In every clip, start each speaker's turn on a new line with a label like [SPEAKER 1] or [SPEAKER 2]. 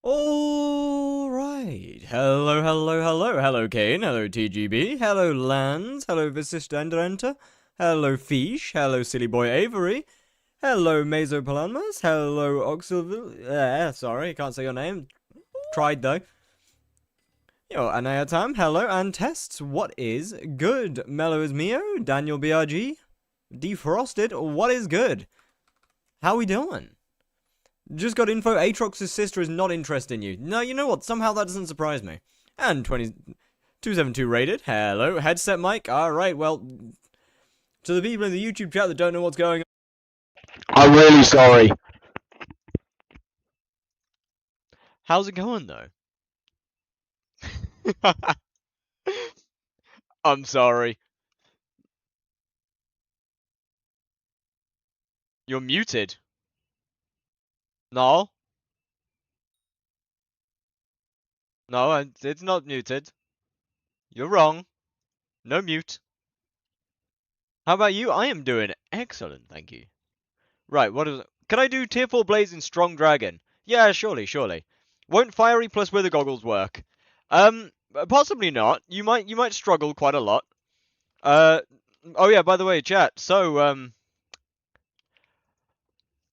[SPEAKER 1] Alright. Hello, Kane. Hello, TGB. Hello, Lands. Hello, Visistandrenta. Hello, Fish. Hello, Silly Boy Avery. Hello, Mesopalamas. Hello, Oxylville. Sorry, can't say your name. Tried, though. Yo, Anayatam. Hello, and tests. What is good? Mellow is Mio. Daniel BRG. Defrosted. What is good? How we doing? Just got info, Aatrox's sister is not interested in you. No, you know what? Somehow that doesn't surprise me. And 272 rated. Hello, headset mic. Alright, well, to the people in the YouTube chat that don't know what's going on.
[SPEAKER 2] I'm really sorry.
[SPEAKER 3] How's it going, though? I'm sorry. You're muted. No? No, it's not muted. You're wrong. No mute. How about you? I am doing excellent, thank you. Right, what is it? Can I do Tier 4 Blaze in Strong Dragon? Yeah, surely. Won't Fiery plus Wither Goggles work? Possibly not. You might struggle quite a lot. Oh yeah, by the way, chat. So,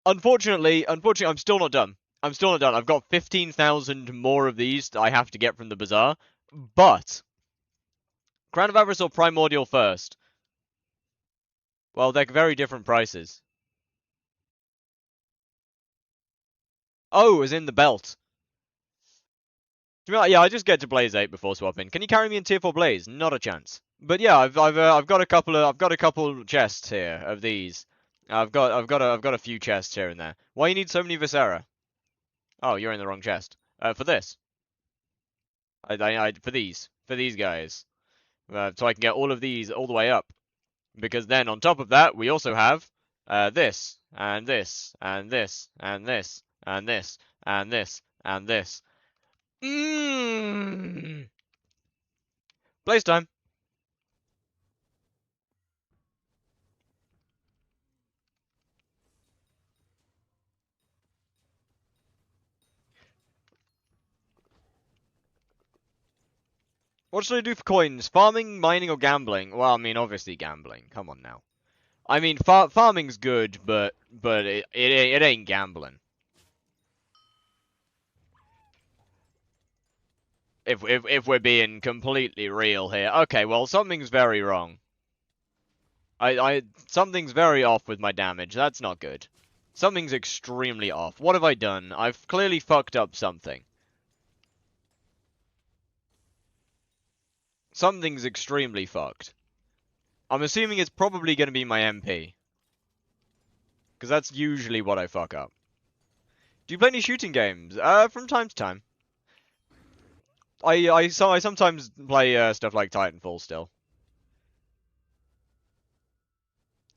[SPEAKER 3] unfortunately, I'm still not done. I've got 15,000 more of these that I have to get from the bazaar. But Crown of Avarice or Primordial first? Well, they're very different prices. Oh, as in the belt. Yeah, I just get to Blaze 8 before swapping. Can you carry me in Tier 4 Blaze? Not a chance. But yeah, I've got a couple chests here of these. I've got a few chests here and there. Why you need so many Viscera? Oh, you're in the wrong chest. For this. For these guys. So I can get all of these all the way up. Because then on top of that, we also have this, and this, and this, and this, and this, and this, and this. Mmm. Blaze time. What should I do for coins? Farming, mining, or gambling? Well, I mean, obviously gambling. Come on now. I mean, farming's good, but it ain't gambling. If we're being completely real here. Okay, well, something's very wrong. Something's very off with my damage. That's not good. Something's extremely off. What have I done? I've clearly fucked up something. Something's extremely fucked. I'm assuming it's probably going to be my MP. Because that's usually what I fuck up. Do you play any shooting games? From time to time. I sometimes play stuff like Titanfall still.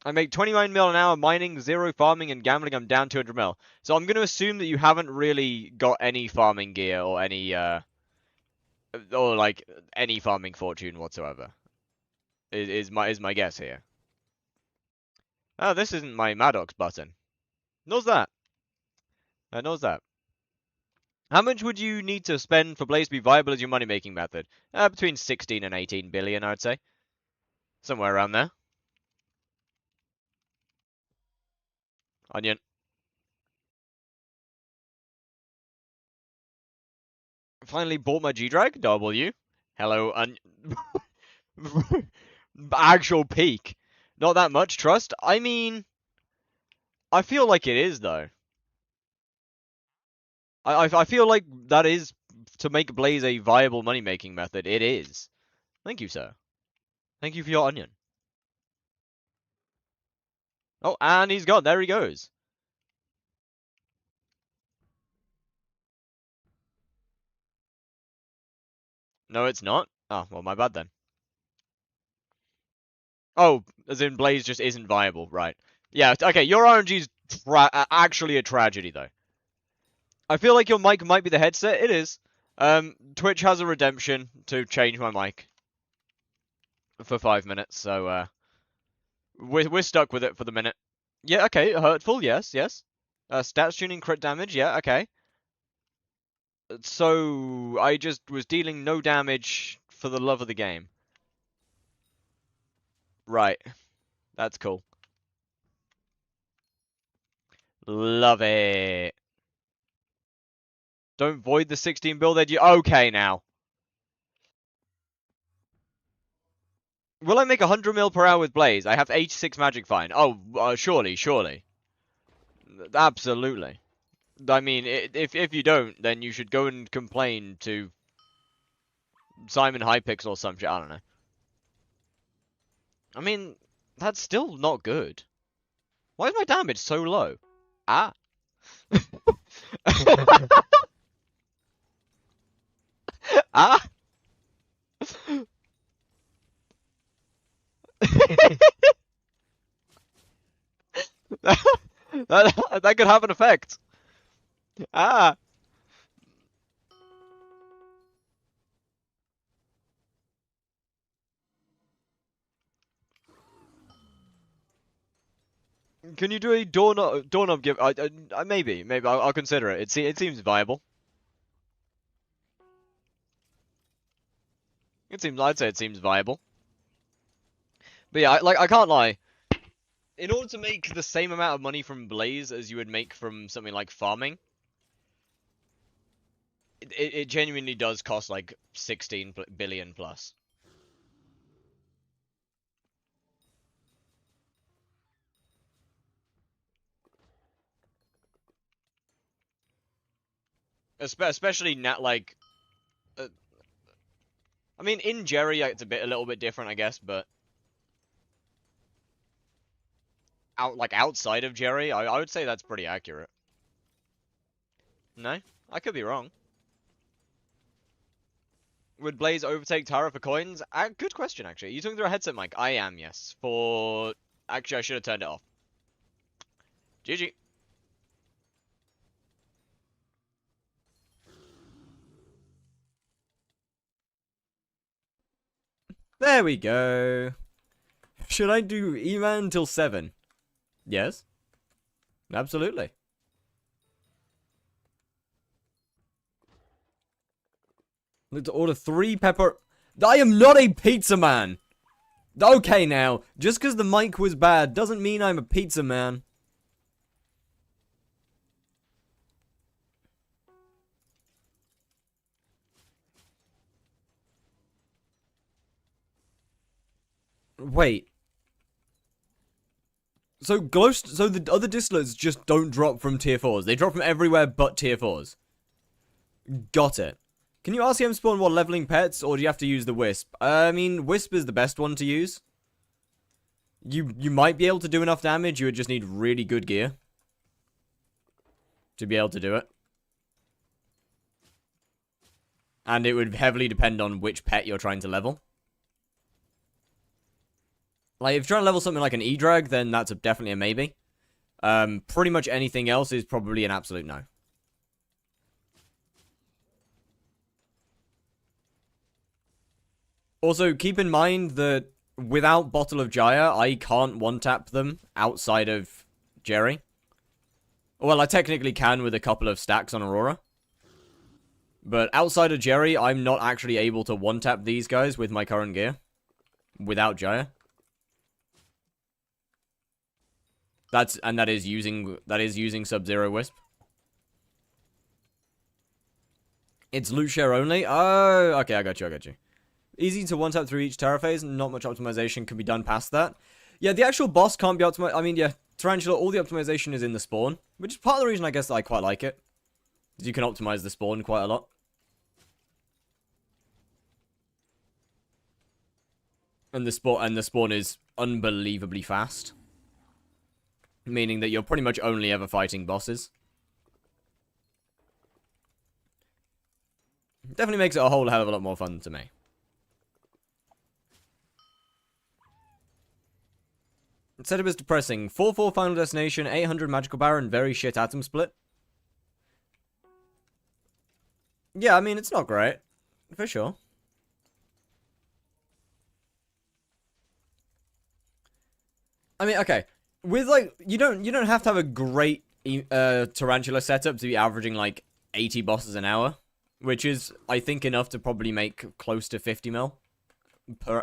[SPEAKER 3] I make 29 mil an hour mining, 0 farming, and gambling. I'm down 200 mil. So I'm going to assume that you haven't really got any farming gear or any like any farming fortune whatsoever. Is my guess here. Oh, this isn't my Maddox button. Knows that. Knows that. How much would you need to spend for Blaze to be viable as your money-making method? Between 16 and 18 billion, I'd say. Somewhere around there. Onion. Finally bought my G-Drag. W. Hello, actual peak. Not that much trust. I mean, I feel like it is, though. I feel like that is, to make Blaze a viable money-making method, it is. Thank you, sir. Thank you for your onion. Oh, and he's gone. There he goes. No, it's not. Oh, well, my bad then. Oh, as in Blaze just isn't viable, right. Yeah, okay, your RNG's actually a tragedy, though. I feel like your mic might be the headset. It is. Twitch has a redemption to change my mic for 5 minutes, so we're stuck with it for the minute. Yeah, okay, hurtful, yes. Stats tuning, crit damage, yeah, okay. So I just was dealing no damage for the love of the game. Right. That's cool. Love it. Don't void the 16 build edge. Okay now. Will I make 100 mil per hour with Blaze? I have 86 magic fine. Oh, surely, surely. Absolutely. I mean, if you don't, then you should go and complain to Simon Hypixel or some shit. I don't know. I mean, that's still not good. Why is my damage so low? Ah. Ah. that could have an effect. Ah. Can you do a doorknob give? Maybe I'll consider it. It seems viable. I'd say it seems viable. But yeah, I can't lie. In order to make the same amount of money from Blaze as you would make from something like farming, it genuinely does cost like 16 billion plus. Especially like, I mean, in Jerry it's a little bit different, I guess, but outside of Jerry, I would say that's pretty accurate. No, I could be wrong. Would Blaze overtake Tara for coins? Good question, actually. Are you talking through a headset mic? I am, yes. Actually, I should have turned it off. GG.
[SPEAKER 1] There we go. Should I do E-Man until 7? Yes. Absolutely. Let's order 3 pepper... I am not a pizza man! Okay now, just because the mic was bad doesn't mean I'm a pizza man. Wait. So the other distilers just don't drop from tier 4s. They drop from everywhere but tier 4s. Got it. Can you RCM spawn while leveling pets, or do you have to use the Wisp? I mean, Wisp is the best one to use. You might be able to do enough damage, you would just need really good gear to be able to do it. And it would heavily depend on which pet you're trying to level. Like, if you're trying to level something like an E-Drag, then that's definitely a maybe. Pretty much anything else is probably an absolute no. Also, keep in mind that without Bottle of Jaya, I can't one-tap them outside of Jerry. Well, I technically can with a couple of stacks on Aurora. But outside of Jerry, I'm not actually able to one-tap these guys with my current gear. Without Jaya. That is using Sub-Zero Wisp. It's loot share only? Oh, okay, I got you. Easy to one-tap through each Terra phase, and not much optimization can be done past that. Yeah, the actual boss can't be optimized. I mean, yeah, Tarantula, all the optimization is in the spawn, which is part of the reason I guess that I quite like it. Because you can optimize the spawn quite a lot. And the spawn is unbelievably fast. Meaning that you're pretty much only ever fighting bosses. Definitely makes it a whole hell of a lot more fun to me. Setup is depressing. 4-4 Final Destination, 800 Magical Power, and very shit Atom Split. Yeah, I mean, it's not great. For sure. I mean, okay. With, like, you don't have to have a great Tarantula setup to be averaging, like, 80 bosses an hour. which is, I think, enough to probably make close to 50 mil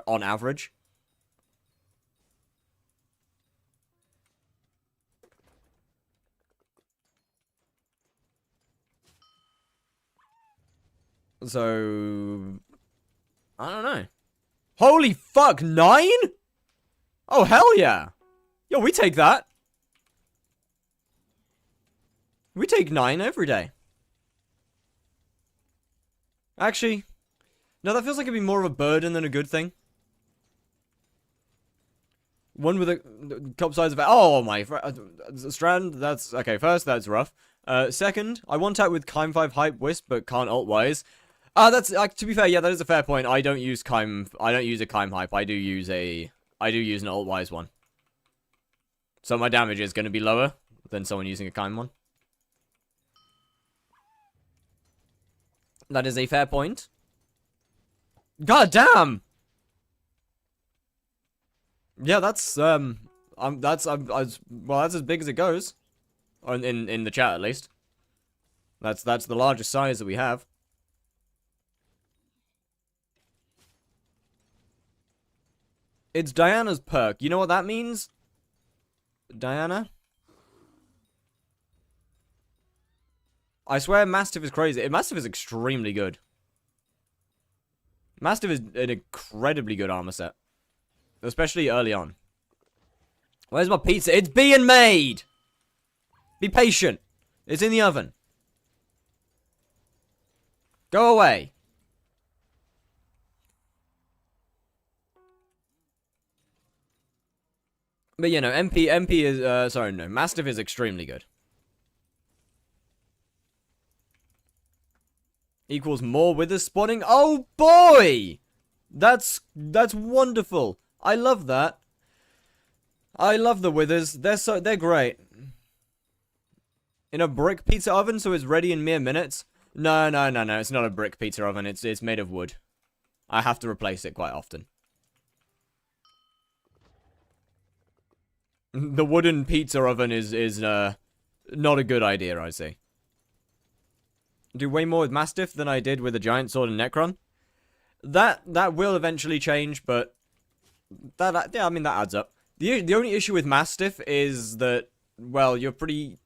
[SPEAKER 1] on average. So, I don't know. Holy fuck, 9? Oh, hell yeah. Yo, we take that. We take 9 every day. Actually, no, that feels like it'd be more of a burden than a good thing. One with a cup size of... Oh, my... Strand, that's... Okay, first, that's rough. Second, I want out with Kime 5 Hype Wisp, but can't ult-wise. That's... to be fair, yeah, that is a fair point. I don't use Kime... I don't use a Kime Hype. I do use an ult-wise one. So my damage is going to be lower than someone using a Kime one. That is a fair point. God damn! Yeah, that's well, that's as big as it goes. In the chat, at least. That's the largest size that we have. It's Diana's perk. You know what that means? Diana? I swear Mastiff is crazy. Mastiff is extremely good. Mastiff is an incredibly good armor set. Especially early on. Where's my pizza? It's being made! Be patient. It's in the oven. Go away. But, you know, MP is, sorry, no. Mastiff is extremely good. Equals more withers spawning. Oh boy! That's wonderful. I love that. I love the withers. They're great. In a brick pizza oven, so it's ready in mere minutes. No. It's not a brick pizza oven. It's made of wood. I have to replace it quite often. The wooden pizza oven is not a good idea, I say. Do way more with Mastiff than I did with the Giant Sword and Necron. That will eventually change, but yeah, I mean that adds up. The only issue with Mastiff is that, well, you're pretty...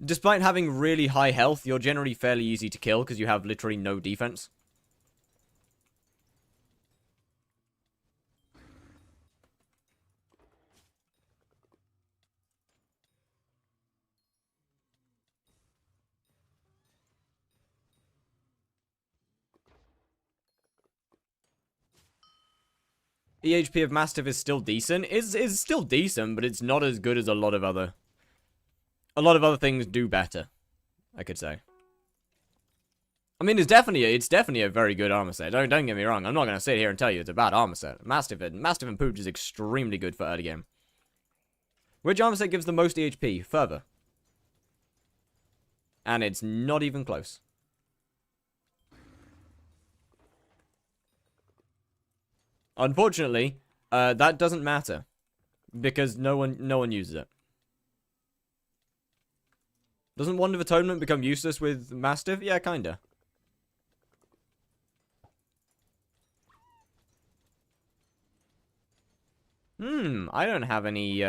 [SPEAKER 1] Despite having really high health, you're generally fairly easy to kill because you have literally no defense. EHP of Mastiff is still decent. Is still decent, but it's not as good as a lot of other things do better, I could say. I mean, it's definitely a very good armor set. Don't get me wrong. I'm not gonna sit here and tell you it's a bad armor set. Mastiff and Pooch is extremely good for early game. Which armor set gives the most EHP? Further. And it's not even close. Unfortunately, that doesn't matter because no one uses it. Doesn't Wand of Atonement become useless with Mastiff? Yeah, kinda. I don't have any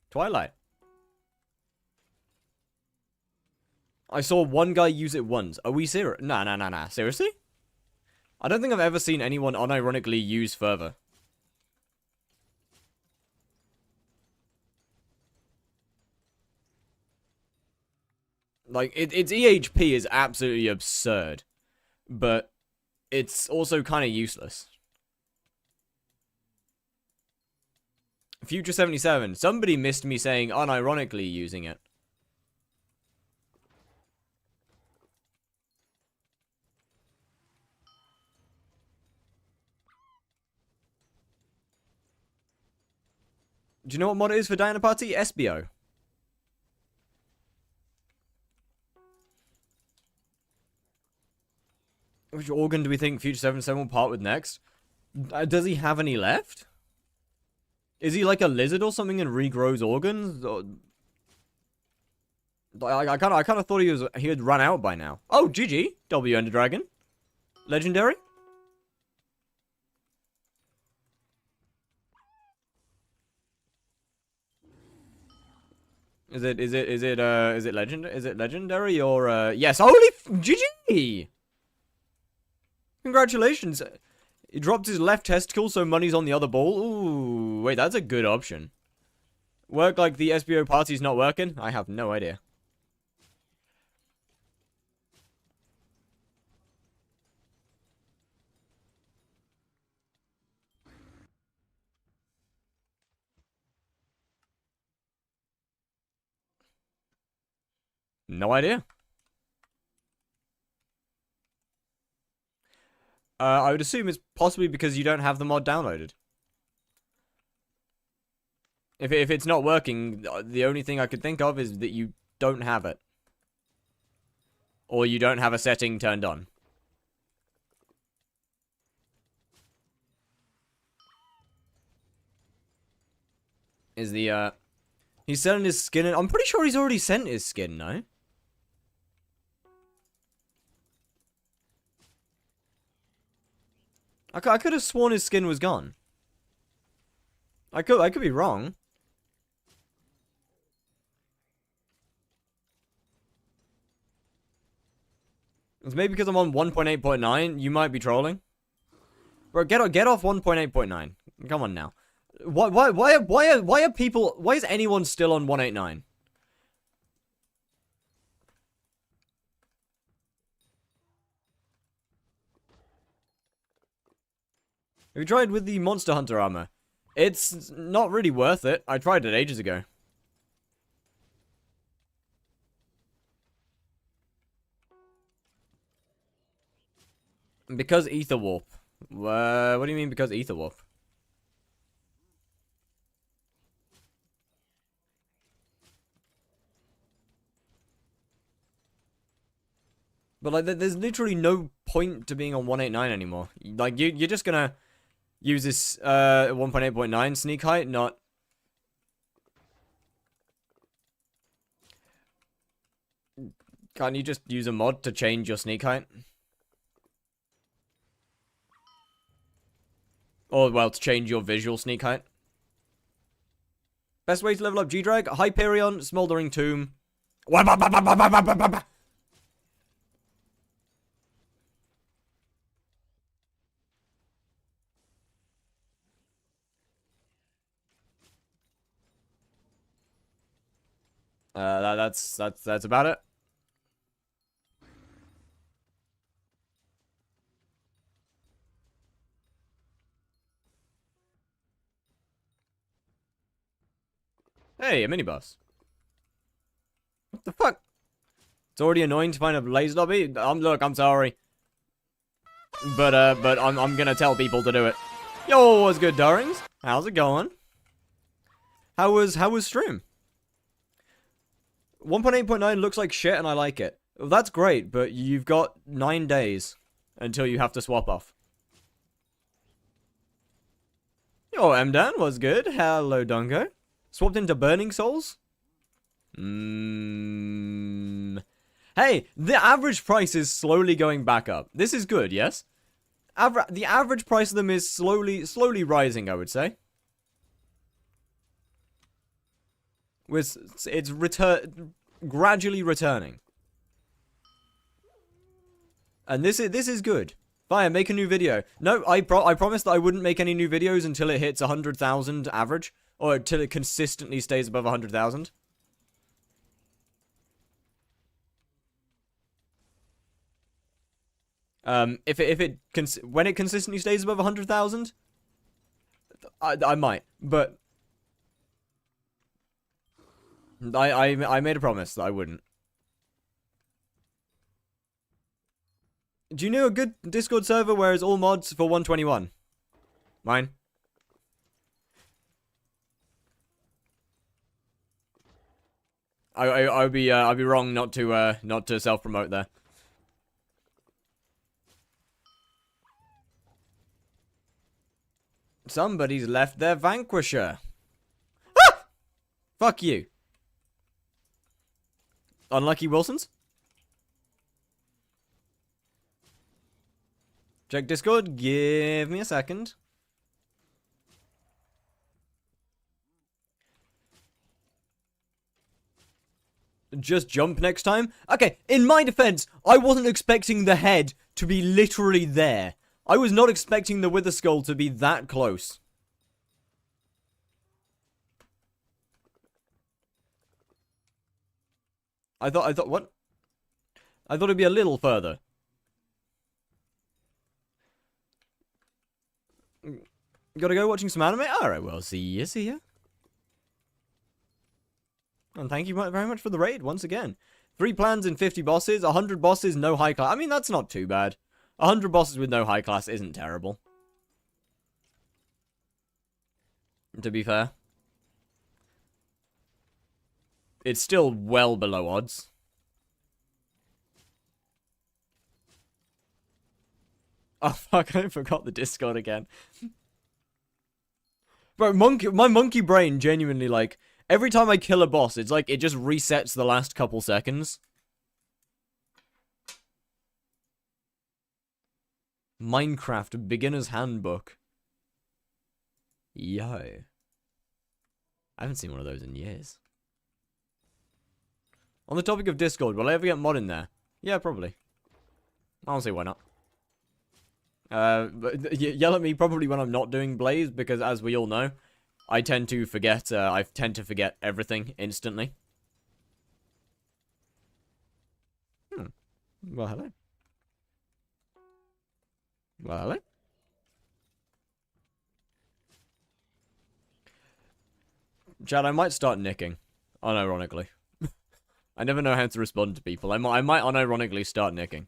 [SPEAKER 1] Twilight. I saw one guy use it once. Are we serious? Nah. Seriously? I don't think I've ever seen anyone unironically use Fervor. Like, its EHP is absolutely absurd. But it's also kind of useless. Future 77. Somebody missed me saying unironically using it. Do you know what mod it is for Diana Party? SBO. Which organ do we think Future 77 will part with next? Does he have any left? Is he like a lizard or something and regrows organs? Or... I kind of thought he had run out by now. Oh, GG. W Ender Dragon. Legendary. Is it legendary or yes, holy GG! Congratulations. He dropped his left testicle, so money's on the other ball. Ooh, wait, that's a good option. Work like the SBO party's not working? I have no idea. No idea. I would assume it's possibly because you don't have the mod downloaded. If it's not working, the only thing I could think of is that you don't have it. Or you don't have a setting turned on. Is the, he's selling his skin, and I'm pretty sure he's already sent his skin, no? I could have sworn his skin was gone. I could be wrong. It's maybe because I'm on 1.8.9. You might be trolling. Bro, get off 1.8.9. Come on now. Why are people? Why is anyone still on 189? Have you tried with the Monster Hunter armor? It's not really worth it. I tried it ages ago. Because Ether Warp. What do you mean because Ether Warp? But like, there's literally no point to being on 189 anymore. Like, you're just gonna use this 1.8.9 sneak height, not... Can't you just use a mod to change your sneak height? Or, well, to change your visual sneak height. Best way to level up G-Drag? Hyperion, Smoldering Tomb. That's about it. Hey, a minibus. What the fuck? It's already annoying to find a laser lobby. Look, I'm sorry. But I'm gonna tell people to do it. Yo, what's good, darlings? How's it going? How was stream? 1.8.9 looks like shit and I like it. Well, that's great, but you've got 9 days until you have to swap off. Yo, Mdan, what's good? Hello, Dungo. Swapped into Burning Souls? Hey, the average price is slowly going back up. This is good, yes? The average price of them is slowly rising, I would say. It's gradually returning. And this is good. Fire, make a new video. No, I promised that I wouldn't make any new videos until it hits 100,000 average. Or until it consistently stays above 100,000. When it consistently stays above 100,000, I might, but I made a promise that I wouldn't. Do you know a good Discord server where it's all mods for 121? Mine. I'd be wrong not to self promote there. Somebody's left their Vanquisher. Ah! Fuck you. Unlucky Wilsons. Check Discord. Give me a second. Just jump next time? Okay, in my defense, I wasn't expecting the head to be literally there. I was not expecting the Wither Skull to be that close. I thought, what? I thought it'd be a little further. Gotta go watching some anime? Alright, well, see ya. And thank you very much for the raid, once again. 3 plans and 50 bosses, 100 bosses, no high class. I mean, that's not too bad. 100 bosses with no high class isn't terrible. To be fair. It's still well below odds. Oh fuck, I forgot the Discord again. Bro, my monkey brain genuinely, like, every time I kill a boss, it's like it just resets the last couple seconds. Minecraft Beginner's Handbook. Yo. I haven't seen one of those in years. On the topic of Discord, will I ever get mod in there? Yeah, probably. I don't see why not. But yell at me probably when I'm not doing Blaze, because as we all know, I tend to forget, everything instantly. Well, hello. Well, hello. Chad, I might start nicking, unironically. I never know how to respond to people. I might unironically start nicking.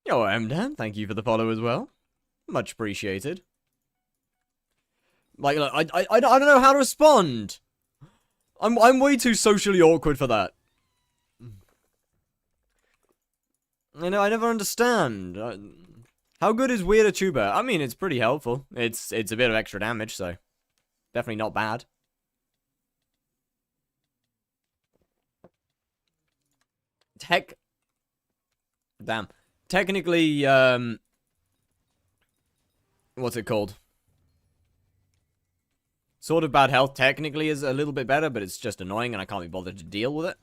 [SPEAKER 1] Yo, M-Dan, thank you for the follow as well. Much appreciated. Like, look, I don't know how to respond. I'm way too socially awkward for that. I know, I never understand. How good is Weirder Tuber? I mean, it's pretty helpful. It's a bit of extra damage, so definitely not bad. Damn. Technically, what's it called? Sort of bad health technically is a little bit better, but it's just annoying and I can't be bothered to deal with it.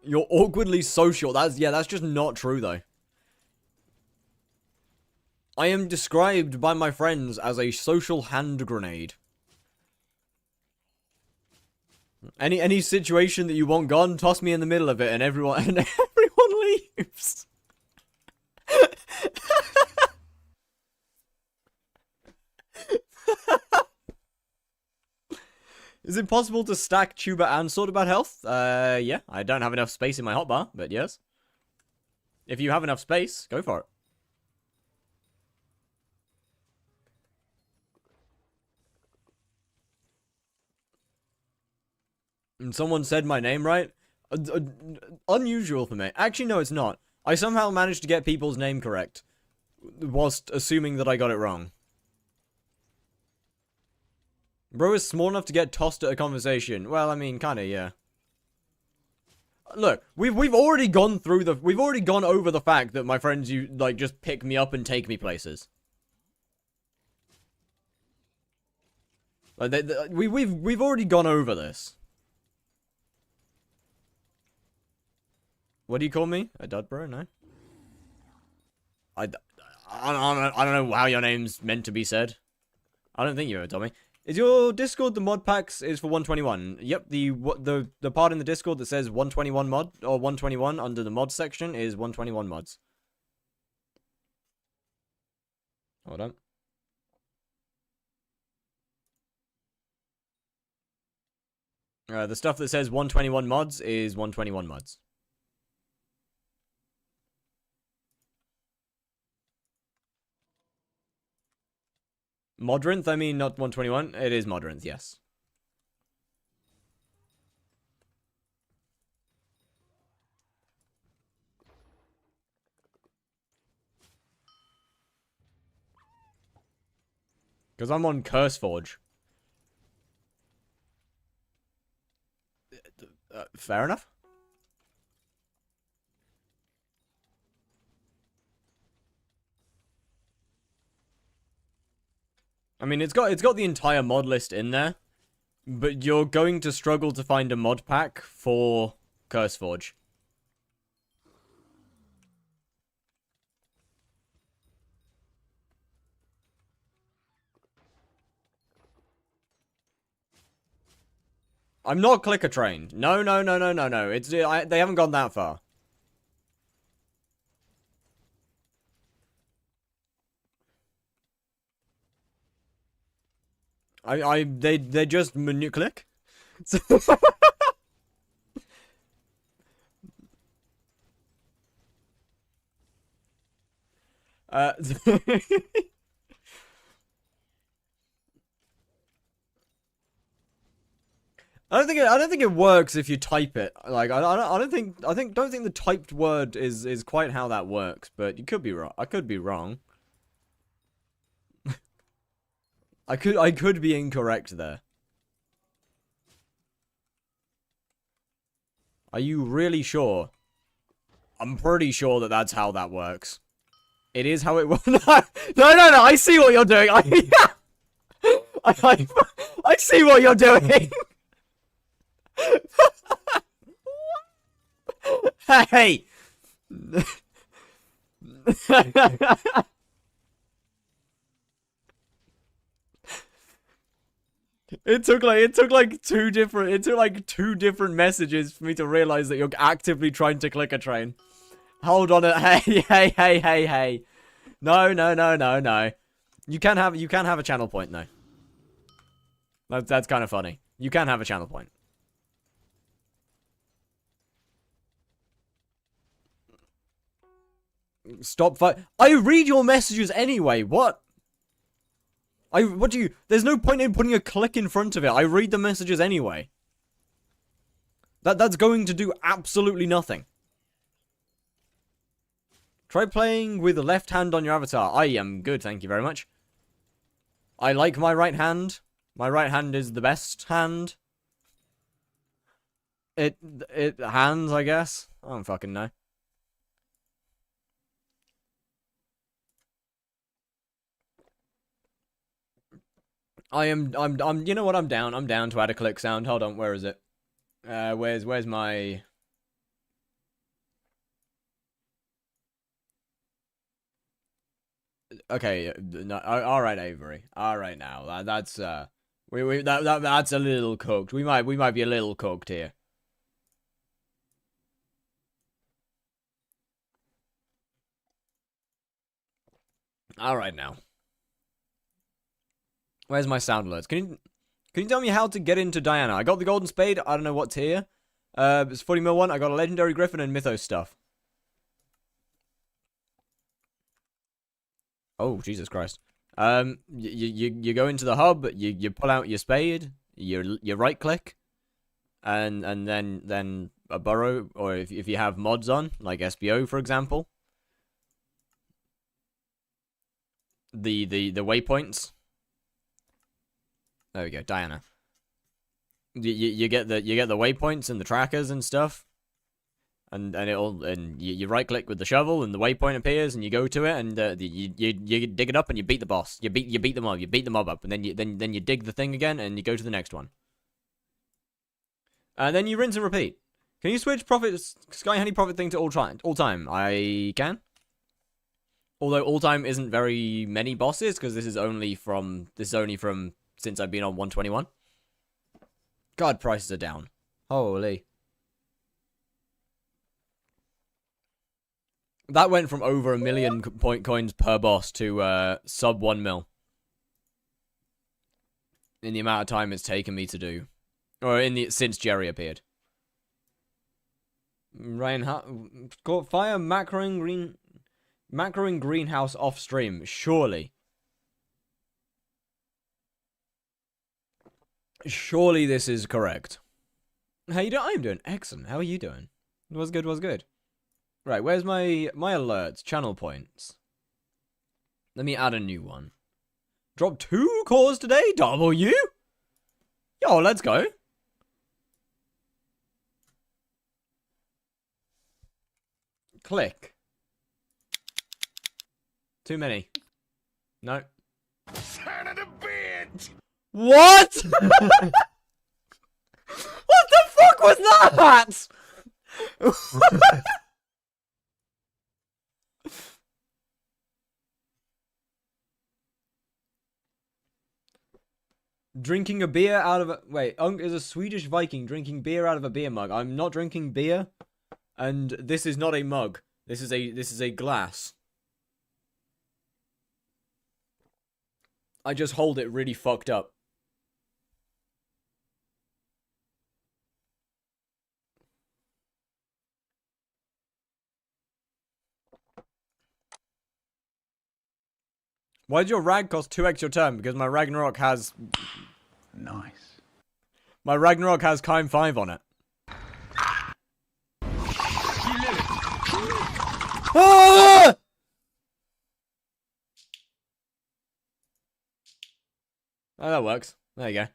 [SPEAKER 1] You're awkwardly social. That's just not true, though. I am described by my friends as a social hand grenade. Any situation that you want gone, toss me in the middle of it and everyone leaves. Is it possible to stack tuber and sword about health? Yeah. I don't have enough space in my hotbar, but yes. If you have enough space, go for it. And someone said my name right? Unusual for me. Actually, no, it's not. I somehow managed to get people's name correct, whilst assuming that I got it wrong. Bro is small enough to get tossed at a conversation. Well, I mean, kinda, yeah. Look, we've already gone through we've already gone over the fact that my friends, like, just pick me up and take me places. Like, we've already gone over this. What do you call me? A dud bro? No. I don't know how your name's meant to be said. I don't think you ever told me. Is your Discord the mod packs is for 121? Yep, the part in the Discord that says 121 mod or 121 under the mod section is 121 mods. Hold on. The stuff that says 121 mods is 121 mods. Modrinth, I mean, not 121. It is Modrinth, yes. Because I'm on CurseForge. Fair enough. I mean, it's got the entire mod list in there, but you're going to struggle to find a mod pack for CurseForge. I'm not clicker trained. No. It's they haven't gone that far. They just menu click. I don't think it works if you type it. Like don't think the typed word is quite how that works, but you could be wrong. I could be wrong. I could be incorrect there. Are you really sure? I'm pretty sure that that's how that works. It is how it works. No. I see what you're doing. I see what you're doing. Hey. It took like two different messages for me to realize that you're actively trying to click a train. Hold on hey. No. You can have a channel point though. That's kind of funny. You can have a channel point. Stop fight. I read your messages anyway. What? There's no point in putting a click in front of it. I read the messages anyway. That's going to do absolutely nothing. Try playing with the left hand on your avatar. I am good, thank you very much. I like my right hand. My right hand is the best hand. Hands, I guess. I don't fucking know. you know what, I'm down to add a click sound. Hold on, where is it? Where's my... Okay, no, alright, Avery. Alright now, that's, that's a little cooked. We might be a little cooked here. Alright now. Where's my sound alerts? Can you tell me how to get into Diana? I got the golden spade. I don't know what's here. It's 40 mil one. I got a legendary griffin and mythos stuff. Oh, Jesus Christ. You go into the hub. You pull out your spade. You right click, and then a burrow, or if you have mods on like SBO for example. The waypoints. There we go, Diana. You get the waypoints and the trackers and stuff, and you right click with the shovel and the waypoint appears and you go to it and you dig it up and you beat the boss. You beat the mob up, and then you dig the thing again and you go to the next one. And then you rinse and repeat. Can you switch Sky Honey Profit thing to all time? I can. Although all time isn't very many bosses because this is only from since I've been on 121. God, prices are down. Holy. That went from over 1 million point coins per boss to sub 1 mil. In the amount of time it's taken me to do. Or since Jerry appeared. Ryan, fire macroing greenhouse off stream. Surely. Surely this is correct. How you doing? I'm doing excellent. How are you doing? Was good. Right, where's my alerts? Channel points. Let me add a new one. Drop 2 cores today? W? Yo, let's go. Click. Too many. No.
[SPEAKER 4] Son of a bitch!
[SPEAKER 1] What? What the fuck was that? Drinking a beer out of a... Wait, Unk is a Swedish Viking drinking beer out of a beer mug. I'm not drinking beer. And this is not a mug. This is a glass. I just hold it really fucked up. Why did your rag cost 2x your turn? Because my Ragnarok has...
[SPEAKER 4] Nice.
[SPEAKER 1] My Ragnarok has Kime 5 on it. Ah! Oh, that works. There you go.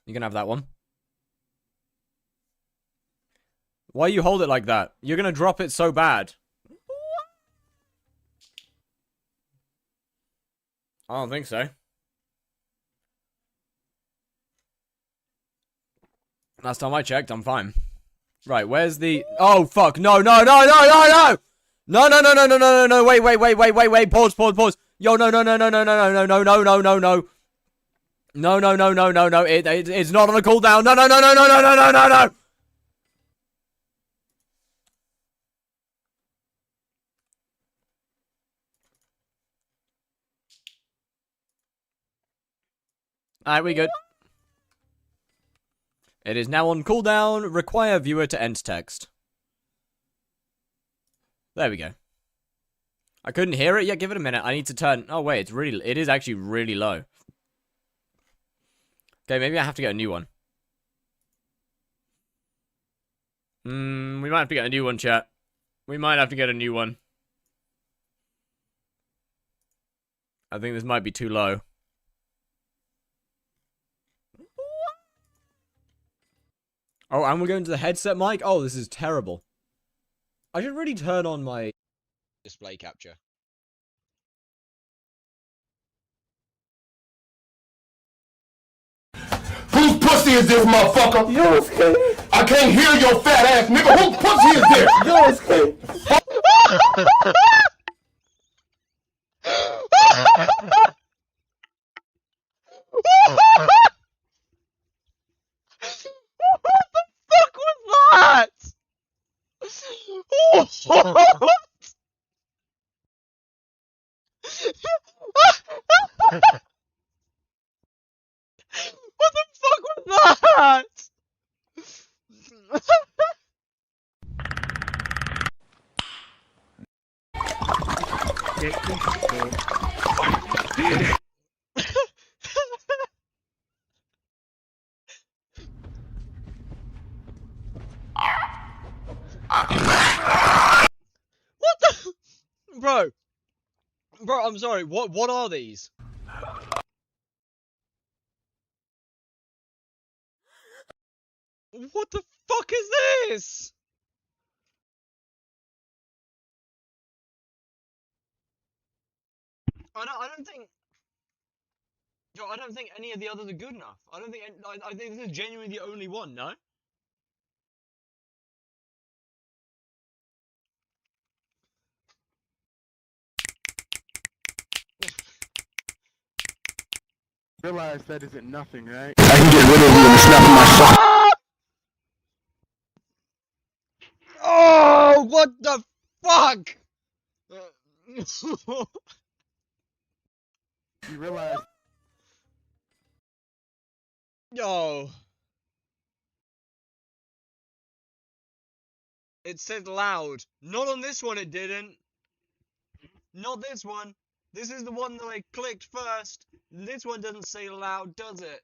[SPEAKER 1] You can have that one. Why you hold it like that? You're gonna drop it so bad. I don't think so. Last time I checked, I'm fine. Right, where's the... Oh, fuck. No, no, no, no, no, no! No, no, no, no, no, no, no, no, wait, wait, wait, wait, wait, wait, pause, pause, pause. Yo, no, no, no, no, no, no, no, no, no, no, no, no. No, no, no, no, no, no, it's not on a cooldown. No, no, no, no, no, no, no, no, no, no! Alright, we good. It is now on cooldown. Require viewer to end text. There we go. I couldn't hear it yet. Give it a minute. I need to turn... Oh, wait. It is actually really low. Okay, maybe I have to get a new one. We might have to get a new one, chat. We might have to get a new one. I think this might be too low. Oh, and we're going to the headset mic? Oh, this is terrible. I should really turn on my... display capture.
[SPEAKER 4] Whose pussy is this, motherfucker? Yours, King. I can't hear your fat ass nigga. Whose pussy is this? Yours, King.
[SPEAKER 3] Fuck was that? What the fuck was that? What the? Bro, I'm sorry. What are these? What the fuck is this? I don't think. Yo, I don't think any of the others are good enough. I don't think. I think this is genuinely the only one. No.
[SPEAKER 5] Realize that isn't nothing, right?
[SPEAKER 2] I can get rid of you in the snap of my shot.
[SPEAKER 3] Oh, what the fuck?
[SPEAKER 5] You realize
[SPEAKER 3] Yo. It said loud. Not on this one it didn't. Not this one. This is the one that I clicked first. This one doesn't say loud, does it?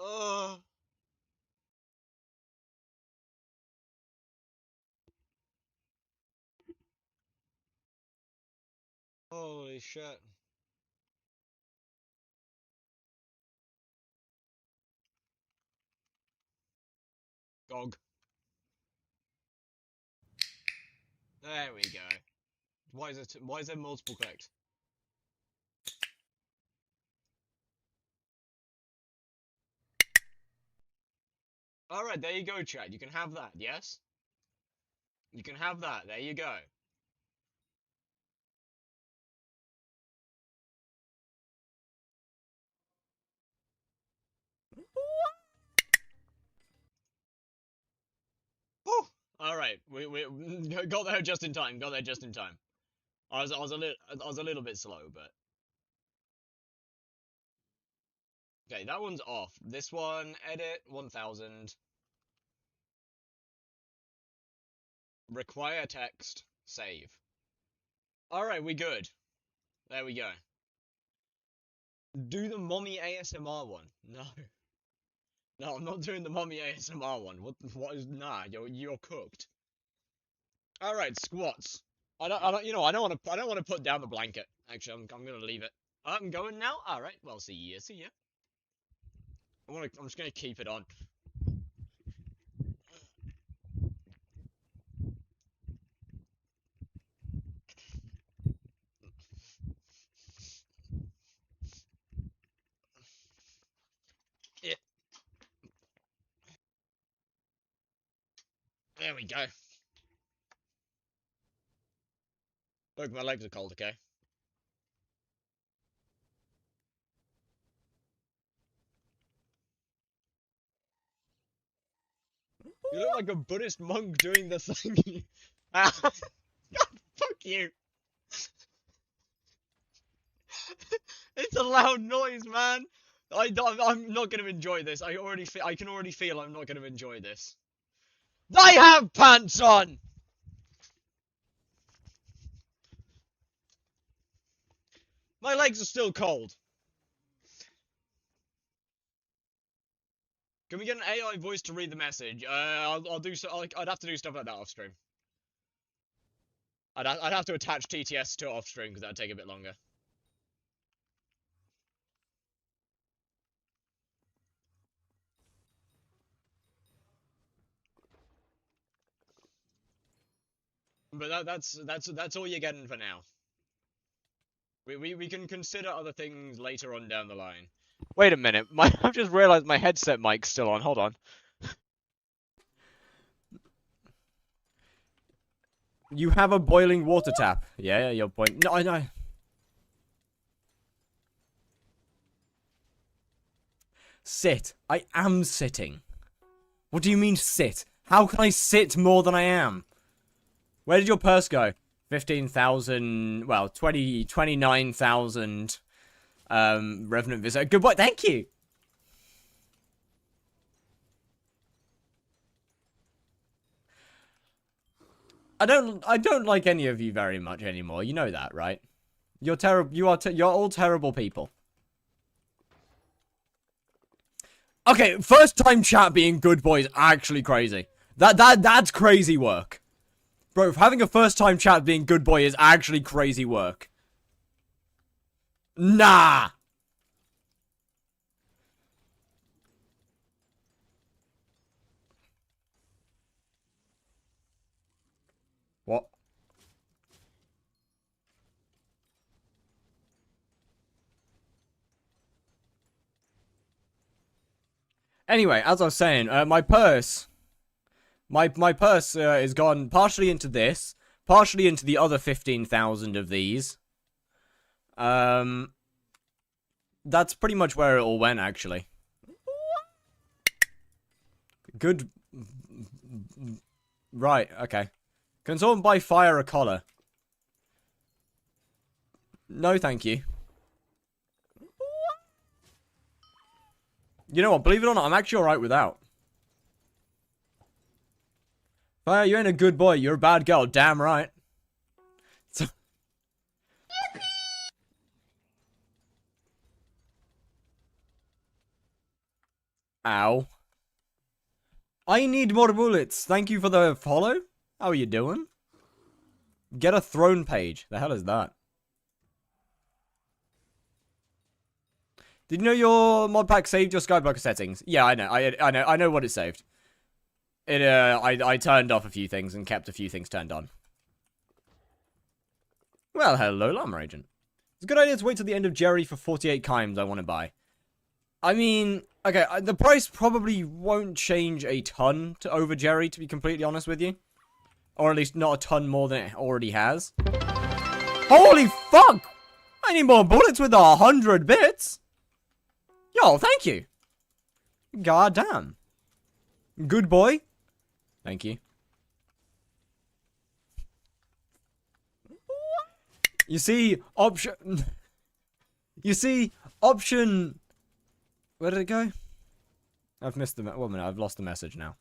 [SPEAKER 3] Ugh. Holy shit. GOG. There we go. Why is there multiple clicks? Alright, there you go, chat. You can have that, yes? You can have that. There you go. Whew. Alright, we got there just in time. Got there just in time. I was a little bit slow, but okay, that one's off. This one, edit 1000. Require text, save. Alright, we good. There we go. Do the mommy ASMR one. No. No, I'm not doing the mommy ASMR one. What is nah, you're cooked. Alright, squats. I don't want to put down the blanket. Actually, I'm gonna leave it. I'm going now? Alright, well see ya. I'm just gonna keep it on. Yeah. There we go. Look, my legs are cold, okay? You look like a Buddhist monk doing the thing. Ah, God, fuck you. It's a loud noise, man. I'm not gonna enjoy this. I can already feel I'm not gonna enjoy this. I have pants on. My legs are still cold. Can we get an AI voice to read the message? I'll do so. I'd have to do stuff like that off stream. I'd have to attach TTS to it off stream because that'd take a bit longer. But that's all you're getting for now. We can consider other things later on down the line. Wait a minute, I've just realised my headset mic's still on. Hold on.
[SPEAKER 1] You have a boiling water tap. Yeah, you're point. No, I know. Sit. I am sitting. What do you mean sit? How can I sit more than I am? Where did your purse go? 15,000, well, 29,000 Revenant visitor. Good boy, thank you. I don't like any of you very much anymore. You know that, right? You're terrible. You're all terrible people. Okay, first time chat being good boy is actually crazy. That's crazy work. Bro, having a first time chat being good boy is actually crazy work. Nah. What? Anyway, as I was saying, my purse is gone partially into this, partially into the other 15,000 of these. That's pretty much where it all went, actually. Good. Right, okay. Can someone buy fire a collar? No, thank you. You know what, believe it or not, I'm actually alright without. Fire, you ain't a good boy, you're a bad girl, damn right. Ow. I need more bullets. Thank you for the follow. How are you doing? Get a throne page. The hell is that? Did you know your mod pack saved your skyblock settings? Yeah, I know. I know what it saved. I turned off a few things and kept a few things turned on. Well, hello, Llama Agent. It's a good idea to wait till the end of Jerry for 48 chimes I want to buy. I mean, okay, the price probably won't change a ton to over Jerry, to be completely honest with you. Or at least not a ton more than it already has. Holy fuck! I need more bullets with 100 bits! Yo, thank you! God damn. Good boy. Thank you. You see, option... You see, option... Where did it go? I've missed the... One minute, I've lost the message now.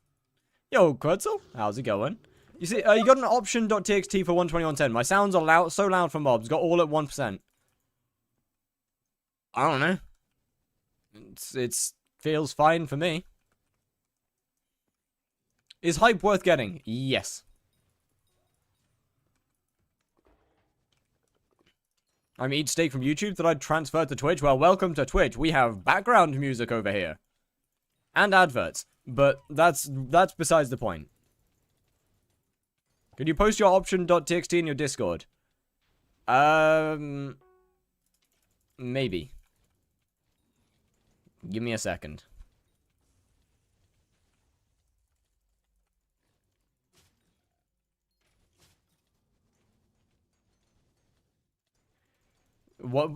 [SPEAKER 1] Yo, Quetzal, how's it going? You see, you got an option.txt for 12110. My sounds are loud, so loud for mobs. Got all at 1%. I don't know. It's feels fine for me. Is hype worth getting? Yes. I'm Eat Steak from YouTube that I'd transfer to Twitch. Well, welcome to Twitch. We have background music over here. And adverts. But that's besides the point. Could you post your option.txt in your Discord? Maybe. Give me a second. What?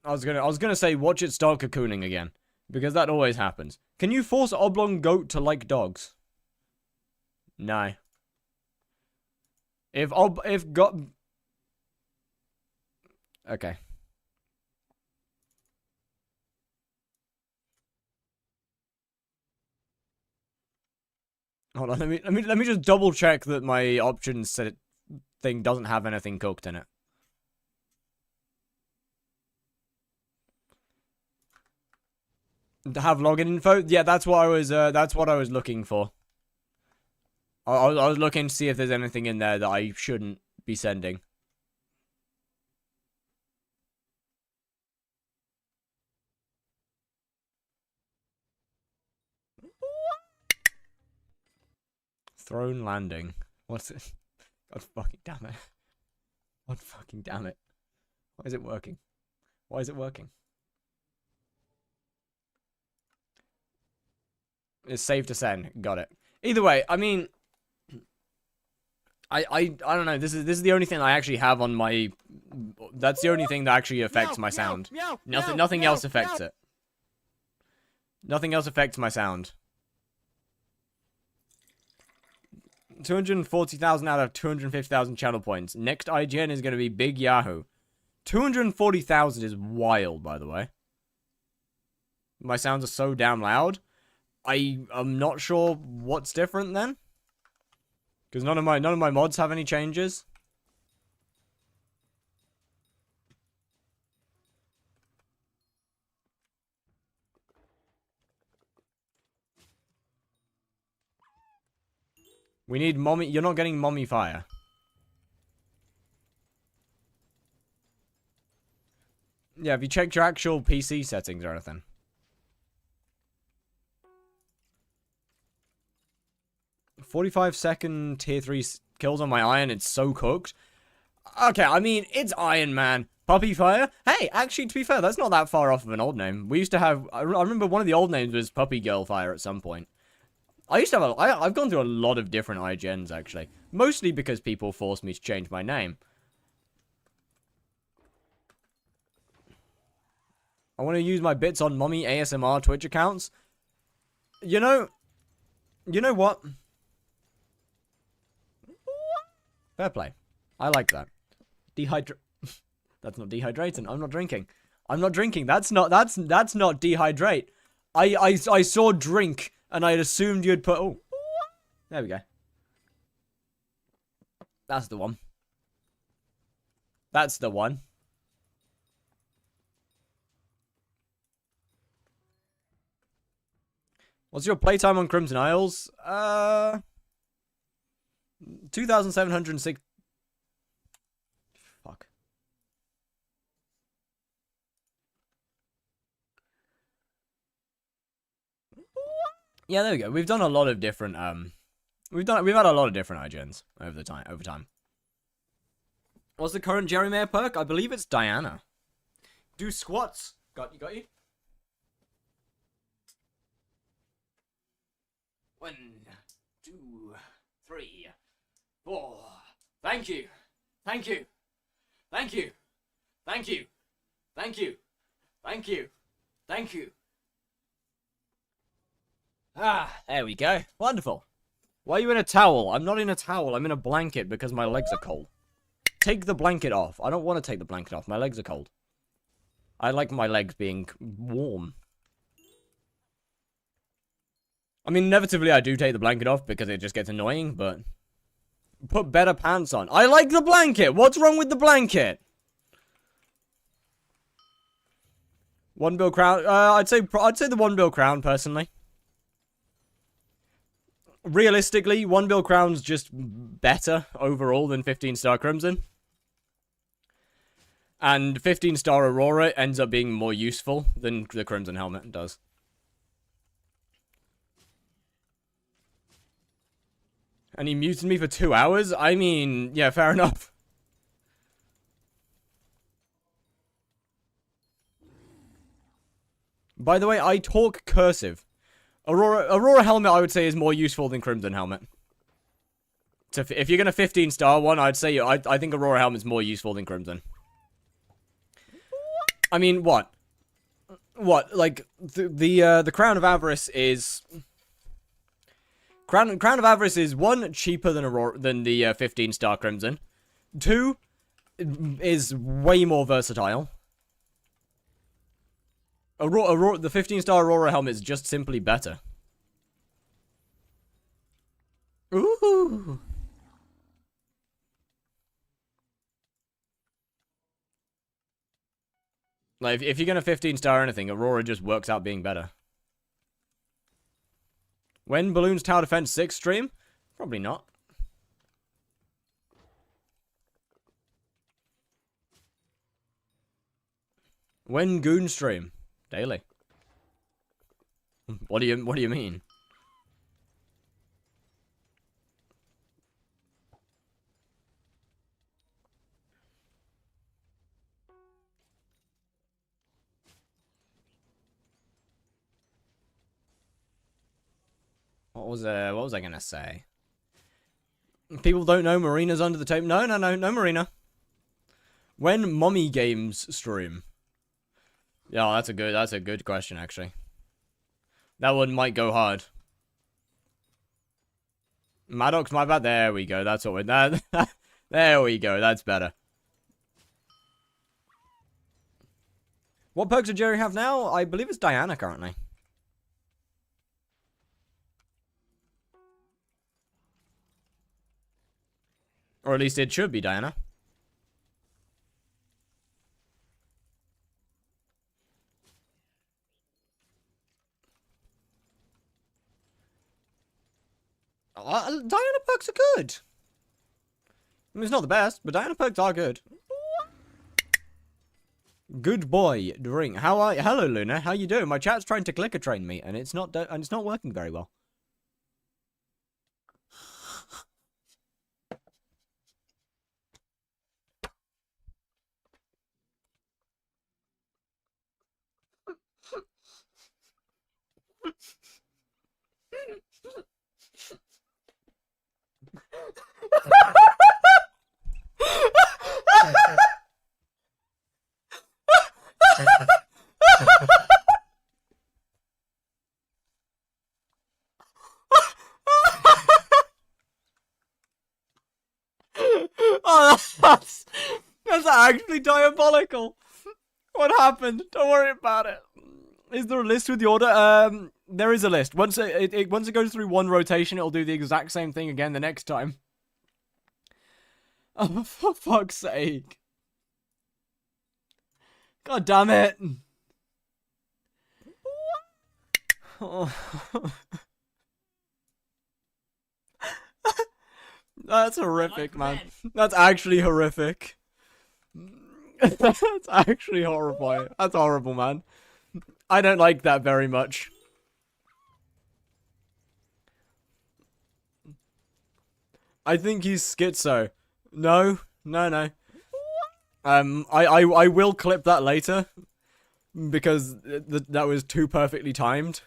[SPEAKER 1] I was gonna say watch it start cocooning again. Because that always happens. Can you force Oblong Goat to like dogs? No. If got... Okay. Hold on, let me just double check that my options set thing doesn't have anything cooked in it. To have login info? Yeah, that's what I was looking for. I was looking to see if there's anything in there that I shouldn't be sending. Throne landing. What's it? God fucking damn it. God fucking damn it. Why is it working? Why is it working? It's safe to send. Got it. Either way, I mean... I don't know. This is the only thing I actually have on my... That's the only thing that actually affects my sound. Nothing else affects it. Nothing else affects my sound. 240,000 out of 250,000 channel points. Next IGN is going to be Big Yahoo. 240,000 is wild, by the way. My sounds are so damn loud. I'm not sure what's different then. Because none of my mods have any changes. We need mommy. You're not getting mommy fire. Yeah, have you checked your actual PC settings or anything? $45-second tier 3 kills on my iron. It's so cooked. Okay, I mean, it's Iron Man. Puppy Fire? Hey, actually, to be fair, that's not that far off of an old name. We used to have... I remember one of the old names was Puppy Girl Fire at some point. I used to have I've gone through a lot of different IGNs, actually. Mostly because people forced me to change my name. I want to use my bits on Mommy ASMR Twitch accounts. You know what? Fair play. I like that. That's not dehydrating. I'm not drinking. I'm not drinking. That's not dehydrate. I saw drink and I had assumed you'd put... Oh. There we go. That's the one. That's the one. What's your playtime on Crimson Isles? 2,706. Fuck. Yeah, there we go. We've done a lot of different We've had a lot of different IGNs over time. What's the current Jerry Mayer perk? I believe it's Diana. Do squats. Got you. 1, 2, 3, 4. Thank you. Thank you. Thank you. Thank you. Thank you. Thank you. Thank you. Ah, there we go. Wonderful. Why are you in a towel? I'm not in a towel. I'm in a blanket because my legs are cold. Take the blanket off. I don't want to take the blanket off. My legs are cold. I like my legs being warm. I mean, inevitably I do take the blanket off because it just gets annoying, but... Put better pants on. I like the blanket! What's wrong with the blanket? 1 bill crown. I'd say the 1 bill crown, personally. Realistically, 1 bill crown's just better overall than 15-star Crimson. And 15-star Aurora ends up being more useful than the Crimson helmet does. And he muted me for 2 hours? I mean, yeah, fair enough. By the way, I talk cursive. Aurora helmet, I would say, is more useful than Crimson helmet. So if you're gonna 15-star one, I'd say I think Aurora helmet's more useful than Crimson. I mean, what? What? Like the Crown of Avarice is Crown of Avarice is 1, cheaper than the 15-star Crimson. 2, is way more versatile. The 15-star Aurora helmet is just simply better. Ooh. Like, if you're gonna 15-star anything, Aurora just works out being better. When Balloon's Tower Defense 6 stream? Probably not. When Goon stream? Daily. What do you mean? What was I gonna say? People don't know Marina's under the table. No Marina. When Mommy Games stream? Yeah, that's a good question, actually. That one might go hard. Maddox, my bad. There we go. That's what we're... There we go. That's better. What perks does Jerry have now? I believe it's Diana currently. Or at least it should be Diana. Diana perks are good. I mean, it's not the best, but Diana perks are good. Good boy, drink. How are you? Hello, Luna. How you doing? My chat's trying to clicker train me, and it's not working very well. Oh, that's actually diabolical. What happened? Don't worry about it. Is there a list with the order? There is a list. Once it goes through one rotation, it'll do the exact same thing again the next time. Oh, for fuck's sake. God damn it. Oh. That's horrific, man. That's actually horrific. That's actually horrifying. That's horrible, man. I don't like that very much. I think he's schizo. No. I will clip that later because that was too perfectly timed.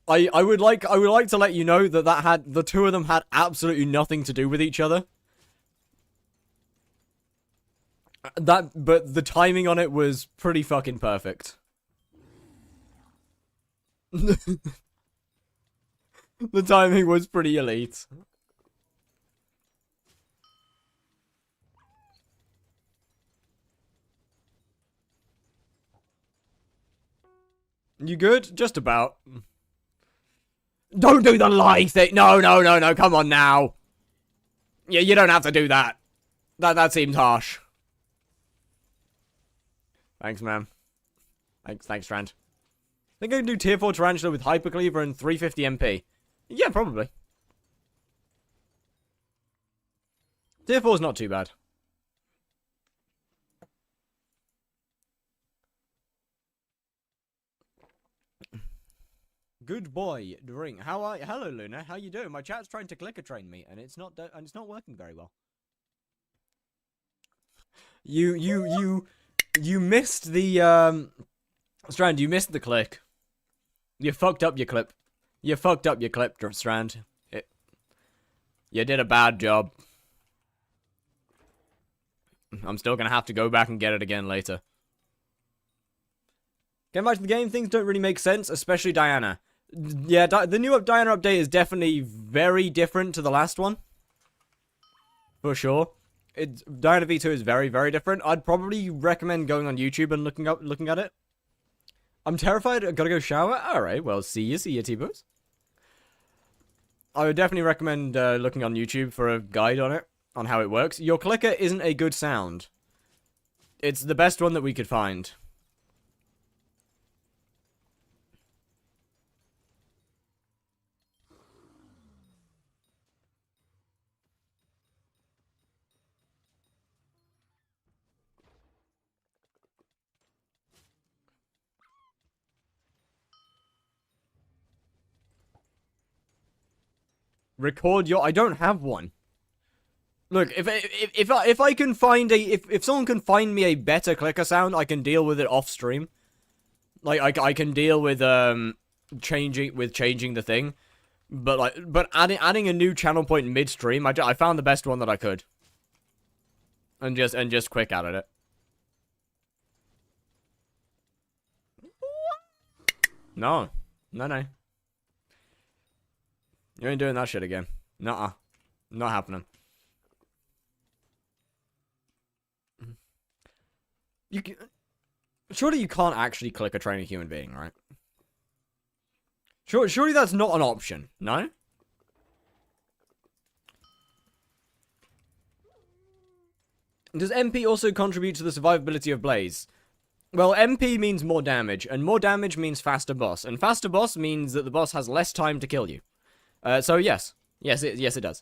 [SPEAKER 1] I would like to let you know that the two of them had absolutely nothing to do with each other. But the timing on it was pretty fucking perfect. The timing was pretty elite. You good? Just about. Don't do the lie thing. No. Come on now. Yeah, you don't have to do that. That seemed harsh. Thanks, man. Thanks, Trent. Think I can do tier 4 Tarantula with Hypercleaver and 350 MP? Yeah, probably. Tier 4 is not too bad. Good boy, drink. Hello, Luna. How you doing? My chat's trying to clicker train me, and it's not working very well. You missed the Strand. You missed the click. You fucked up your clip. You fucked up your clip, Strand. You did a bad job. I'm still gonna have to go back and get it again later. Getting back to the game, things don't really make sense, especially Diana. Yeah, the new Diana update is definitely very different to the last one. For sure. Diana V2 is very, very different. I'd probably recommend going on YouTube and looking at it. I'm terrified. I gotta go shower. Alright, well, see you, T-Boos. I would definitely recommend looking on YouTube for a guide on it, on how it works. Your clicker isn't a good sound. It's the best one that we could find. Record your... I don't have one. Look, if I can find if someone can find me a better clicker sound, I can deal with it off stream. Like I can deal with changing the thing, but adding a new channel point midstream, I found the best one that I could, and just quick added it. No. You ain't doing that shit again. Nuh-uh. Not happening. Surely you can't actually clicker train a human being, right? Surely that's not an option, no? Does MP also contribute to the survivability of Blaze? Well, MP means more damage, and more damage means faster boss, and faster boss means that the boss has less time to kill you. So yes. Yes, it does.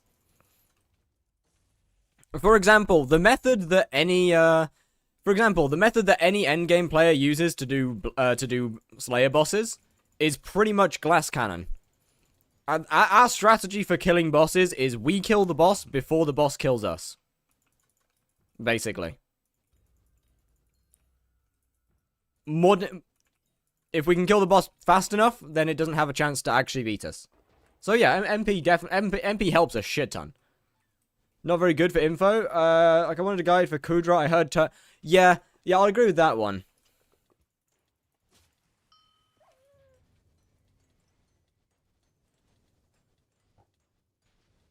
[SPEAKER 1] For example, the method that any endgame player uses to do Slayer bosses is pretty much glass cannon. Our strategy for killing bosses is we kill the boss before the boss kills us. Basically. If we can kill the boss fast enough, then it doesn't have a chance to actually beat us. So yeah, MP helps a shit ton. Not very good for info. Like I wanted a guide for Kudra. I heard yeah, I'll agree with that one.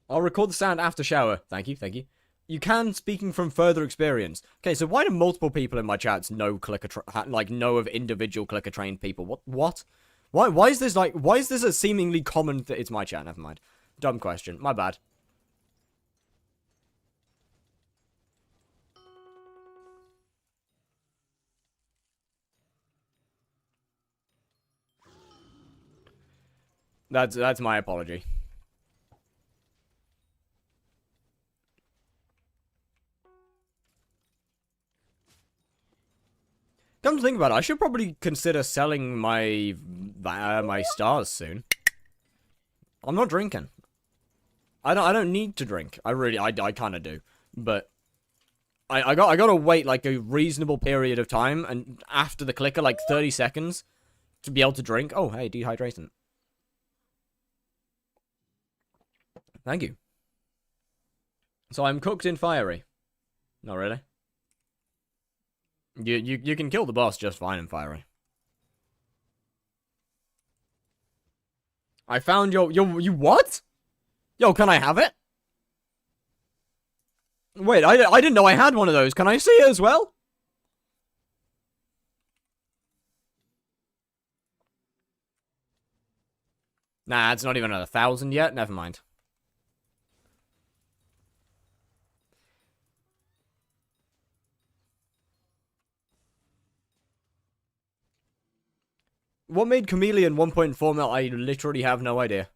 [SPEAKER 1] I'll record the sound after shower. Thank you. You can, speaking from further experience. Okay, so why do multiple people in my chats know know of individual clicker trained people? What? Why is this a seemingly common it's my chat, never mind. Dumb question. My bad. That's my apology. Come to think about it, I should probably consider selling my stars soon. I'm not drinking. I don't need to drink. I kind of do, but I gotta wait like a reasonable period of time, and after the clicker, like 30 seconds, to be able to drink. Oh, hey, dehydration. Thank you. So I'm cooked in fiery. Not really. You can kill the boss just fine in fiery. I found you what? Yo, can I have it? Wait, I didn't know I had one of those. Can I see it as well? Nah, it's not even 1,000 yet. Never mind. What made Chameleon 1.4 mil? I literally have no idea.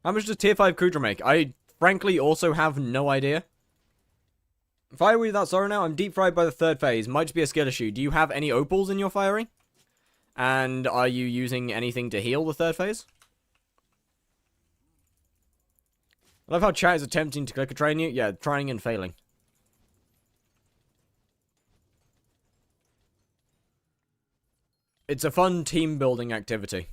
[SPEAKER 1] How much does tier 5 Kudra make? I frankly also have no idea. Fire without sorrow now? I'm deep fried by the 3rd phase. Might just be a skill issue. Do you have any opals in your fiery? And are you using anything to heal the 3rd phase? I love how chat is attempting to clicker train you. Yeah, trying and failing. It's a fun team building activity.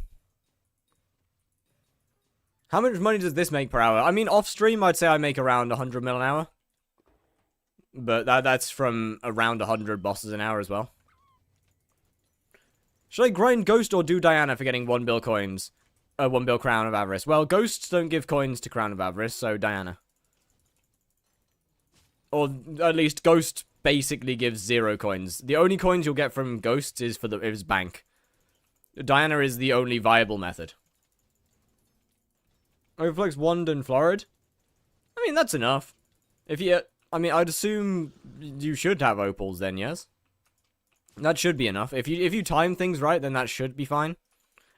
[SPEAKER 1] How much money does this make per hour? I mean, off stream, I'd say I make around 100 mil an hour. But that's from around 100 bosses an hour as well. Should I grind Ghost or do Diana for getting 1 bill coins? 1 bill Crown of Avarice. Well, Ghosts don't give coins to Crown of Avarice, so Diana. Or at least Ghost basically gives 0 coins. The only coins you'll get from Ghosts is for his bank. Diana is the only viable method. Overflex Wand and Florid? I mean, that's enough. If you... I mean, I'd assume you should have opals then, yes? That should be enough. If you time things right, then that should be fine.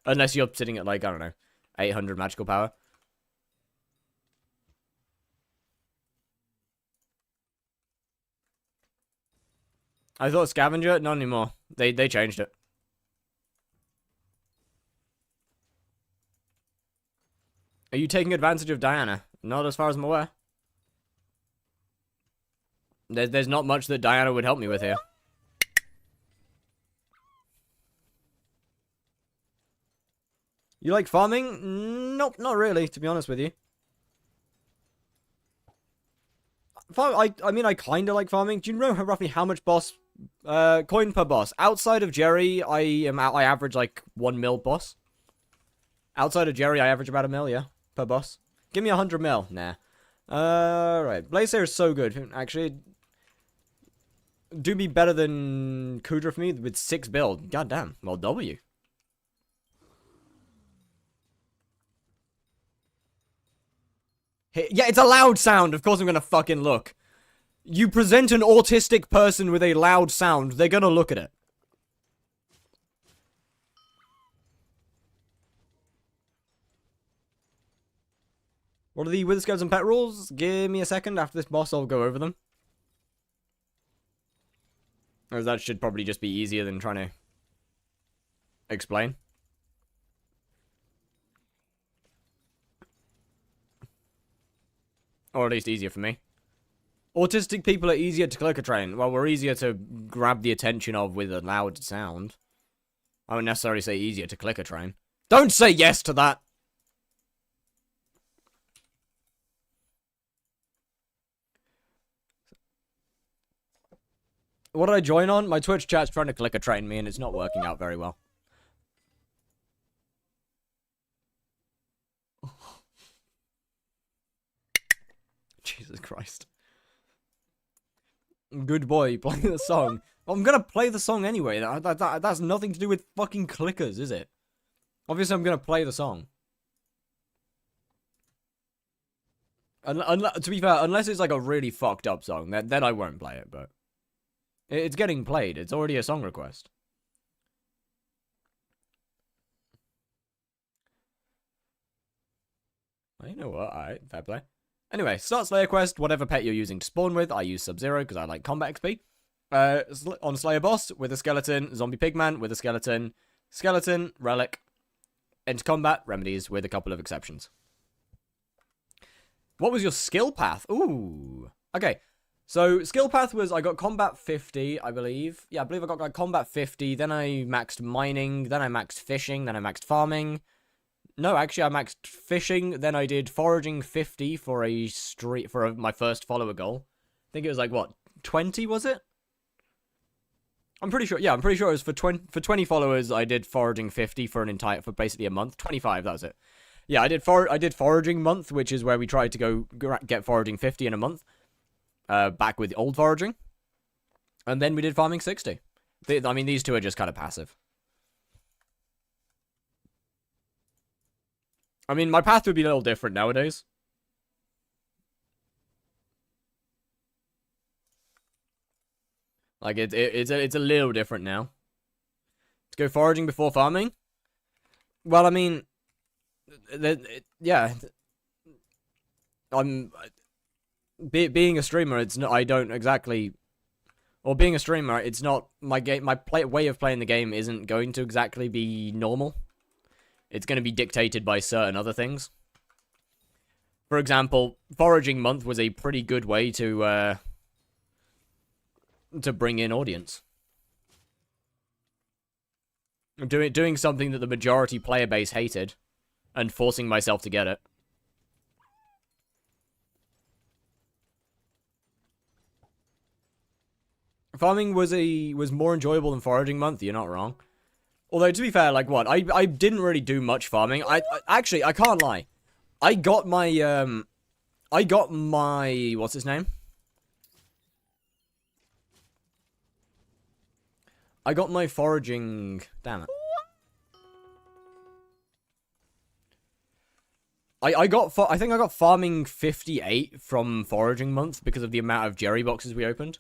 [SPEAKER 1] Unless you're sitting at, like, I don't know, 800 magical power. I thought Scavenger? Not anymore. They changed it. Are you taking advantage of Diana? Not as far as I'm aware. There's not much that Diana would help me with here. You like farming? Nope, not really, to be honest with you. I mean, I kind of like farming. Do you know roughly how much coin per boss? Outside of Jerry, I average like 1 mil boss. Outside of Jerry, I average about 1 mil, yeah, per boss. Give me 100 mil. Nah. Right. Blazer is so good. Actually, do be better than Kudra for me with 6 build. God damn. Well, W. Hey, yeah, it's a loud sound. Of course I'm gonna fucking look. You present an autistic person with a loud sound, they're gonna look at it. What are the Wither Skeleton pet rules? Give me a second. After this boss, I'll go over them. Or that should probably just be easier than trying to explain. Or at least easier for me. Autistic people are easier to clicker train. Well, we're easier to grab the attention of with a loud sound. I wouldn't necessarily say easier to clicker train. Don't say yes to that! What did I join on? My Twitch chat's trying to clicker train me and it's not working out very well. Jesus Christ. Good boy, play the song. I'm gonna play the song anyway. That's nothing to do with fucking clickers, is it? Obviously, I'm gonna play the song. To be fair, unless it's like a really fucked up song, then I won't play it, but... It's getting played. It's already a song request. Well, you know what? Alright, fair play. Anyway, start Slayer quest, whatever pet you're using to spawn with. I use Sub-Zero because I like combat XP. On Slayer boss, with a skeleton. Zombie pigman, with a skeleton. skeleton, relic, into combat, remedies, with a couple of exceptions. What was your skill path? Ooh. Okay. So, skill path was, I got combat 50, I believe. Yeah, I believe I got like, combat 50, then I maxed mining, then I maxed fishing, then I maxed farming. No, actually, I maxed fishing, then I did foraging 50 for my first follower goal. I think it was like, what, 20, was it? I'm pretty sure, yeah, I'm pretty sure it was for 20 followers, I did foraging 50 for basically a month. 25, that was it. Yeah, I did foraging month, which is where we tried to go get foraging 50 in a month. Back with old foraging. And then we did farming 60. I mean, these two are just kind of passive. I mean, my path would be a little different nowadays. Like, it's a little different now. To go foraging before farming? Well, I mean... yeah. Being a streamer, it's not. I don't exactly. Or being a streamer, it's not my game. My way of playing the game isn't going to exactly be normal. It's going to be dictated by certain other things. For example, foraging month was a pretty good way to bring in audience. Doing something that the majority player base hated, and forcing myself to get it. Farming was more enjoyable than foraging month, you're not wrong. Although, to be fair, like, what? I didn't really do much farming. Actually, I can't lie. I got my, what's his name? I got my foraging, damn it. I think I got farming 58 from foraging month because of the amount of Jerry boxes we opened.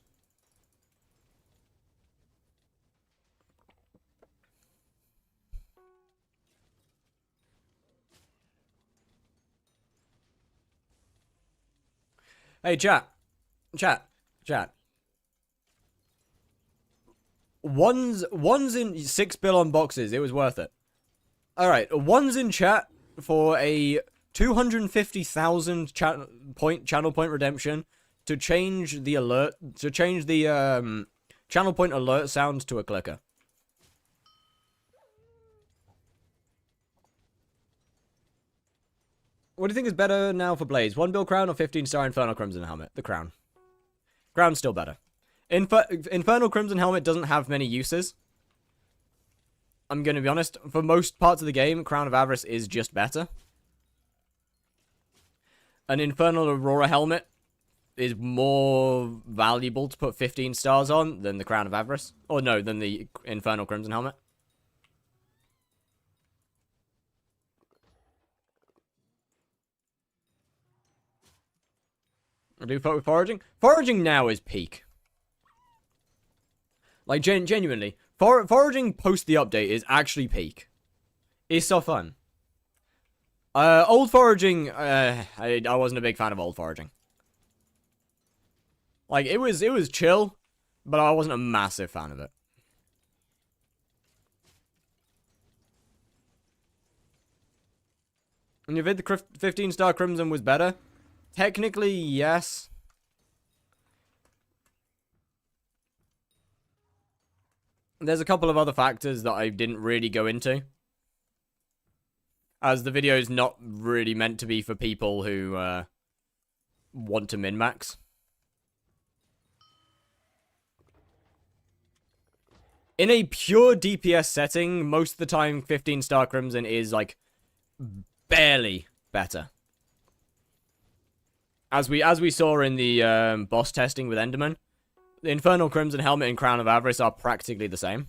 [SPEAKER 1] Hey, chat. One's in 6 bill on boxes. It was worth it. Alright, one's in chat for a 250,000 channel point redemption to change the alert, channel point alert sound to a clicker. What do you think is better now for Blaze? 1 bill crown or 15-star Infernal Crimson helmet? The crown. Crown's still better. Infernal Crimson helmet doesn't have many uses. I'm gonna be honest. For most parts of the game, Crown of Avarice is just better. An Infernal Aurora helmet is more valuable to put 15 stars on than the Crown of Avarice. Or no, than the Infernal Crimson helmet. I do fuck with foraging. Foraging now is peak. Like, genuinely. Foraging post the update is actually peak. It's so fun. Old foraging, I wasn't a big fan of old foraging. Like, it was chill, but I wasn't a massive fan of it. And you think the 15-star Crimson was better? Technically, yes. There's a couple of other factors that I didn't really go into, as the video is not really meant to be for people who want to min-max. In a pure DPS setting, most of the time 15-star Crimson is, like, barely better. As we saw in the boss testing with Enderman, the Infernal Crimson helmet and Crown of Avarice are practically the same.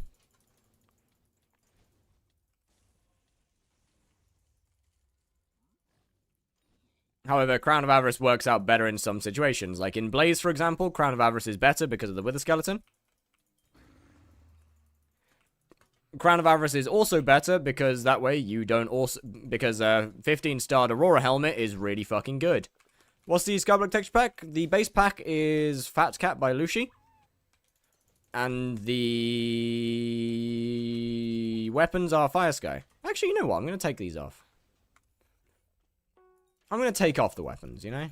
[SPEAKER 1] However, Crown of Avarice works out better in some situations. Like in Blaze, for example, Crown of Avarice is better because of the Wither Skeleton. Crown of Avarice is also better because that way you don't also... Because 15-star Aurora helmet is really fucking good. What's the skyblock texture pack? The base pack is Fat Cat by Lucy. And the weapons are Fire Sky. Actually, you know what? I'm going to take these off. I'm going to take off the weapons, you know?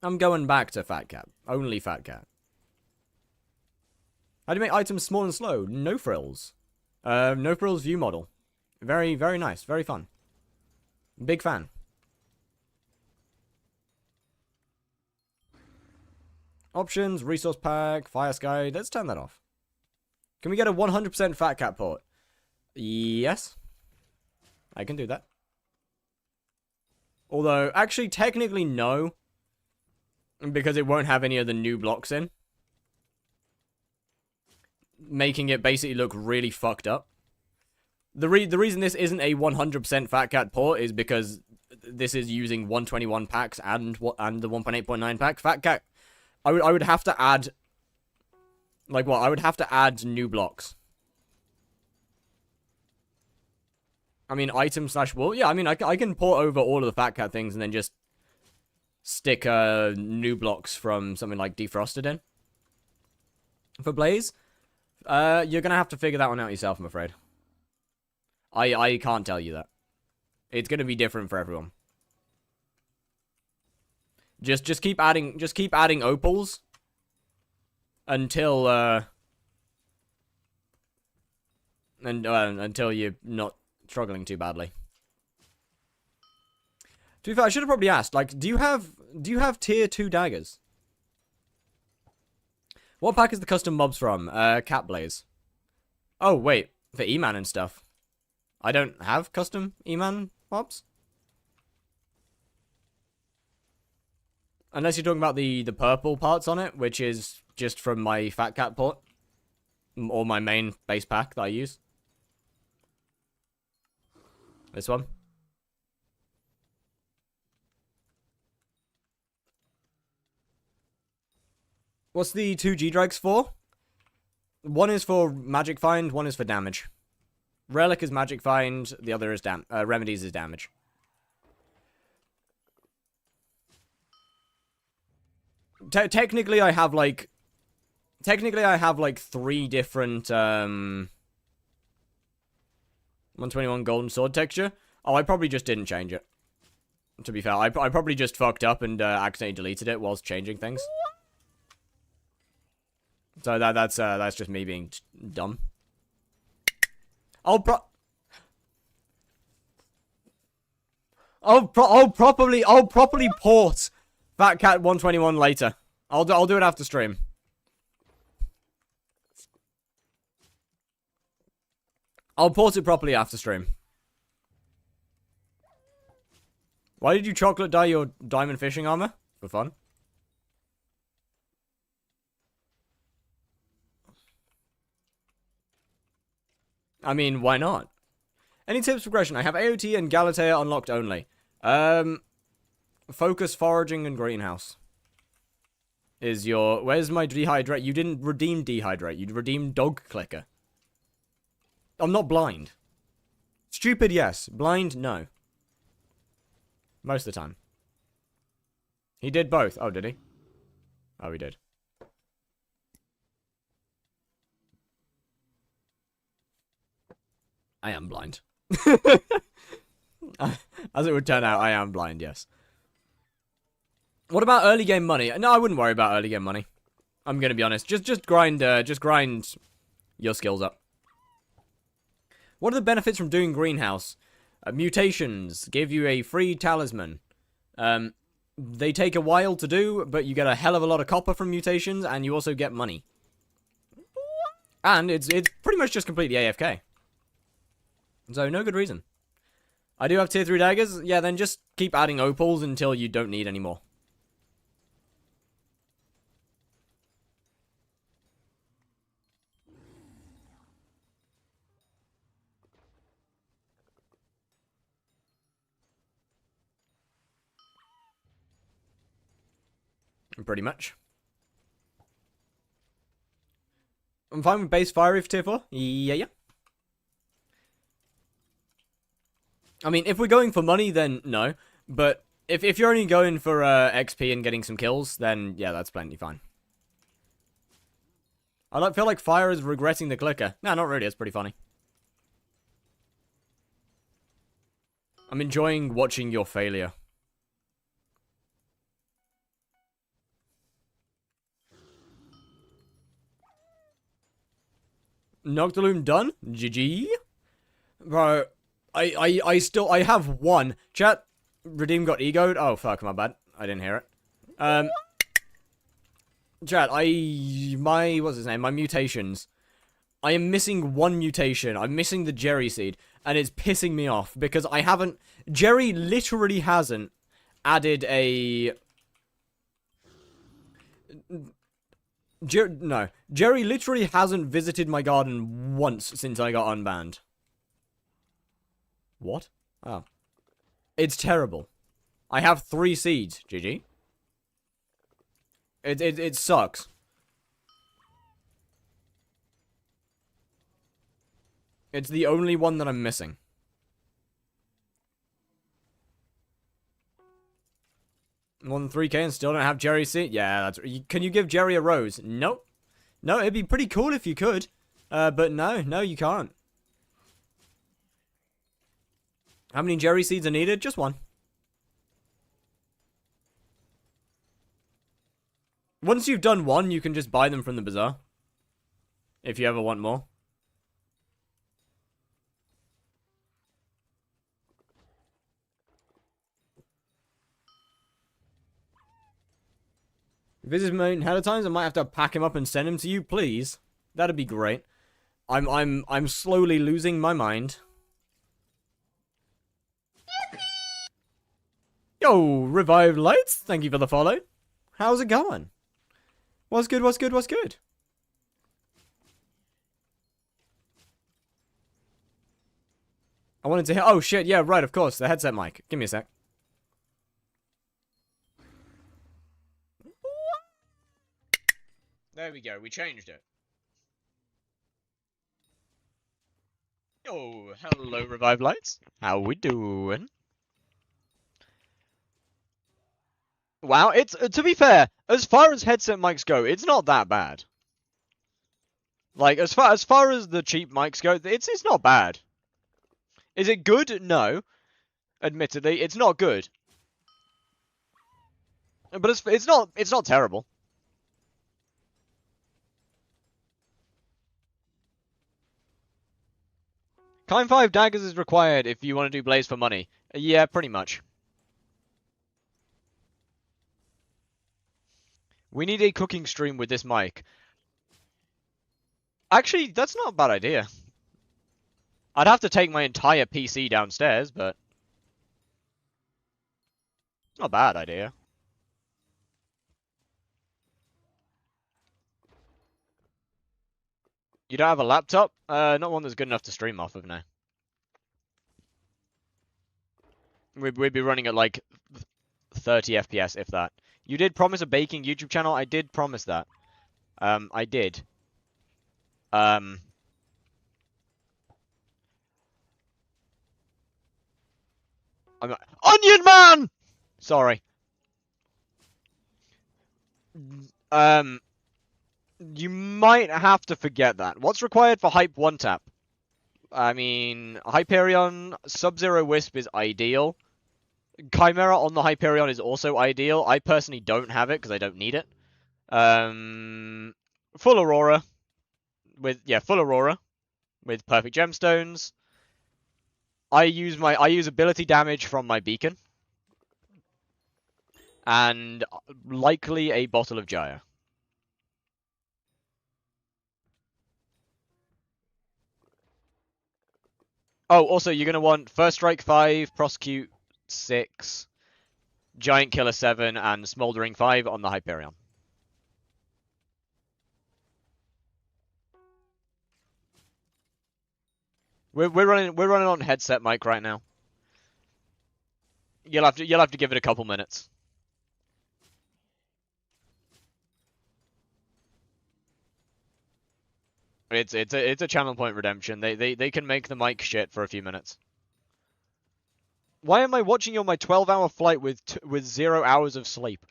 [SPEAKER 1] I'm going back to Fat Cat. Only Fat Cat. How do you make items small and slow? No frills. No frills view model. Very, very nice. Very fun. Big fan. Options, resource pack, Fire Sky. Let's turn that off. Can we get a 100% Fat Cat port? Yes. I can do that. Although, actually, technically, no. Because it won't have any of the new blocks in. Making it basically look really fucked up. The reason this isn't a 100% Fat Cat port is because this is using 121 packs and the 1.8.9 pack. Fat Cat, I would have to add, like what? I would have to add new blocks. I mean, item / wool. Yeah, I mean, I can port over all of the Fat Cat things and then just stick new blocks from something like Defrosted in. For Blaze, you're gonna have to figure that one out yourself, I'm afraid. I can't tell you that. It's gonna be different for everyone. Just keep adding opals until until you're not struggling too badly. To be fair, I should have probably asked, like, do you have tier 2 daggers? What pack is the custom mobs from? Cat Blaze. Oh, wait, for E-Man and stuff. I don't have custom E-Man mobs? Unless you're talking about the purple parts on it, which is just from my Fat Cat port. Or my main base pack that I use. This one. What's the 2 G-Drags for? One is for Magic Find, one is for damage. Relic is Magic Find, the other is Remedies is damage. Technically, I have like 3 different 121 golden sword texture. Oh, I probably just didn't change it. To be fair, I probably just fucked up and accidentally deleted it whilst changing things. So that's just me being dumb. I'll properly port Fat Cat 121 later. I'll do it after stream. I'll port it properly after stream. Why did you chocolate dye your diamond fishing armor? For fun. I mean, why not? Any tips for progression? I have AOT and Galatea unlocked only. Focus, foraging, and greenhouse. Is your... Where's my dehydrate? You didn't redeem dehydrate. You redeemed dog clicker. I'm not blind. Stupid, yes. Blind, no. Most of the time. He did both. Oh, did he? Oh, he did. I am blind. As it would turn out, I am blind, yes. What about early game money? No, I wouldn't worry about early game money. I'm gonna be honest. Just grind your skills up. What are the benefits from doing greenhouse? Mutations give you a free talisman. They take a while to do, but you get a hell of a lot of copper from mutations, and you also get money. And it's pretty much just completely AFK. So, no good reason. I do have tier 3 daggers. Yeah, then just keep adding opals until you don't need any more. Pretty much. I'm fine with base fiery for tier 4. Yeah. I mean, if we're going for money, then no. But if you're only going for XP and getting some kills, then yeah, that's plenty fine. feel like Fire is regretting the clicker. No, not really. It's pretty funny. I'm enjoying watching your failure. Noctilume done? GG? Bro, I have one. Chat, Redeem got egoed. Oh, fuck, my bad. I didn't hear it. Chat, what's his name? My mutations. I am missing one mutation. I'm missing the Jerry seed. And it's pissing me off because I haven't... Jerry literally hasn't added a... No. Jerry literally hasn't visited my garden once since I got unbanned. What? Oh. It's terrible. I have 3 seeds, GG. It sucks. It's the only one that I'm missing. More than 3k and still don't have Jerry's seed? Yeah, that's... Can you give Jerry a rose? Nope. No, it'd be pretty cool if you could. But no, you can't. How many Jerry seeds are needed? Just 1. Once you've done 1, you can just buy them from the bazaar. If you ever want more. If this is Mountain ahead of times, I might have to pack him up and send him to you, please. That'd be great. I'm slowly losing my mind. Yo, Revived Lights, thank you for the follow. How's it going? What's good, what's good, what's good? I wanted to hear... Oh, shit, yeah, right, of course, the headset mic. Give me a sec.
[SPEAKER 3] There we go, we changed it. Oh, hello, Revived Lights. How we doing? Wow, it's to be fair, as far as headset mics go, it's not that bad. Like as far as the cheap mics go, it's not bad. Is it good? No. Admittedly, it's not good. But it's not terrible. Kind 5 daggers is required if you want to do Blaze for money. Yeah, pretty much. We need a cooking stream with this mic. Actually, that's not a bad idea. I'd have to take my entire PC downstairs, but... Not a bad idea. You don't have a laptop? Not one that's good enough to stream off of now. We'd be running at like 30 FPS, if that. You did promise a baking YouTube channel? I did promise that. I did. Onion Man! Sorry. You might have to forget that. What's required for Hype 1-tap? I mean, Hyperion, Sub-Zero Wisp is ideal. Chimera on the Hyperion is also ideal. I personally don't have it because I don't need it. Full Aurora. Full Aurora. With perfect gemstones. I use ability damage from my beacon. And likely a bottle of Jaya. Oh, also, you're going to want First Strike 5, Prosecute 6, Giant Killer 7, and Smoldering 5 on the Hyperion. We're running on headset mic right now. You'll have to give it a couple minutes. It's a channel point redemption. They can make the mic shit for a few minutes. Why am I watching you on my 12-hour flight with 0 hours of sleep?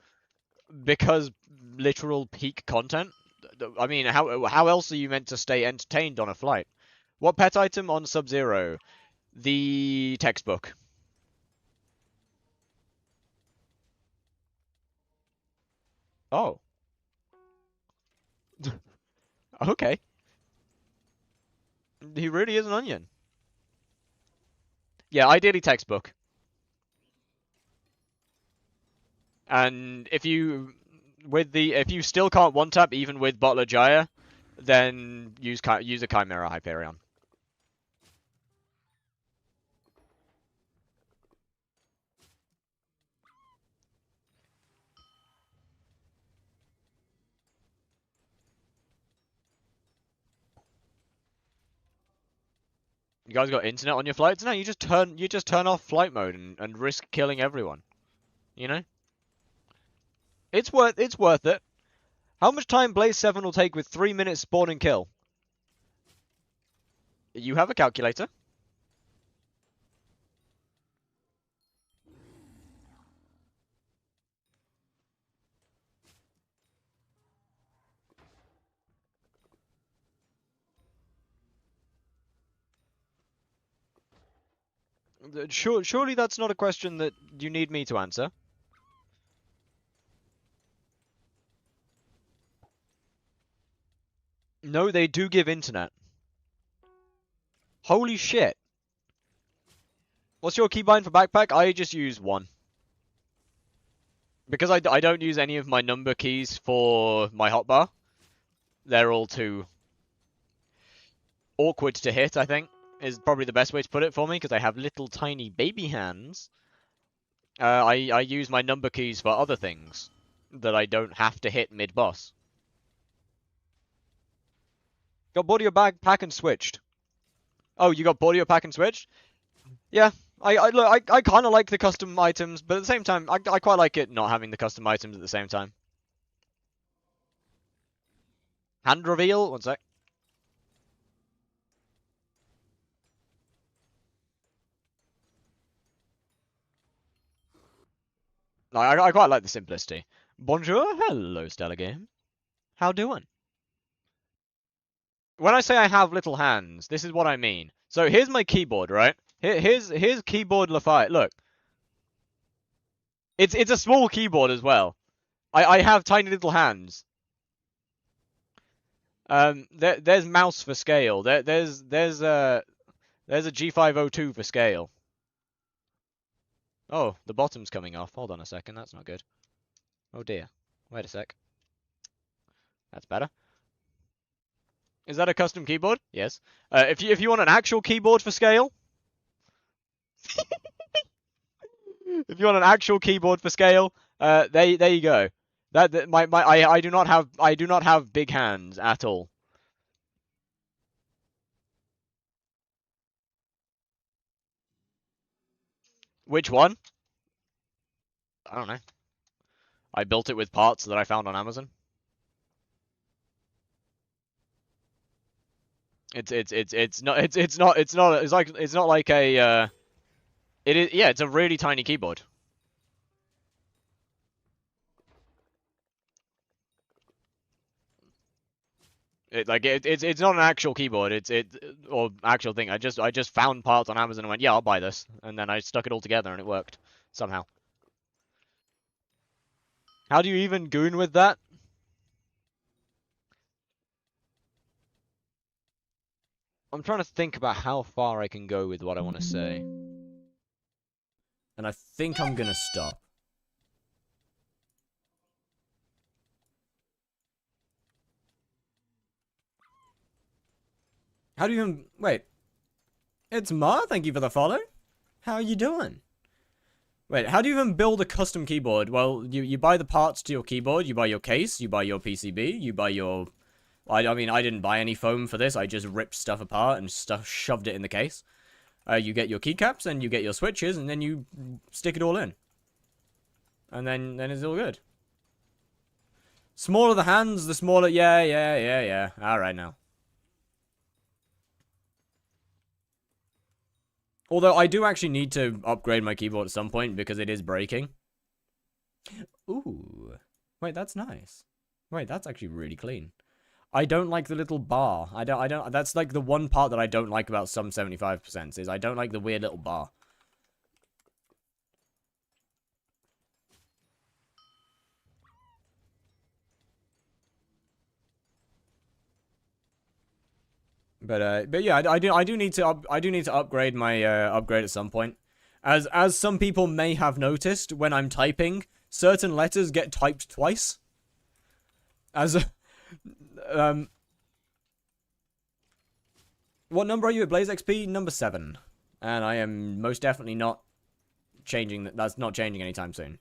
[SPEAKER 3] Because literal peak content. I mean, how else are you meant to stay entertained on a flight? What pet item on Sub-Zero? The textbook. Oh. Okay. He really is an onion. Yeah, ideally textbook. And if you still can't one tap even with Bottler Jaya, then use a Chimera Hyperion. You guys got internet on your flights? No, you just turn off flight mode and risk killing everyone. You know? It's worth it. How much time Blaze 7 will take with 3 minutes spawn and kill? You have a calculator. Surely that's not a question that you need me to answer. No, they do give internet. Holy shit. What's your keybind for backpack? I just use 1. Because I don't use any of my number keys for my hotbar. They're all too awkward to hit, I think, is probably the best way to put it for me, because I have little tiny baby hands. I use my number keys for other things that I don't have to hit mid-boss. Got body or backpack and switched. Oh, you got body or pack and switched? Yeah, I kind of like the custom items, but at the same time, I quite like it not having the custom items at the same time. Hand reveal? One sec. No, I quite like the simplicity. Bonjour, hello, Stella Game. How doing? When I say I have little hands, this is what I mean. So here's my keyboard, right? Here's keyboard Lafayette. Look, it's a small keyboard as well. I have tiny little hands. There's mouse for scale. There's a G502 for scale. Oh, the bottom's coming off. Hold on a second, that's not good. Oh dear. Wait a sec. That's better. Is that a custom keyboard? Yes. If you want an actual keyboard for scale, if you want an actual keyboard for scale, there you go. I do not have big hands at all. Which one? I don't know. I built it with parts that I found on Amazon. It's not like a it is, yeah, it's a really tiny keyboard. It's not an actual keyboard. Or actual thing. I just found parts on Amazon and went, yeah, I'll buy this, and then I stuck it all together and it worked somehow. How do you even goon with that? I'm trying to think about how far I can go with what I want to say.
[SPEAKER 1] And I think I'm gonna stop. How do you even... Wait. It's Ma, thank you for the follow. How are you doing? Wait, how do you even build a custom keyboard? Well, you buy the parts to your keyboard, you buy your case, you buy your PCB, you buy your... I mean, I didn't buy any foam for this, I just ripped stuff apart and shoved it in the case. You get your keycaps, and you get your switches, and then you stick it all in. And then it's all good. Smaller the hands, the smaller... Yeah. Alright now. Although, I do actually need to upgrade my keyboard at some point, because it is breaking. Ooh. Wait, that's nice. Wait, that's actually really clean. I don't like the little bar. I don't, that's like the one part that I don't like about some 75% is I don't like the weird little bar. But yeah, I do need to upgrade my upgrade at some point, as some people may have noticed when I'm typing, certain letters get typed twice. As what number are you at Blaze XP? Number 7, and I am most definitely not changing. That's not changing anytime soon.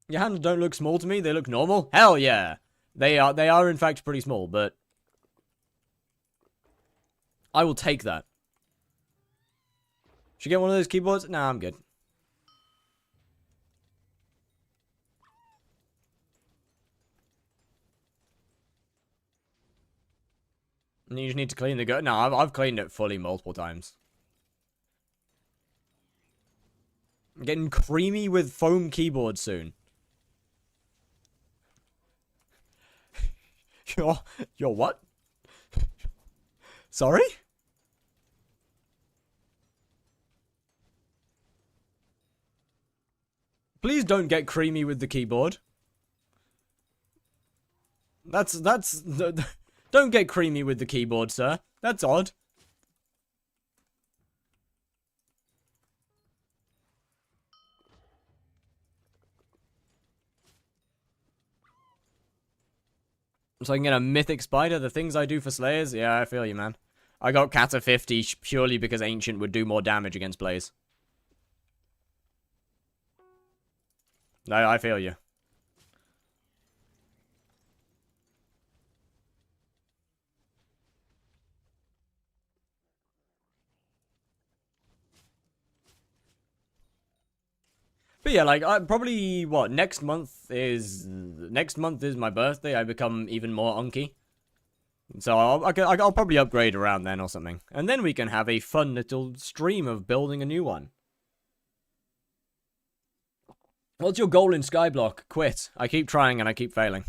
[SPEAKER 1] Your hands don't look small to me. They look normal. Hell yeah. They are in fact pretty small, but I will take that. Should I get one of those keyboards? Nah, I'm good. You just need to clean the go. No, I've cleaned it fully multiple times. I'm getting creamy with foam keyboard soon. You're what? Sorry? Please don't get creamy with the keyboard. That's don't get creamy with the keyboard, sir. That's odd. So I can get a mythic spider, the things I do for slayers? Yeah, I feel you, man. I got Kata 50 purely because Ancient would do more damage against Blaze. No, I feel you. But yeah, like, probably, what, next month is my birthday, I become even more unky. So I'll probably upgrade around then or something. And then we can have a fun little stream of building a new one. What's your goal in skyblock? Quit. I keep trying and I keep failing.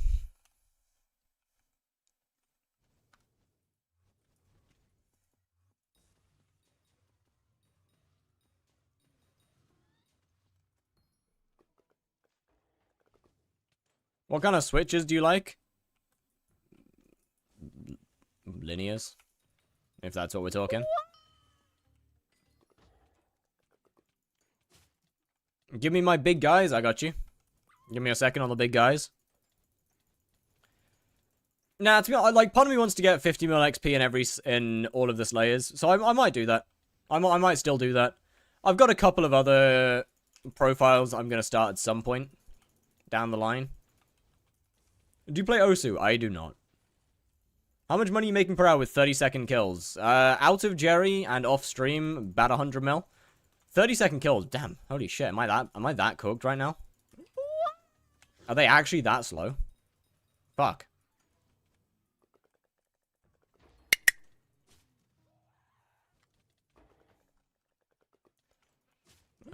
[SPEAKER 1] What kind of switches do you like? Linears. If that's what we're talking. Give me my big guys. I got you. Give me a second on the big guys. Nah, to be honest, like, part of me wants to get 50 mil XP in all of the Slayers. So I might do that. I might still do that. I've got a couple of other profiles I'm going to start at some point down the line. Do you play Osu? I do not. How much money are you making per hour with 30-second kills? Out of Jerry and off stream, about 100 mil. 30-second kills. Damn. Holy shit. Am I that cooked right now? Are they actually that slow? Fuck.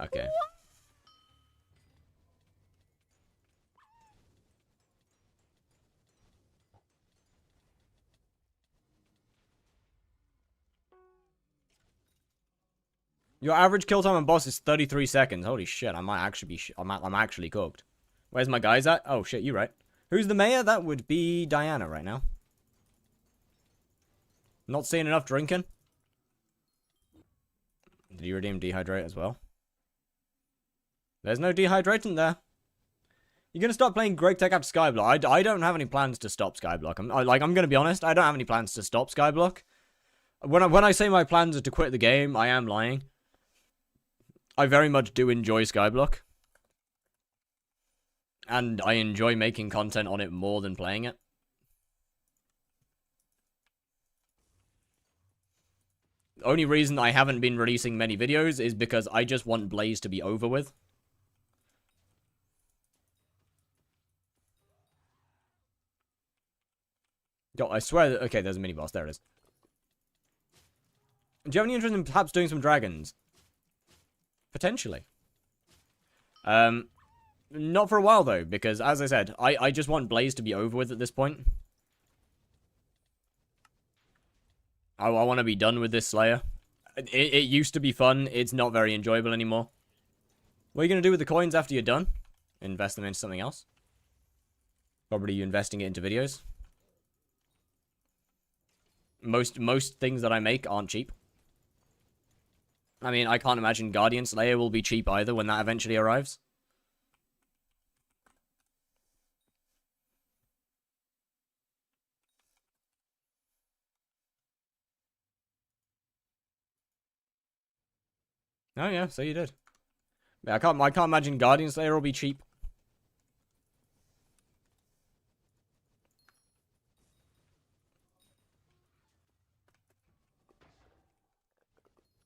[SPEAKER 1] Okay. Your average kill time on boss is 33 seconds. Holy shit, I might actually be I'm actually cooked. Where's my guys at? Oh shit, you right. Who's the mayor? That would be Diana right now. Not seeing enough drinking. Did you redeem dehydrate as well? There's no dehydrating there. You're gonna stop playing Greg Tech after Skyblock. I don't have any plans to stop Skyblock. I'm gonna be honest. I don't have any plans to stop Skyblock. When I say my plans are to quit the game, I am lying. I very much do enjoy Skyblock. And I enjoy making content on it more than playing it. The only reason I haven't been releasing many videos is because I just want Blaze to be over with. Yo, I swear that... Okay, there's a mini-boss. There it is. Do you have any interest in perhaps doing some dragons? Potentially. Not for a while, though, because, as I said, I just want Blaze to be over with at this point. I want to be done with this Slayer. It used to be fun. It's not very enjoyable anymore. What are you going to do with the coins after you're done? Invest them into something else? Probably you investing it into videos. Most things that I make aren't cheap. I mean, I can't imagine Guardian Slayer will be cheap either when that eventually arrives. Oh yeah, so you did. Yeah, I can't imagine Guardian Slayer will be cheap.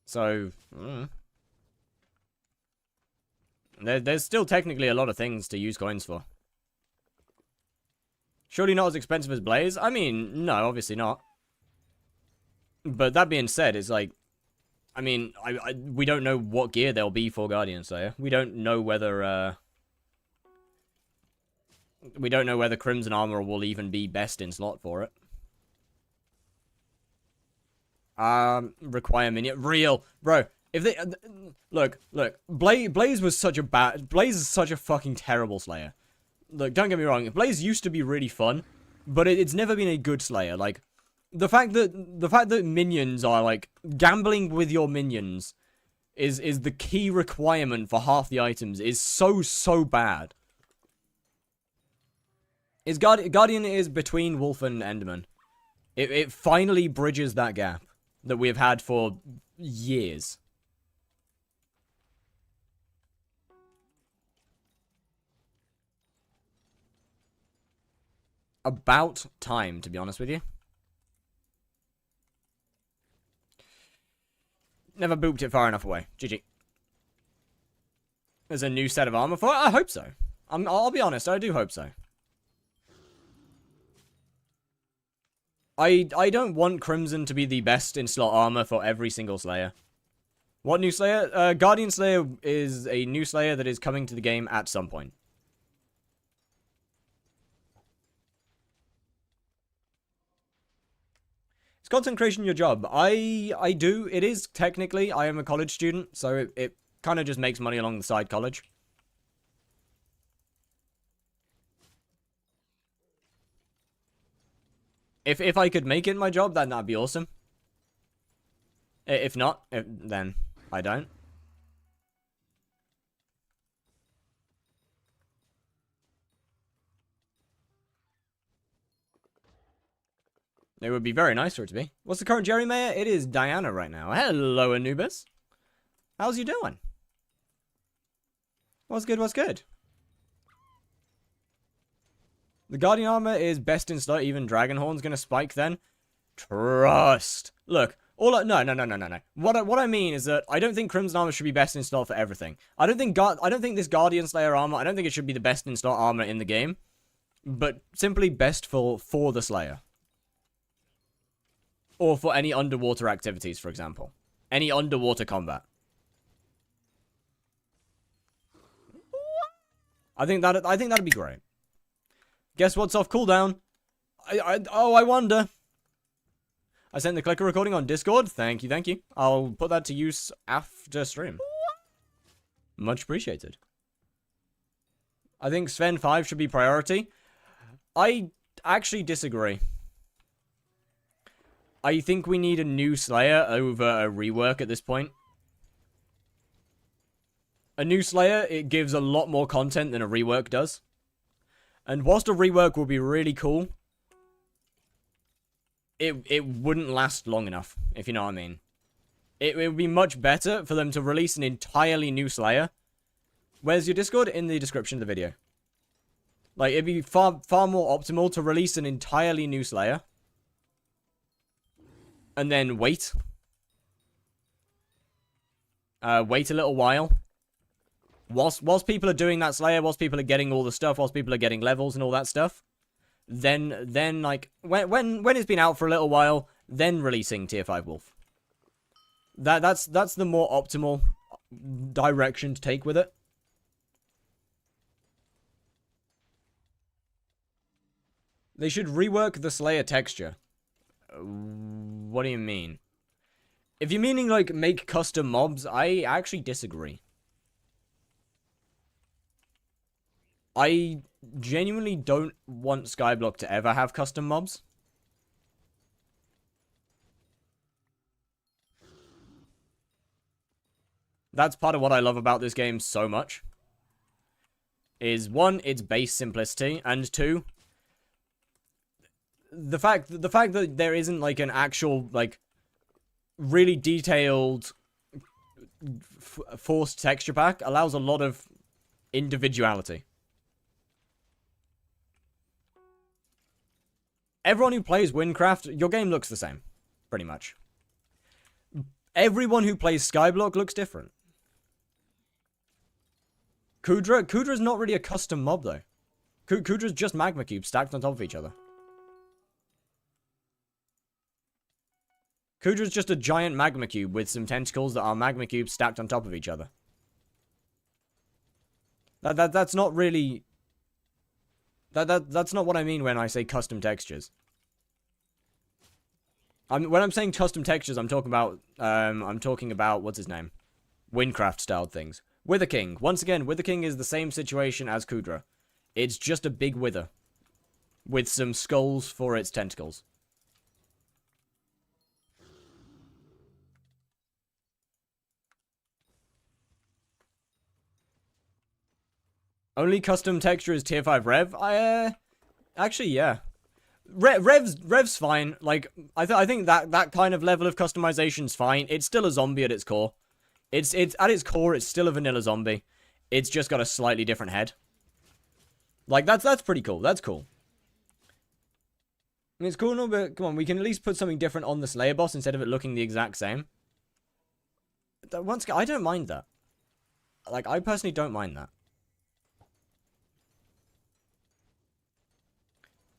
[SPEAKER 1] So, there's still technically a lot of things to use coins for. Surely not as expensive as Blaze? I mean, no, obviously not. But that being said, it's like, I mean, we don't know what gear there'll be for Guardian Slayer. We don't know whether, Crimson Armor will even be best in slot for it. Require minion. Real. Bro, if they... look. Blaze is such a fucking terrible Slayer. Look, don't get me wrong. Blaze used to be really fun, but it's never been a good Slayer. Like, the fact that minions are, like, gambling with your minions is the key requirement for half the items is so bad. Guardian is between Wolf and Enderman. It finally bridges that gap that we have had for years. About time, to be honest with you. Never booped it far enough away. GG. There's a new set of armor for it? I hope so. I'll be honest, I do hope so. I don't want Crimson to be the best in slot armor for every single Slayer. What new Slayer? Guardian Slayer is a new Slayer that is coming to the game at some point. Is content creation your job? I do. It is technically. I am a college student, so it kind of just makes money along the side college. If I could make it my job, then that'd be awesome. If not, then I don't. It would be very nice for it to be. What's the current Jerry Mayor? It is Diana right now. Hello, Anubis. How's you doing? What's good, what's good? The Guardian Armor is best in slot, even Dragonhorn's gonna spike then. Trust. Look, no. What I mean is that I don't think Crimson Armor should be best in slot for everything. I don't think this Guardian Slayer armor, I don't think it should be the best in slot armor in the game. But simply best for the Slayer. Or for any underwater activities, for example. Any underwater combat. I think that'd be great. Guess what's off cooldown? I wonder. I sent the clicker recording on Discord. Thank you. I'll put that to use after stream. Much appreciated. I think Sven 5 should be priority. I actually disagree. I think we need a new Slayer over a rework at this point. A new Slayer, it gives a lot more content than a rework does. And whilst a rework will be really cool, it wouldn't last long enough, if you know what I mean. It would be much better for them to release an entirely new Slayer. Where's your Discord? In the description of the video. Like, it'd be far more optimal to release an entirely new Slayer. And then wait. Wait a little while. Whilst people are doing that Slayer, whilst people are getting all the stuff, whilst people are getting levels and all that stuff, then like when it's been out for a little while, then releasing Tier 5 Wolf. That's the more optimal direction to take with it. They should rework the Slayer texture. What do you mean? If you're meaning, like, make custom mobs, I actually disagree. I genuinely don't want Skyblock to ever have custom mobs. That's part of what I love about this game so much. Is one, its base simplicity, and two, the fact that there isn't like an actual like really detailed forced texture pack allows a lot of individuality. Everyone who plays Windcraft, your game looks the same, pretty much. Everyone who plays Skyblock looks different. Kudra's not really a custom mob, though. Kudra's just magma cubes stacked on top of each other. Kudra's just a giant magma cube with some tentacles that are magma cubes stacked on top of each other. That's not really... That's not what I mean when I say custom textures. When I'm saying custom textures, I'm talking about what's his name? Windcraft styled things. Wither King. Once again, Wither King is the same situation as Kudra. It's just a big wither. With some skulls for its tentacles. Only custom texture is tier 5 Rev? Actually, yeah. Rev's fine. Like, I think that kind of level of customization's fine. It's still a zombie at its core. It's at its core, it's still a vanilla zombie. It's just got a slightly different head. Like, that's pretty cool. That's cool. I mean, it's cool, no, but come on, we can at least put something different on the Slayer boss instead of it looking the exact same. Once again, I don't mind that. Like, I personally don't mind that.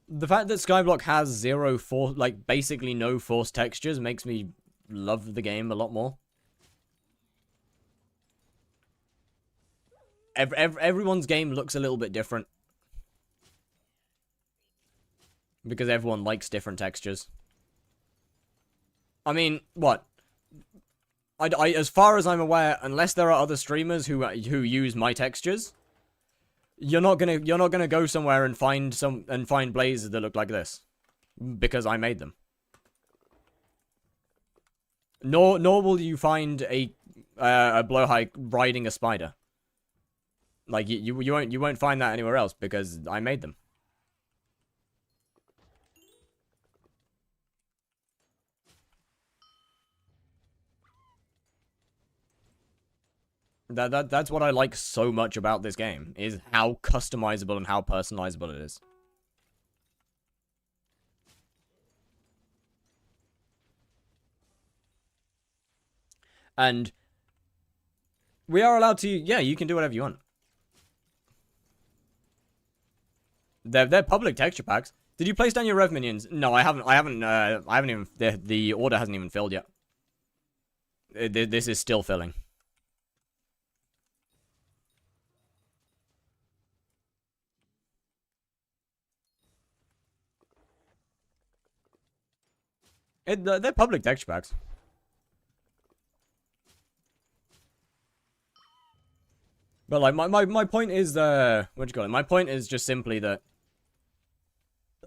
[SPEAKER 1] The fact that Skyblock has basically no force textures makes me love the game a lot more. Everyone's game looks a little bit different. Because everyone likes different textures. I mean, what? As far as I'm aware, unless there are other streamers who use my textures, you're not gonna go somewhere and find blazes that look like this, because I made them. Nor will you find a blowhike riding a spider. Like you won't find that anywhere else because I made them. That's what I like so much about this game, is how customizable and how personalizable it is. And we are allowed to, yeah, you can do whatever you want. They're public texture packs. Did you place down your rev minions? No, I haven't even, the order hasn't even filled yet. This is still filling. They're public texture packs. But like my point is what you call it? My point is just simply that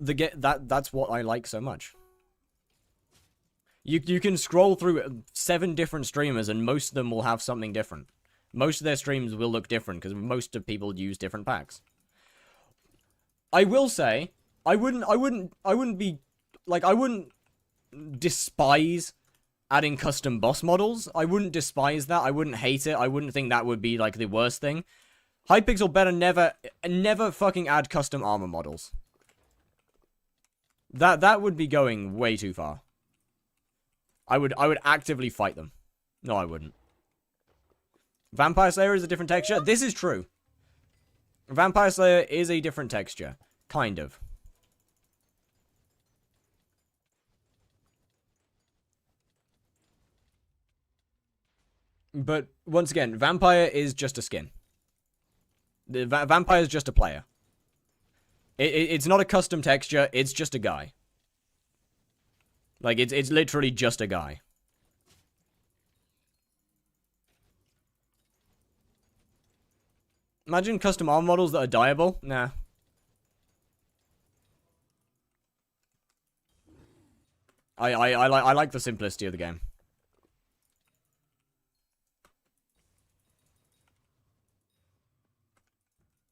[SPEAKER 1] that's what I like so much. You can scroll through 7 different streamers and most of them will have something different. Most of their streams will look different because most of people use different packs. I will say I wouldn't despise adding custom boss models. I wouldn't despise that. I wouldn't hate it. I wouldn't think that would be like the worst thing. Hypixel better never fucking add custom armor models. That would be going way too far. I would actively fight them. No, I wouldn't. Vampire Slayer is a different texture. This is true. Vampire Slayer is a different texture. Kind of. But, once again, Vampire is just a skin. Vampire is just a player. It's not a custom texture, it's just a guy. Like, it's literally just a guy. Imagine custom armor models that are dyeable. Nah. I like the simplicity of the game.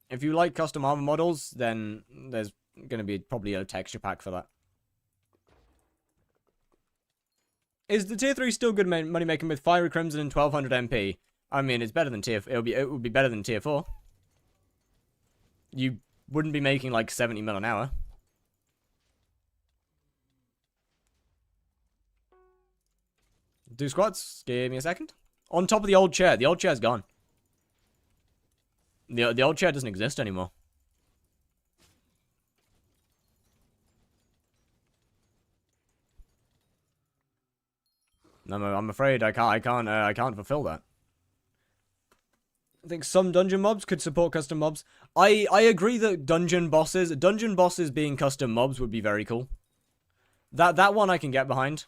[SPEAKER 1] If you like custom armor models, then there's gonna be probably a texture pack for that. Is the tier 3 still good money making with Fiery Crimson and 1200 MP? I mean, it's better than it would be better than tier 4. You wouldn't be making like 70 mil an hour. Do squats? Give me a second. On top of the old chair. The old chair's gone. The old chair doesn't exist anymore. No, I'm afraid I can't fulfill that. I think some dungeon mobs could support custom mobs. I agree that dungeon bosses being custom mobs would be very cool. That one I can get behind.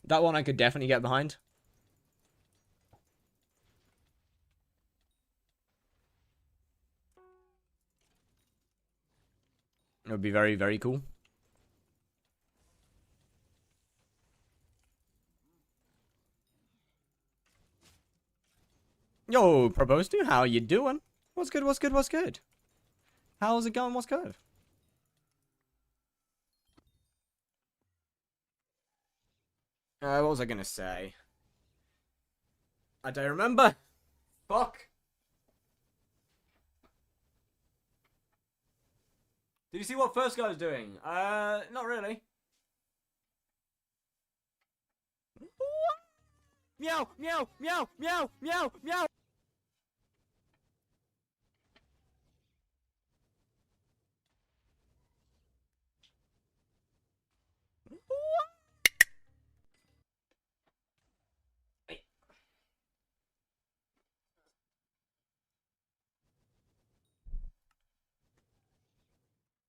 [SPEAKER 1] That one I could definitely get behind. It would be very, very cool. Yo, proposed to, how you doing? What's good, what's good, what's good? How's it going, what's good? What was I gonna say? I don't remember. Fuck. Did you see what first guy was doing? Not really. Meow, meow, meow, meow, meow, meow.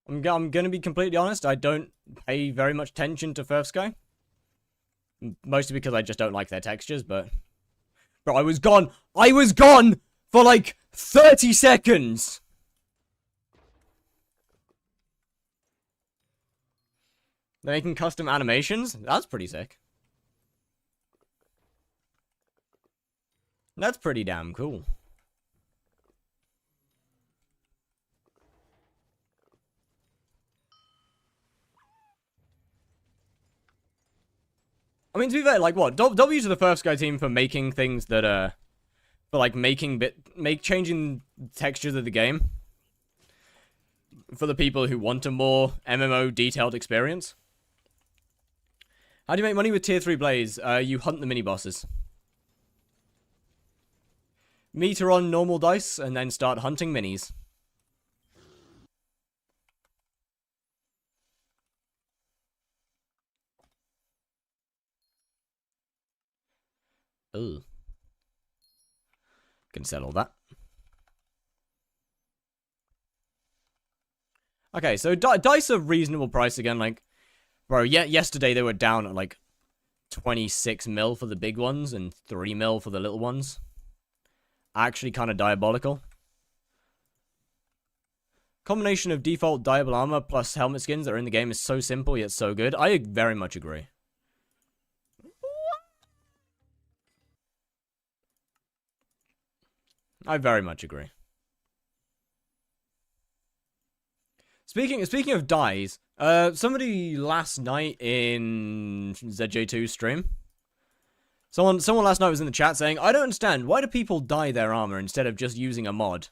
[SPEAKER 1] I'm gonna be completely honest, I don't pay very much attention to First Sky. Mostly because I just don't like their textures, but... Bro, I was gone! I was gone! For like 30 seconds! They're making custom animations? That's pretty sick. That's pretty damn cool. I mean, to be fair, like, what? W to the First Sky team for making things that, for, like, changing textures of the game. For the people who want a more MMO detailed experience. How do you make money with tier 3 Blaze? You hunt the mini-bosses. Meter on normal dice, and then start hunting minis. Ooh. Can settle that. Okay, so dice are reasonable price again. Like, bro, yesterday they were down at like 26 mil for the big ones and 3 mil for the little ones. Actually kind of diabolical. Combination of default dyeable armor plus helmet skins that are in the game is so simple yet so good. I very much agree. I very much agree. Speaking of dyes, somebody last night in ZJ2's stream, someone last night was in the chat saying, I don't understand, why do people dye their armor instead of just using a mod?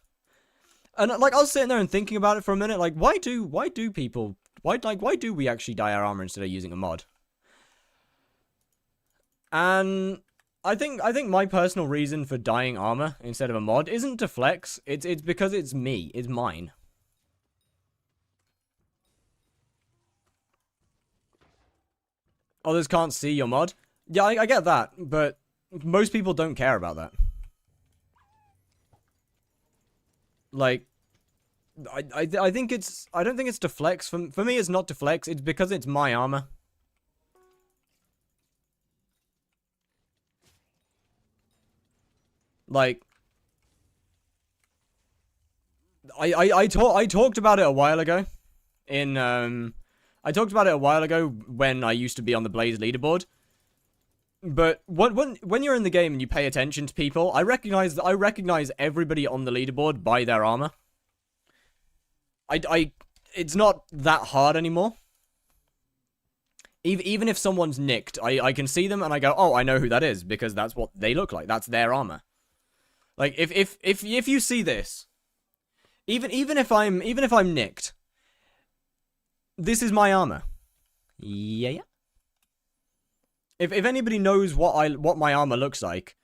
[SPEAKER 1] And like, I was sitting there and thinking about it for a minute, like, why do we actually dye our armor instead of using a mod? And I think my personal reason for dyeing armor instead of a mod isn't to flex. It's because it's me. It's mine. Others can't see your mod. Yeah, I get that, but most people don't care about that. Like, I think it's... I don't think it's to flex. For me, it's not to flex. It's because it's my armor. Like... I talked about it a while ago. I talked about it a while ago when I used to be on the Blaze leaderboard. But when you're in the game and you pay attention to people, I recognize everybody on the leaderboard by their armor. It's not that hard anymore. Even if someone's nicked, I can see them and I go, oh, I know who that is because that's what they look like. That's their armor. Like if you see this, even if I'm nicked, this is my armor. Yeah. If anybody knows what my armor looks like,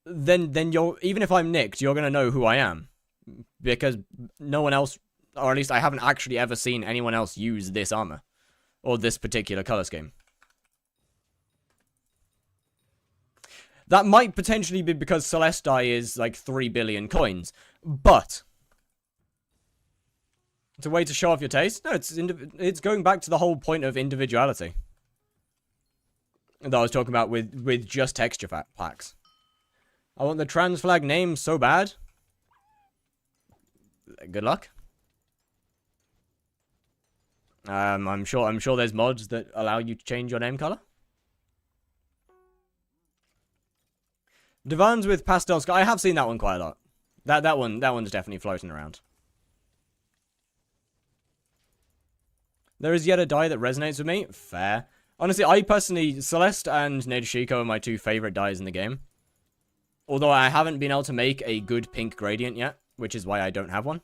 [SPEAKER 1] then you're, even if I'm nicked, you're gonna know who I am. Because no one else, or at least I haven't actually ever seen anyone else use this armor. Or this particular color scheme. That might potentially be because Celestai is like 3 billion coins. But it's a way to show off your taste? No, it's going back to the whole point of individuality. That I was talking about with just texture packs. I want the trans flag name so bad. Good luck. I'm sure there's mods that allow you to change your name color. Divans with pastel sky. I have seen that one quite a lot. That one's definitely floating around. There is yet a dye that resonates with me. Fair. Honestly, I personally, Celeste and Nadeshiko are my two favorite dyes in the game. Although I haven't been able to make a good pink gradient yet, which is why I don't have one.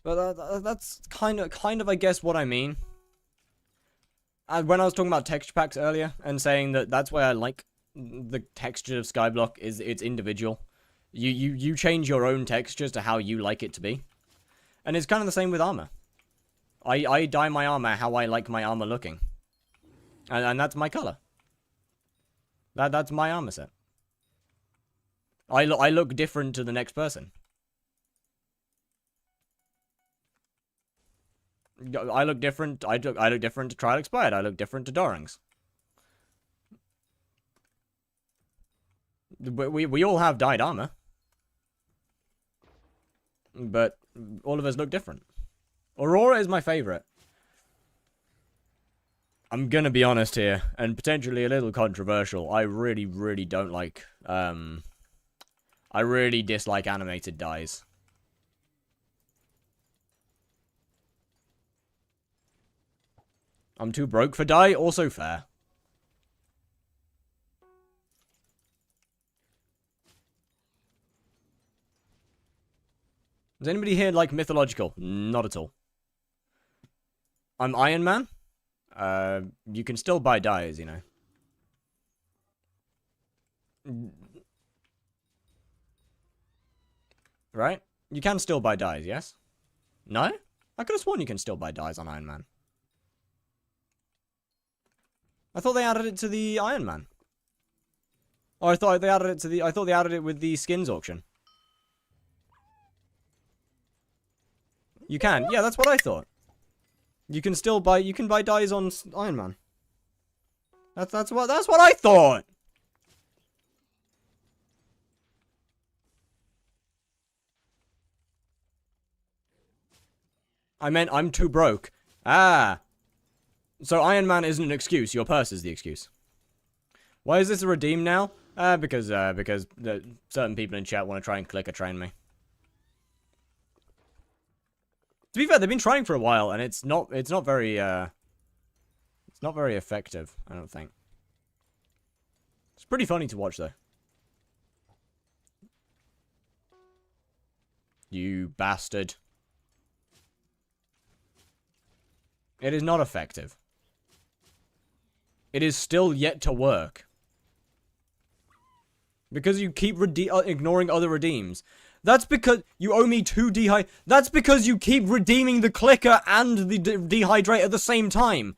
[SPEAKER 1] But that's kind of, I guess, what I mean. When I was talking about texture packs earlier, and saying that that's why I like the texture of skyblock, is it's individual. You change your own textures to how you like it to be. And it's kind of the same with armor. I dye my armor how I like my armor looking. And that's my color. That's my armor set. I look different to the next person. I look different. I look different to Trial Expired. I look different to Dorings. We all have dyed armor, but all of us look different. Aurora is my favorite. I'm gonna be honest here, and potentially a little controversial. I really, really don't like. I really dislike animated dyes. I'm too broke for dye, also fair. Does anybody here like mythological? Not at all. I'm Iron Man. You can still buy dyes, you know. Right? You can still buy dyes, yes? No? I could have sworn you can still buy dyes on Iron Man. I thought they added it to the Iron Man. Oh, I thought they added it to the... I thought they added it with the skins auction. You can. Yeah, that's what I thought. You can still buy... You can buy dyes on Iron Man. That's what I thought! I meant I'm too broke. Ah. So Iron Man isn't an excuse, your purse is the excuse. Why is this a redeem now? Because certain people in chat want to try and click a train me. To be fair, they've been trying for a while, and it's not very effective, I don't think. It's pretty funny to watch, though. You bastard. It is not effective. It is still yet to work. Because you keep ignoring other redeems. That's because you owe me 2 That's because you keep redeeming the clicker and the dehydrate at the same time.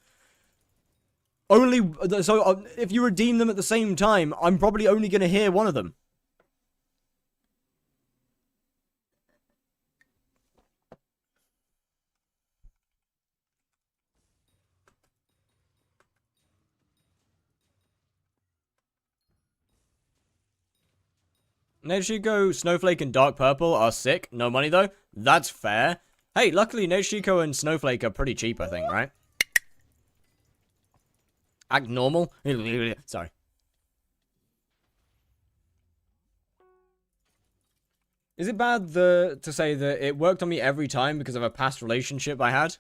[SPEAKER 1] If you redeem them at the same time, I'm probably only going to hear one of them. Nezuko, Snowflake, and Dark Purple are sick. No money, though. That's fair. Hey, luckily, Nezuko and Snowflake are pretty cheap, I think, right? Act normal. Sorry. Is it bad to say that it worked on me every time because of a past relationship I had?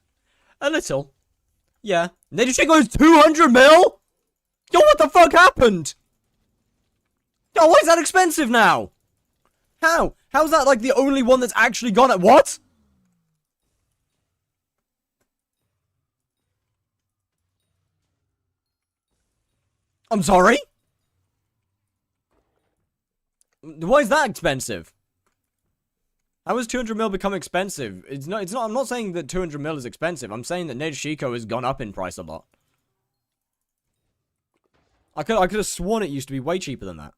[SPEAKER 1] A little. Yeah. Nezuko is 200 mil? Yo, what the fuck happened? Yo, why is that expensive now? How? How's that like the only one that's actually gone at what? I'm sorry? Why is that expensive? How has 200 mil become expensive? It's not, I'm not saying that 200 mil is expensive. I'm saying that Nezuko has gone up in price a lot. I could have sworn it used to be way cheaper than that.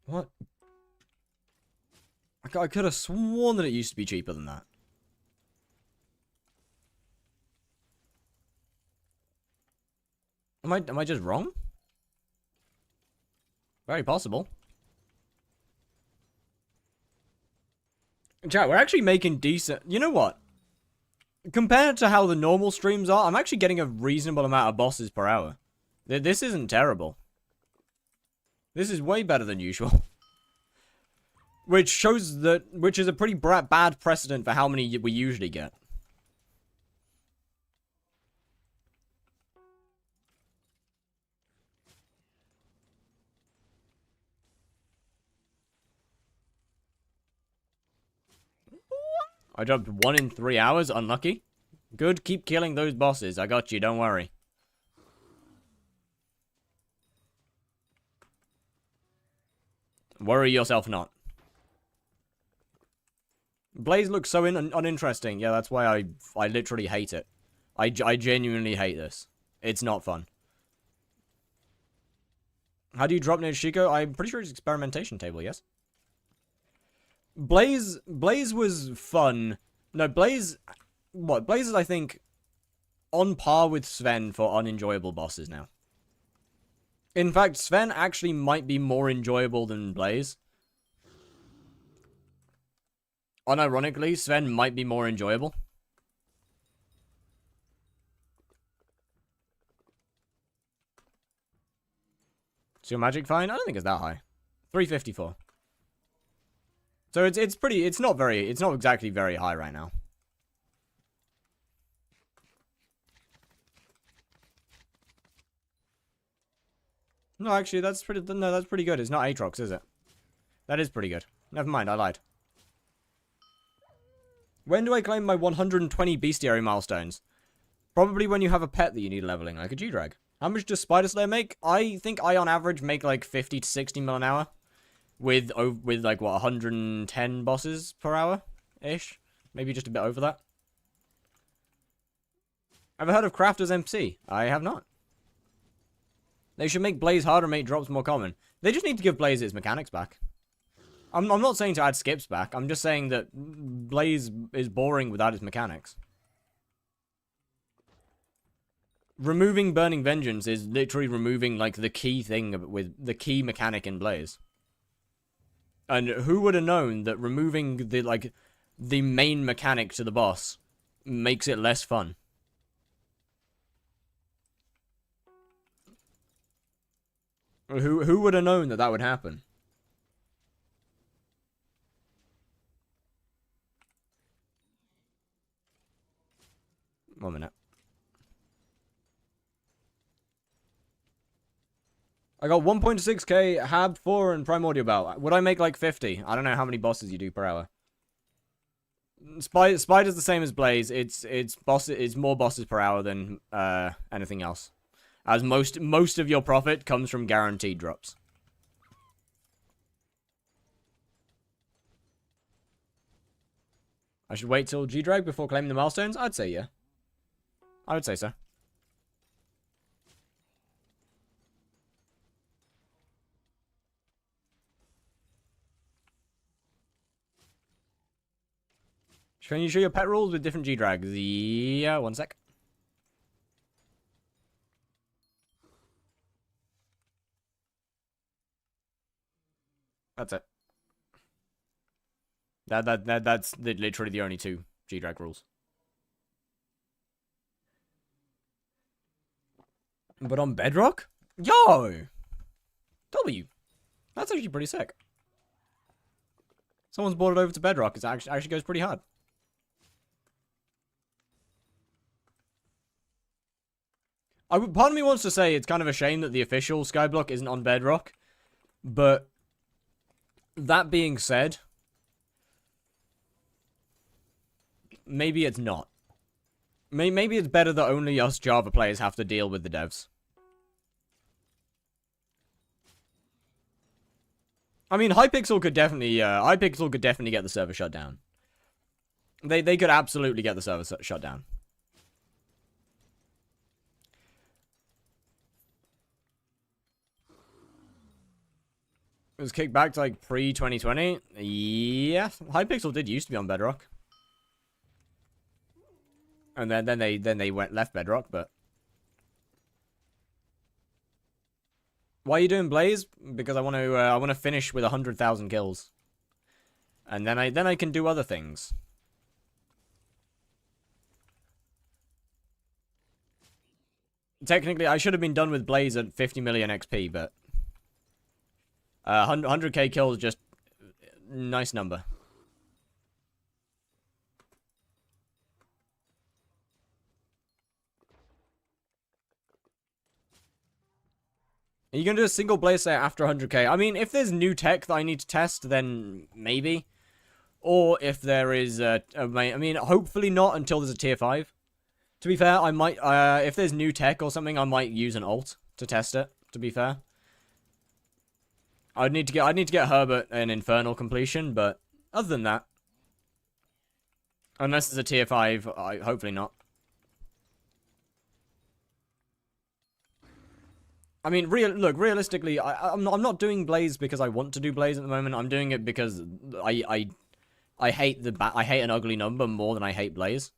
[SPEAKER 1] What? I could have sworn that it used to be cheaper than that. Am I just wrong? Very possible. Chat, we're actually making decent... You know what? Compared to how the normal streams are, I'm actually getting a reasonable amount of bosses per hour. This isn't terrible. This is way better than usual. Which is a pretty bad precedent for how many we usually get. I dropped 1 in 3 hours, unlucky. Good, keep killing those bosses, I got you, don't worry. Worry yourself not. Blaze looks so uninteresting. Yeah, that's why I literally hate it. I genuinely hate this. It's not fun. How do you drop Nezuko? I'm pretty sure it's experimentation table, yes? Blaze was fun. No, Blaze is, I think, on par with Sven for unenjoyable bosses now. In fact, Sven actually might be more enjoyable than Blaze. Unironically, Sven might be more enjoyable. Is your magic fine? I don't think it's that high. 354. So it's not exactly very high right now. No, actually, that's pretty good. It's not Aatrox, is it? That is pretty good. Never mind, I lied. When do I claim my 120 bestiary milestones? Probably when you have a pet that you need leveling, like a G-Drag. How much does Spider Slayer make? I think I, on average, make like 50 to 60 mil an hour. With like, what, 110 bosses per hour-ish? Maybe just a bit over that. Ever heard of Crafter's MC? I have not. They should make Blaze harder and make drops more common. They just need to give Blaze its mechanics back. I'm not saying to add skips back. I'm just saying that Blaze is boring without its mechanics. Removing Burning Vengeance is literally removing, like, the key thing with the key mechanic in Blaze. And who would have known that removing the main mechanic to the boss makes it less fun? Who would have known that that would happen? One minute. I got 1.6k, Hab 4, and Primordial Belt. Would I make like 50? I don't know how many bosses you do per hour. Spider's the same as Blaze. It's more bosses per hour than anything else. As most of your profit comes from guaranteed drops. I should wait till G-Drag before claiming the milestones? I'd say yeah. I would say so. Can you show your pet rules with different G-Drags? Yeah, one sec. That's it. That's literally the only two G-Drag rules. But on Bedrock? Yo! W. That's actually pretty sick. Someone's brought it over to Bedrock. It actually goes pretty hard. Part of me wants to say it's kind of a shame that the official skyblock isn't on Bedrock. But that being said, maybe it's not. Maybe it's better that only us Java players have to deal with the devs. I mean, hypixel could definitely get the server shut down. They could absolutely get the server shut down. It was kicked back to like pre-2020. Yeah, hypixel did used to be on Bedrock. And then they left Bedrock, but why are you doing Blaze? Because I want to finish with 100,000 kills, and then I can do other things. Technically, I should have been done with Blaze at 50 million XP, but 100k kills just nice number. Are you going to do a single Blaze set after 100k? I mean, if there's new tech that I need to test, then maybe. Or if there is, I mean, hopefully not until there's a tier 5. To be fair, I might, if there's new tech or something, I might use an alt to test it, to be fair. I'd need to get Herbert an Infernal completion, but other than that, unless there's a tier 5, hopefully not. I mean, realistically, I'm not doing Blaze because I want to do Blaze at the moment. I'm doing it because I hate an ugly number more than I hate Blaze.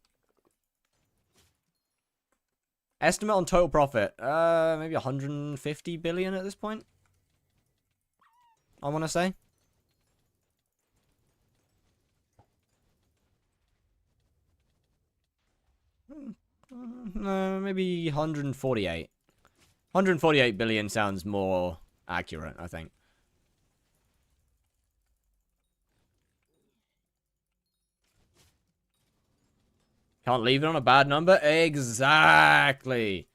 [SPEAKER 1] Estimate on total profit, maybe 150 billion at this point. I want to say. Maybe 148. 148 billion sounds more accurate, I think. Can't leave it on a bad number? Exactly.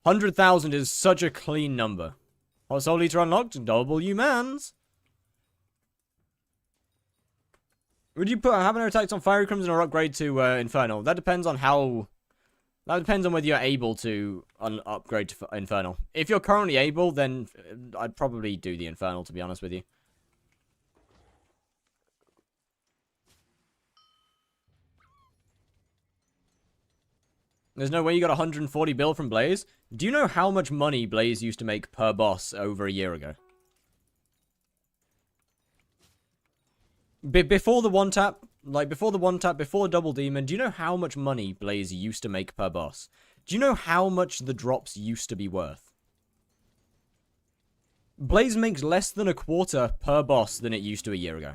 [SPEAKER 1] 100,000 is such a clean number. Hot Soul Eater unlocked? W-mans. Would you put habanero attacks on Fiery Crimson or upgrade to Infernal? That depends on how... That depends on whether you're able to upgrade to Infernal. If you're currently able, then I'd probably do the Infernal, to be honest with you. There's no way you got 140 bill from Blaze? Do you know how much money Blaze used to make per boss over a year ago? Before the one tap, before Double Demon, do you know how much money Blaze used to make per boss? Do you know how much the drops used to be worth? Blaze makes less than a quarter per boss than it used to a year ago.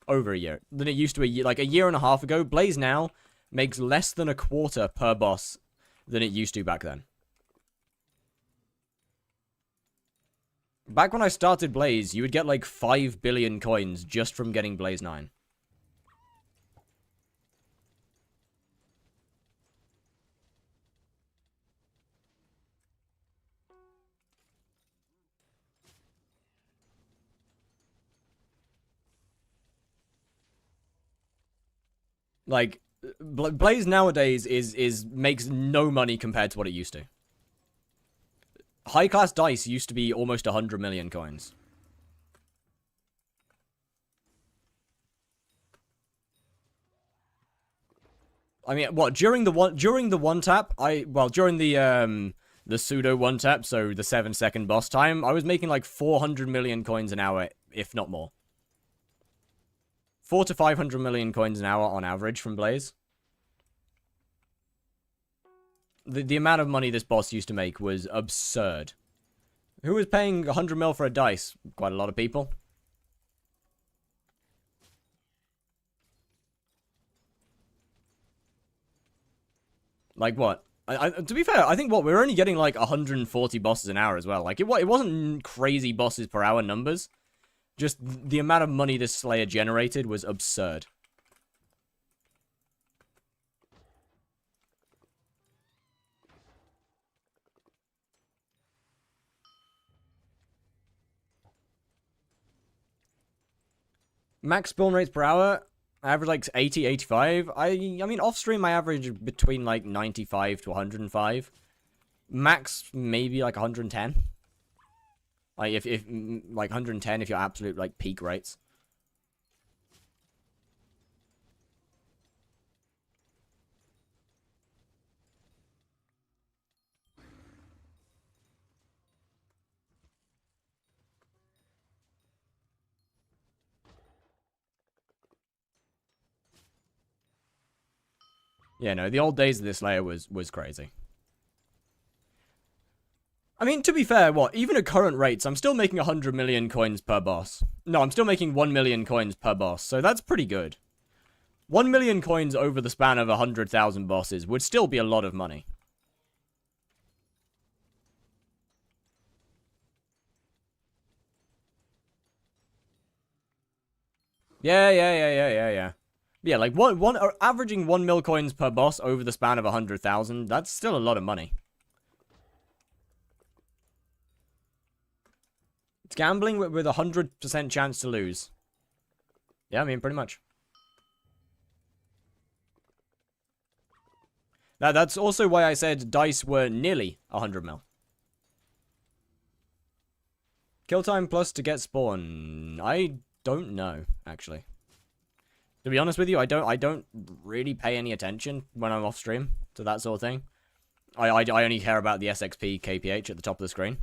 [SPEAKER 1] Over a year. Than it used to like a year and a half ago. Blaze now makes less than a quarter per boss than it used to back then. Back when I started Blaze, you would get like 5 billion coins just from getting Blaze 9. Like, Blaze nowadays makes no money compared to what it used to. High-class dice used to be almost 100 million coins. I mean, what, during the one tap, during the pseudo one tap, so the 7-second boss time, I was making like 400 million coins an hour, if not more. 400 to 500 million coins an hour on average from Blaze. The amount of money this boss used to make was absurd. Who was paying 100 mil for a dice? Quite a lot of people. Like what? To be fair, I think we're only getting like 140 bosses an hour as well. Like it wasn't crazy bosses per hour numbers. Just the amount of money this Slayer generated was absurd. Max spawn rates per hour, I average like 80, 85. I mean, off stream I average between like 95 to 105. Max maybe like 110. Like if like 110 if you're absolute like peak rates. Yeah, no, the old days of this layer was crazy. I mean, to be fair, even at current rates, I'm still making 100 million coins per boss. No, I'm still making 1 million coins per boss, so that's pretty good. 1 million coins over the span of 100,000 bosses would still be a lot of money. Yeah. Yeah, like averaging 1 mil coins per boss over the span of 100,000, that's still a lot of money. It's gambling with a 100% chance to lose. Yeah, I mean, pretty much. That's also why I said dice were nearly 100 mil. Kill time plus to get spawn. I don't know, actually. To be honest with you, I don't really pay any attention when I'm off stream to that sort of thing. I only care about the SXP KPH at the top of the screen.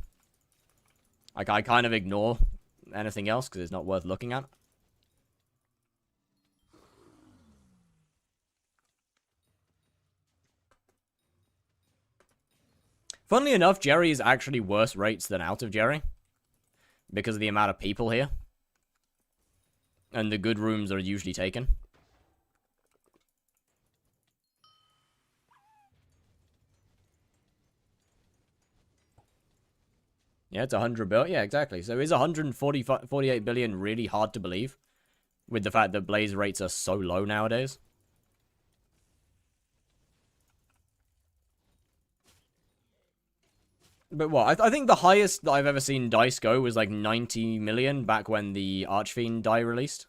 [SPEAKER 1] Like, I kind of ignore anything else because it's not worth looking at. Funnily enough, Jerry is actually worse rates than out of Jerry. Because of the amount of people here. And the good rooms are usually taken. Yeah, it's 100 billion. Yeah, exactly. So is 148 billion really hard to believe? With the fact that Blaze rates are so low nowadays? But what? I think the highest that I've ever seen dice go was like 90 million back when the Archfiend die released.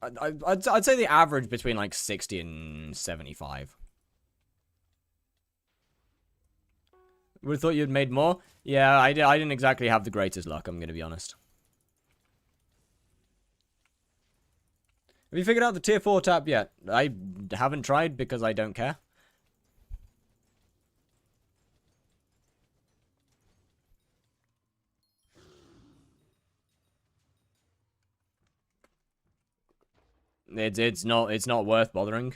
[SPEAKER 1] I'd say the average between like 60 and 75. Would have thought you'd made more. Yeah, I didn't exactly have the greatest luck, I'm going to be honest. Have you figured out the tier 4 tab yet? I haven't tried because I don't care. It's not worth bothering.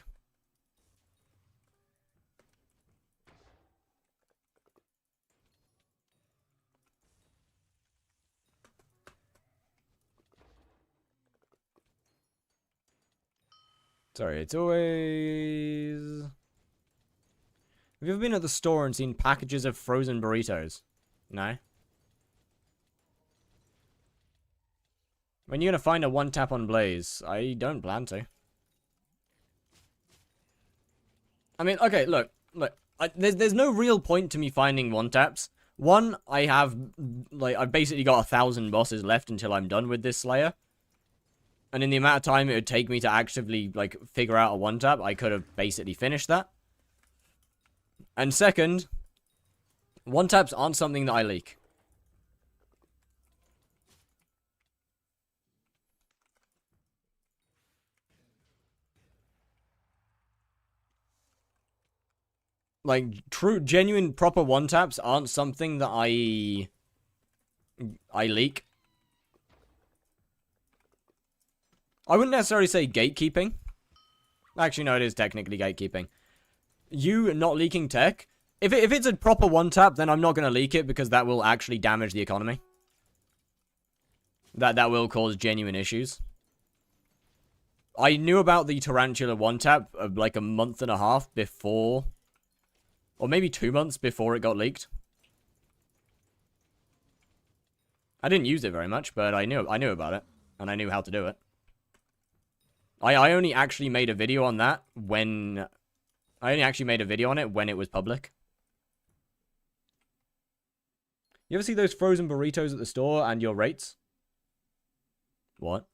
[SPEAKER 1] Sorry, it's always... Have you ever been at the store and seen packages of frozen burritos? No? When you're gonna find a one tap on Blaze? I don't plan to. I mean, okay, look. Look, there's no real point to me finding one-taps. One, I've basically got 1,000 bosses left until I'm done with this Slayer. And in the amount of time it would take me to actively, like, figure out a one-tap, I could have basically finished that. And second, one-taps aren't something that I leak. Like, true, genuine, proper one-taps aren't something that I leak. I wouldn't necessarily say gatekeeping. Actually, no, it is technically gatekeeping. You not leaking tech, if it's a proper one-tap, then I'm not going to leak it because that will actually damage the economy. That will cause genuine issues. I knew about the Tarantula one-tap like a month and a half before... Or maybe 2 months before it got leaked. I didn't use it very much, but I knew about it. And I knew how to do it. I only actually made a video on that when... I only actually made a video on it when it was public. You ever see those frozen burritos at the store and your rates? What?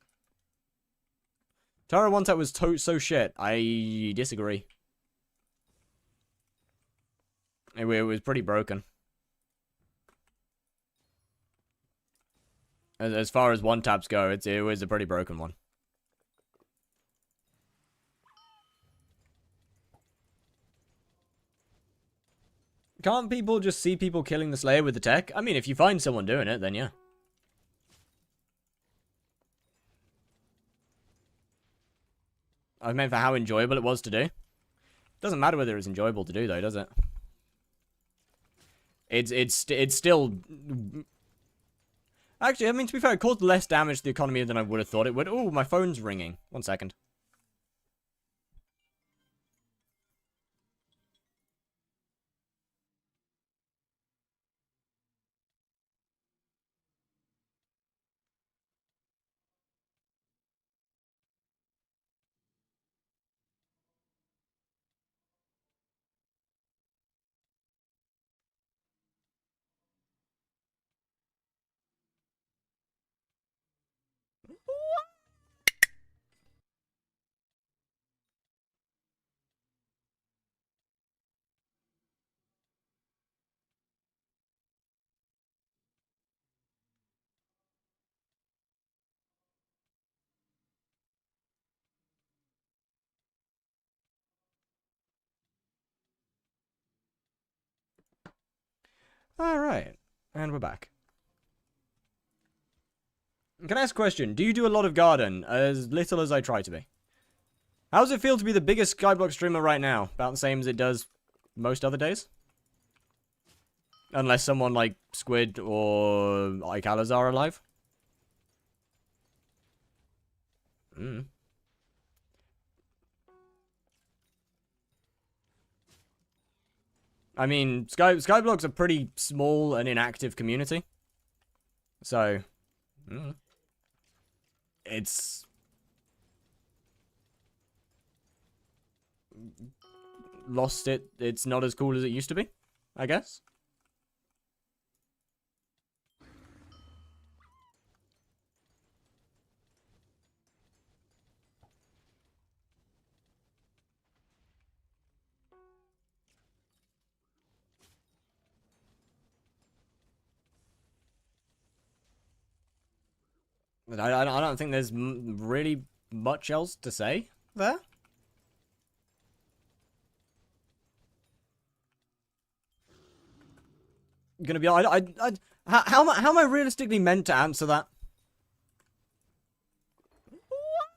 [SPEAKER 1] Tara one-tap was so shit. I disagree. It was pretty broken. As far as one-taps go, it was a pretty broken one. Can't people just see people killing the Slayer with the tech? I mean, if you find someone doing it, then yeah. I meant for how enjoyable it was to do. Doesn't matter whether it's enjoyable to do, though, does it? It's still... Actually, I mean, to be fair, it caused less damage to the economy than I would have thought it would. Oh, my phone's ringing. 1 second. Alright. And we're back. Can I ask a question? Do you do a lot of garden? As little as I try to be. How does it feel to be the biggest skyblock streamer right now? About the same as it does most other days? Unless someone like Squid or like Alaz are alive. I mean, Skyblock's a pretty small and inactive community. So, it's... lost it. It's not as cool as it used to be, I guess. But I don't think there's really much else to say there. Gonna be how am I realistically meant to answer that?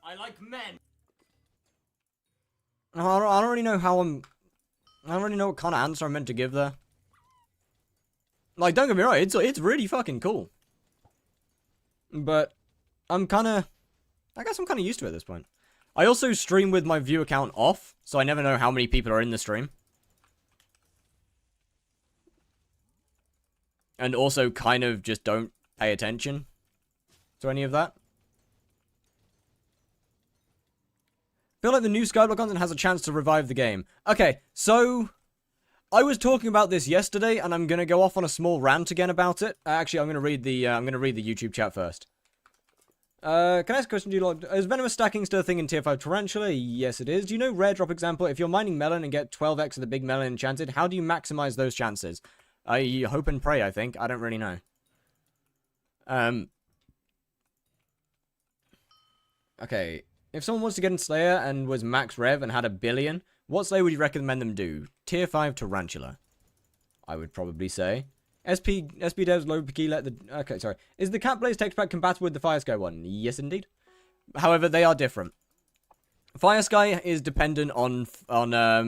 [SPEAKER 1] I like men. I don't really know how I don't really know what kind of answer I'm meant to give there. Like, don't get me wrong, it's really fucking cool. But I guess I'm kind of used to it at this point. I also stream with my view account off, so I never know how many people are in the stream. And also kind of just don't pay attention to any of that. Feel like the new Skyblock content has a chance to revive the game. Okay, so I was talking about this yesterday, and I'm gonna go off on a small rant again about it. Actually, I'm gonna read the YouTube chat first. Can I ask a question? Do you like, is venomous stacking still a thing in tier 5 Tarantula? Yes, it is. Do you know rare drop example? If you're mining melon and get 12x of the big melon enchanted, how do you maximize those chances? I hope and pray, I think. I don't really know. Okay. If someone wants to get in Slayer and was max rev and had 1 billion, what Slayer would you recommend them do? Tier 5 Tarantula, I would probably say. SP devs low key let the... Okay, sorry. Is the Cat Blaze text pack compatible with the Fire Sky one? Yes, indeed. However, they are different. Fire Sky is dependent on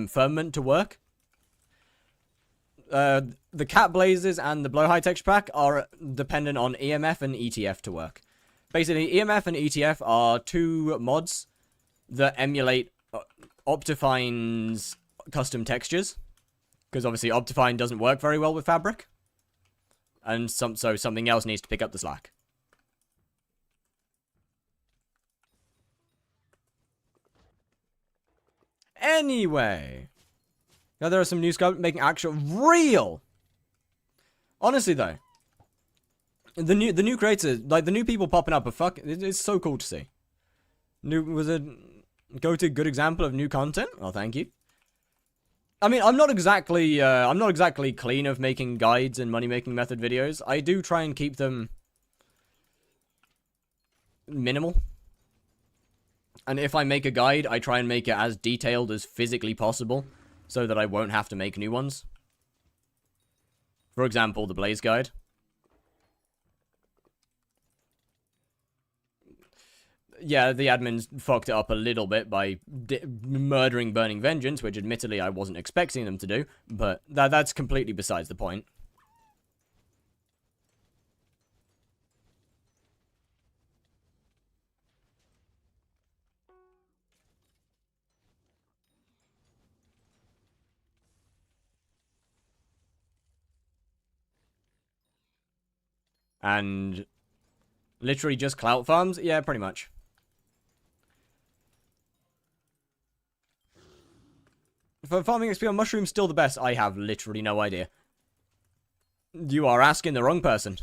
[SPEAKER 1] firmament to work. The Cat Blazes and the Blow High texture pack are dependent on EMF and ETF to work. Basically, EMF and ETF are 2 mods that emulate Optifine's custom textures. Because obviously Optifine doesn't work very well with Fabric. And so something else needs to pick up the slack. Anyway. Now there are some new sculpts making actual real. Honestly though. The new creators, like the new people popping up are it's so cool to see. Was a go-to good example of new content? Oh, thank you. I mean, I'm not exactly clean of making guides and money-making method videos. I do try and keep them minimal. And if I make a guide, I try and make it as detailed as physically possible, so that I won't have to make new ones. For example, the Blaze guide. Yeah, the admins fucked it up a little bit by murdering Burning Vengeance, which admittedly I wasn't expecting them to do, but that's completely besides the point. And literally just clout farms? Yeah, pretty much. For farming XP on mushrooms, still the best. I have literally no idea. You are asking the wrong person.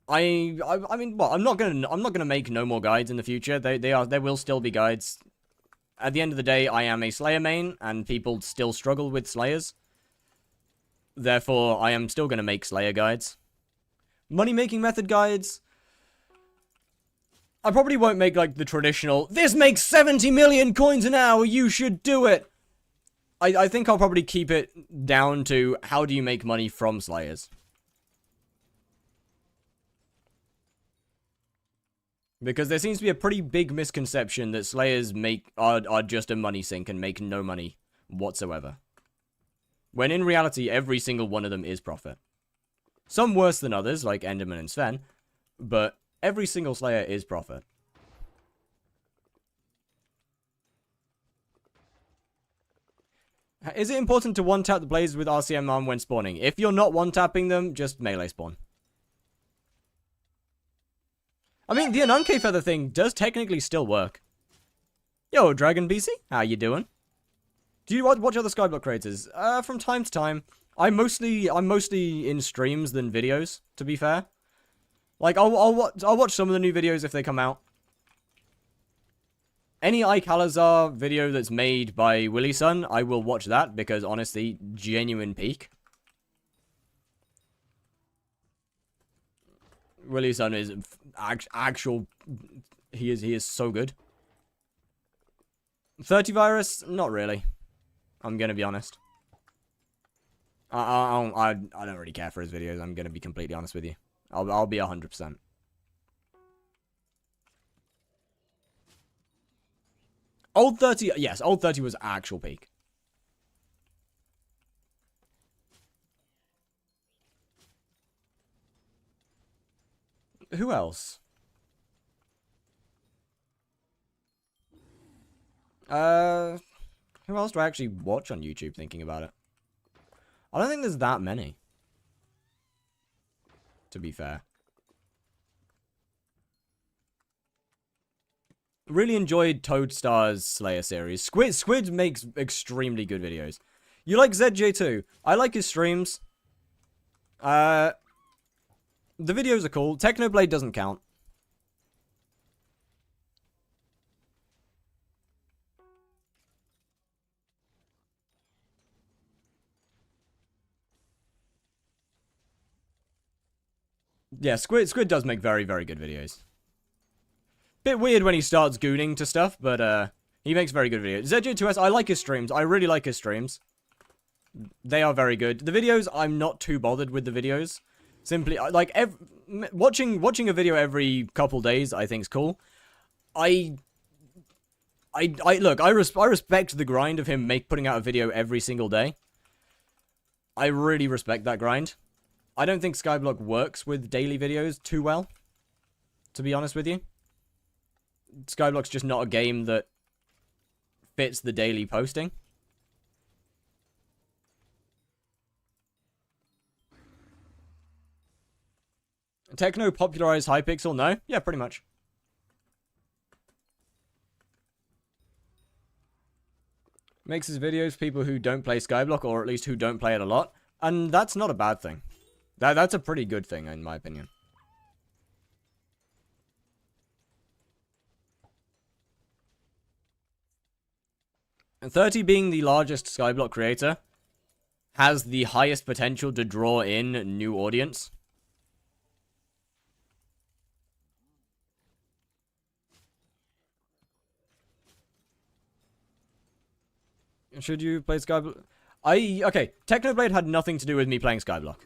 [SPEAKER 1] I mean, well, I'm not gonna make no more guides in the future. There will still be guides. At the end of the day, I am a Slayer main, and people still struggle with Slayers. Therefore, I am still gonna make Slayer guides. Money-making method guides. I probably won't make, like, the traditional, this makes 70 million coins an hour, you should do it! I think I'll probably keep it down to, how do you make money from Slayers? Because there seems to be a pretty big misconception that Slayers are just a money sink and make no money whatsoever. When in reality, every single one of them is profit. Some worse than others, like Enderman and Sven, but every single Slayer is profit. Is it important to one-tap the blazes with RCM arm when spawning? If you're not one-tapping them, just melee spawn. I mean, the Ananke feather thing does technically still work. Yo, Dragon BC, how you doing? Do you watch other skyblock creators? From time to time. I'm mostly in streams than videos, to be fair. Like, I'll watch some of the new videos if they come out. Any Ike Halazar video that's made by Willy Sun, I will watch that, because honestly, genuine peak. Willy Sun is actual... He is so good. 30 virus? Not really. I'm gonna be honest. I don't really care for his videos, I'm gonna be completely honest with you. I'll be 100%. Old 30, yes, Old 30 was actual peak. Who else? Who else do I actually watch on YouTube thinking about it? I don't think there's that many. To be fair. Really enjoyed Toadstar's Slayer series. Squid makes extremely good videos. You like ZJ too. I like his streams. The videos are cool. Technoblade doesn't count. Yeah, Squid does make very, very good videos. Bit weird when he starts gooning to stuff, but he makes very good videos. ZJ2S, I like his streams. I really like his streams. They are very good. The videos, I'm not too bothered with the videos. Simply, like, watching a video every couple days, I think is cool. Look, I respect the grind of him putting out a video every single day. I really respect that grind. I don't think Skyblock works with daily videos too well, to be honest with you. Skyblock's just not a game that fits the daily posting. Techno popularized hypixel? No? Yeah, pretty much. Makes his videos for people who don't play Skyblock, or at least who don't play it a lot. And that's not a bad thing. That's a pretty good thing, in my opinion. 30 being the largest Skyblock creator has the highest potential to draw in new audience. Should you play Skyblock? Okay, Technoblade had nothing to do with me playing Skyblock.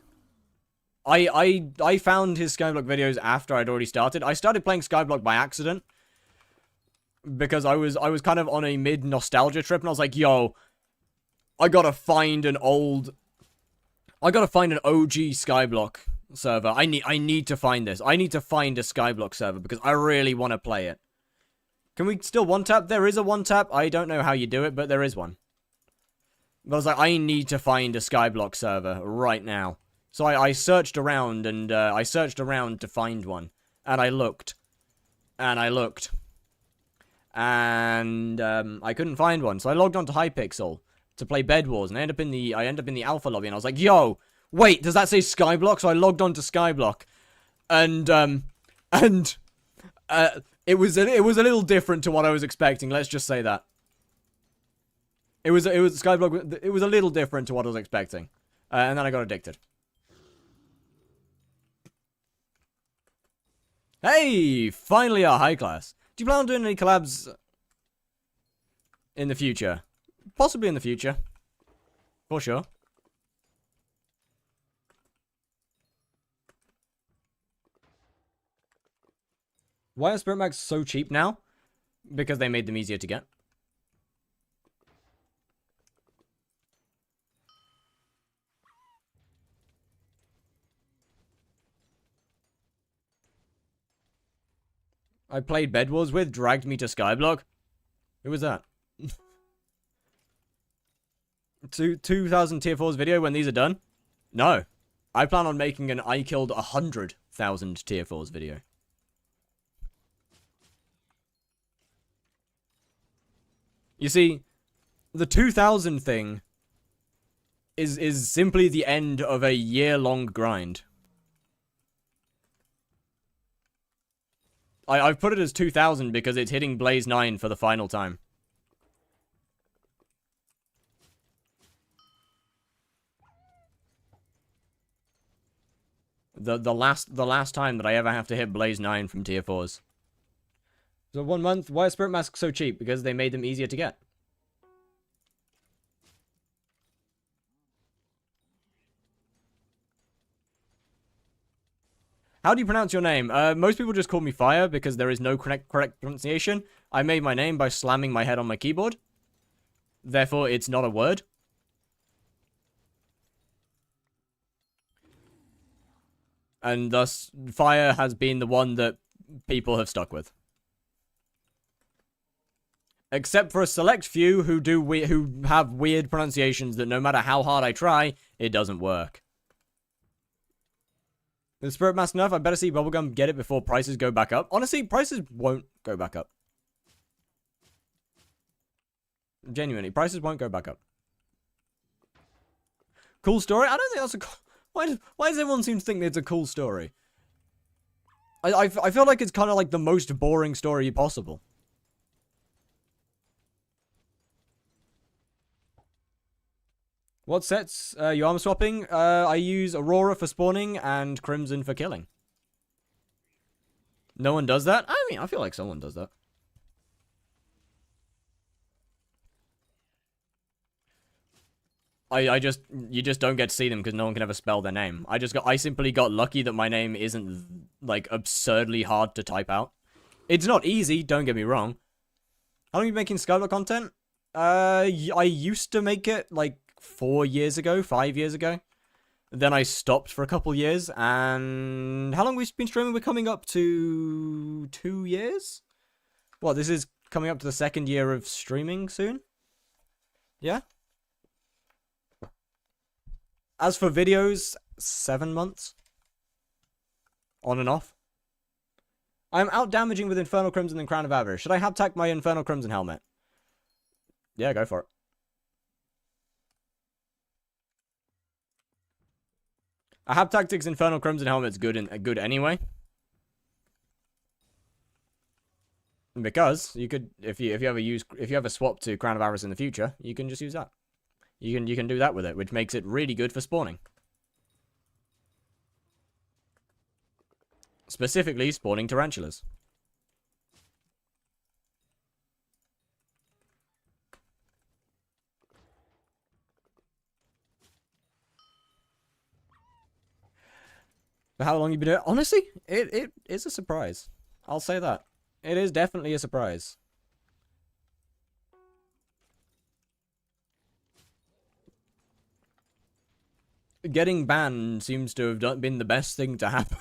[SPEAKER 1] I found his Skyblock videos after I'd already started. I started playing Skyblock by accident. Because I was kind of on a mid-nostalgia trip, and I was like, yo, I gotta find an OG Skyblock server. I need to find this. I need to find a Skyblock server, because I really want to play it. Can we still one-tap? There is a one-tap. I don't know how you do it, but there is one. But I was like, I need to find a Skyblock server right now. So I searched around, and I searched around to find one. And I looked. And I looked. And I couldn't find one. So I logged on to Hypixel to play Bed Wars. And I end up in the alpha lobby. And I was like, yo, wait, does that say Skyblock? So I logged on to Skyblock. And it was a little different to what I was expecting. Let's just say that. It was Skyblock. It was a little different to what I was expecting. And then I got addicted. Hey, finally our high class. Do you plan on doing any collabs in the future? Possibly in the future. For sure. Why are Spirit Mags so cheap now? Because they made them easier to get. I played Bed Wars with, dragged me to Skyblock. Who was that? 2,000 tier 4s video when these are done? No. I plan on making an I killed 100,000 tier 4s video. You see, the 2,000 thing is simply the end of a year-long grind. I've put it as 2,000 because it's hitting Blaze 9 for the final time. The last time that I ever have to hit Blaze 9 from tier 4s. So 1 month, why are Spirit Masks so cheap? Because they made them easier to get. How do you pronounce your name? Most people just call me Fire because there is no correct pronunciation. I made my name by slamming my head on my keyboard. Therefore, it's not a word. And thus, Fire has been the one that people have stuck with. Except for a select few who have weird pronunciations that no matter how hard I try, it doesn't work. Is Spirit Mask enough? I better see Bubblegum get it before prices go back up. Honestly, prices won't go back up. Genuinely, prices won't go back up. Cool story? I don't think that's a... Why does everyone seem to think it's a cool story? I feel like it's kind of like the most boring story possible. What sets you armor swapping? I use Aurora for spawning and Crimson for killing. No one does that? I mean, I feel like someone does that. You just don't get to see them because no one can ever spell their name. I simply got lucky that my name isn't, like, absurdly hard to type out. It's not easy, don't get me wrong. How long are you making skyblock content? I used to make it, like, 4 years ago, 5 years ago. Then I stopped for a couple years, and... How long have we been streaming? We're coming up to 2 years? What, this is coming up to the 2nd year of streaming soon? Yeah? As for videos, 7 months. On and off. I'm out damaging with Infernal Crimson and Crown of Avarice. Should I haptack my Infernal Crimson helmet? Yeah, go for it. A haptactics Infernal Crimson helmet's good anyway. Because you could, if you ever swap to Crown of Avarice in the future, you can just use that. You can do that with it, which makes it really good for spawning. Specifically, spawning tarantulas. For how long you been doing it? Honestly, it is a surprise. I'll say that. It is definitely a surprise. Getting banned seems to have been the best thing to happen.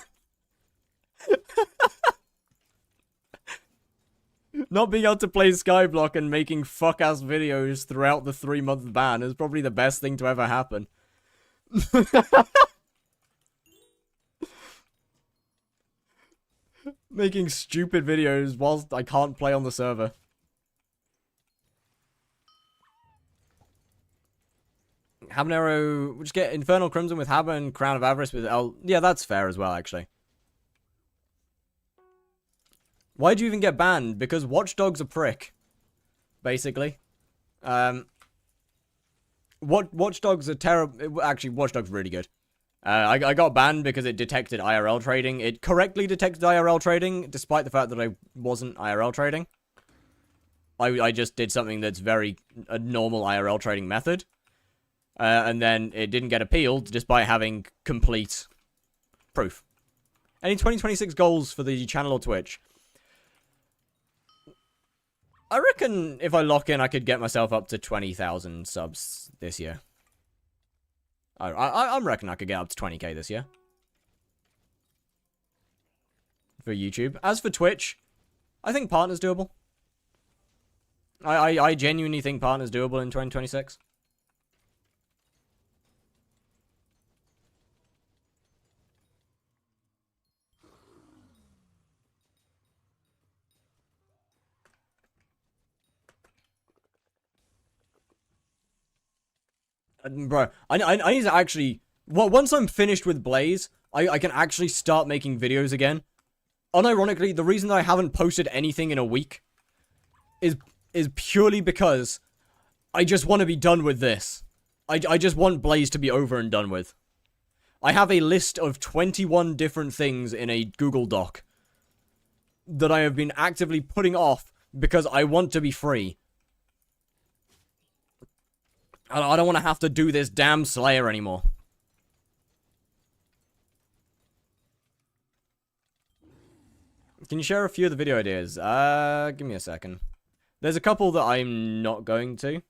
[SPEAKER 1] Not being able to play Skyblock and making fuck-ass videos throughout the 3-month ban is probably the best thing to ever happen. Making stupid videos whilst I can't play on the server. Habanero, just get Infernal Crimson with Haba and Crown of Avarice with L. Yeah, that's fair as well, actually. Why'd you even get banned? Because Watch Dogs a prick. Basically. Watch Dogs are terrible. Actually, Watch Dogs really good. I got banned because it detected IRL trading. It correctly detected IRL trading, despite the fact that I wasn't IRL trading. I just did something that's a normal IRL trading method. And then it didn't get appealed, despite having complete proof. Any 2026 goals for the channel or Twitch? I reckon if I lock in, I could get myself up to 20,000 subs this year. I reckon I could get up to 20k this year. For YouTube. As for Twitch, I think partner's doable. I genuinely think partner's doable in 2026. Bro, I need to actually... Well, once I'm finished with Blaze, I can actually start making videos again. Unironically, the reason that I haven't posted anything in a week is purely because I just want to be done with this. I just want Blaze to be over and done with. I have a list of 21 different things in a Google Doc that I have been actively putting off because I want to be free. I don't want to have to do this damn Slayer anymore. Can you share a few of the video ideas? Give me a second. There's a couple that I'm not going to.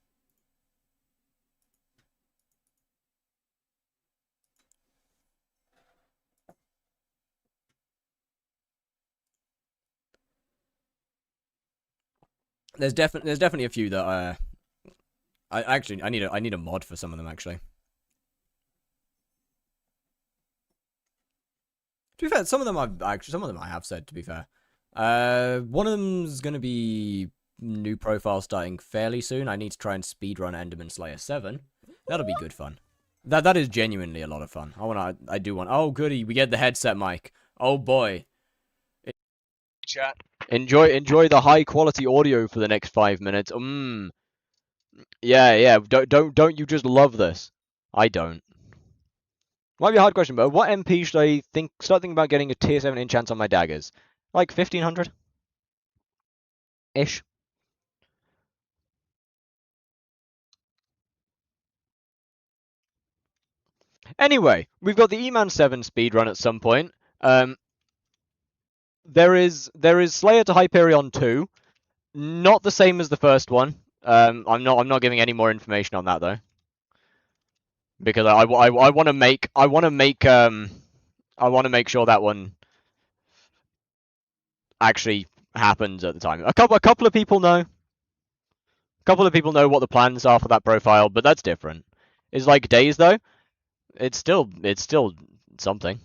[SPEAKER 1] There's definitely a few that I need a mod for some of them actually. To be fair, some of them I have said, to be fair. One of them's gonna be new profile starting fairly soon. I need to try and speedrun Enderman Slayer 7. That'll be good fun. That is genuinely a lot of fun. I do want. Oh goody, we get the headset mic. Oh boy.
[SPEAKER 3] Chat. Enjoy the high quality audio for the next 5 minutes. Yeah. Don't you just love this? I don't. Might be a hard question, but what MP should I start thinking about getting a tier 7 enchant on my daggers? Like 1500 ish. Anyway, we've got the E-Man 7 speedrun at some point. There is Slayer to Hyperion 2. Not the same as the first one. I'm not giving any more information on that though. Because I want to make sure that one actually happens at the time. A couple of people know. A couple of people know what the plans are for that profile, but that's different. It's like days though. It's still something.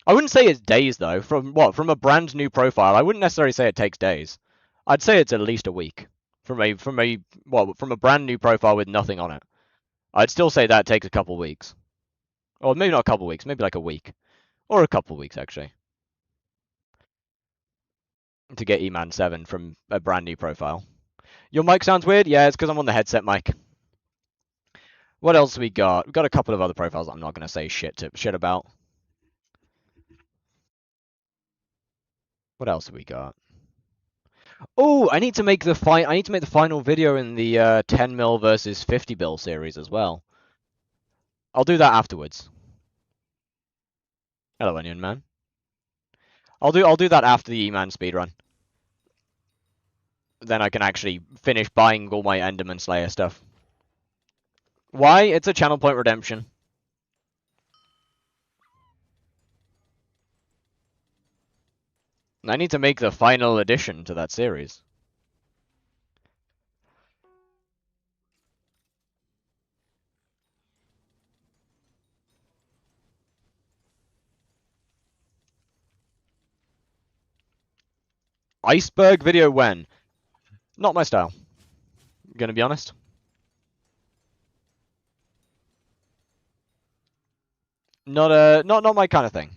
[SPEAKER 3] I wouldn't say it's days though. From a brand new profile, I wouldn't necessarily say it takes days. I'd say it's at least a week from a brand new profile with nothing on it. I'd still say that takes a couple weeks. Or maybe not a couple weeks, maybe like a week. Or a couple weeks actually. To get E-Man 7 from a brand new profile. Your mic sounds weird? Yeah, it's because I'm on the headset mic. What else we got? We've got a couple of other profiles I'm not going to say shit about. What else have we got? Oh, I need to make the final video in the 10 mil versus 50 bill series as well. I'll do that afterwards. Hello, Onion Man. I'll do that after the E-Man speedrun. Then I can actually finish buying all my Enderman Slayer stuff. Why? It's a channel point redemption. I need to make the final addition to that series. Iceberg video when? Not my style. Gonna be honest. Not my kind of thing.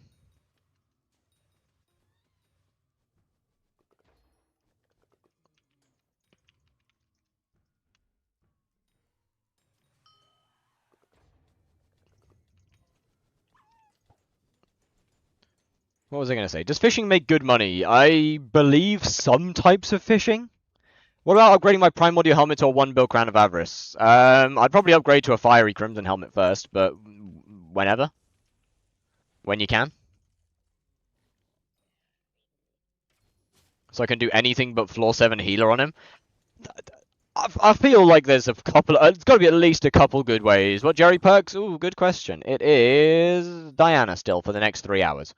[SPEAKER 3] What was I gonna say? Does fishing make good money? I believe some types of fishing. What about upgrading my Prime Audio helmet to a 1 bill Crown of Avarice? I'd probably upgrade to a Fiery Crimson helmet first, but whenever. When you can. So I can do anything but floor 7 healer on him. I feel like there's a couple. It's got to be at least a couple good ways. What Jerry Perks? Ooh, good question. It is Diana still for the next 3 hours.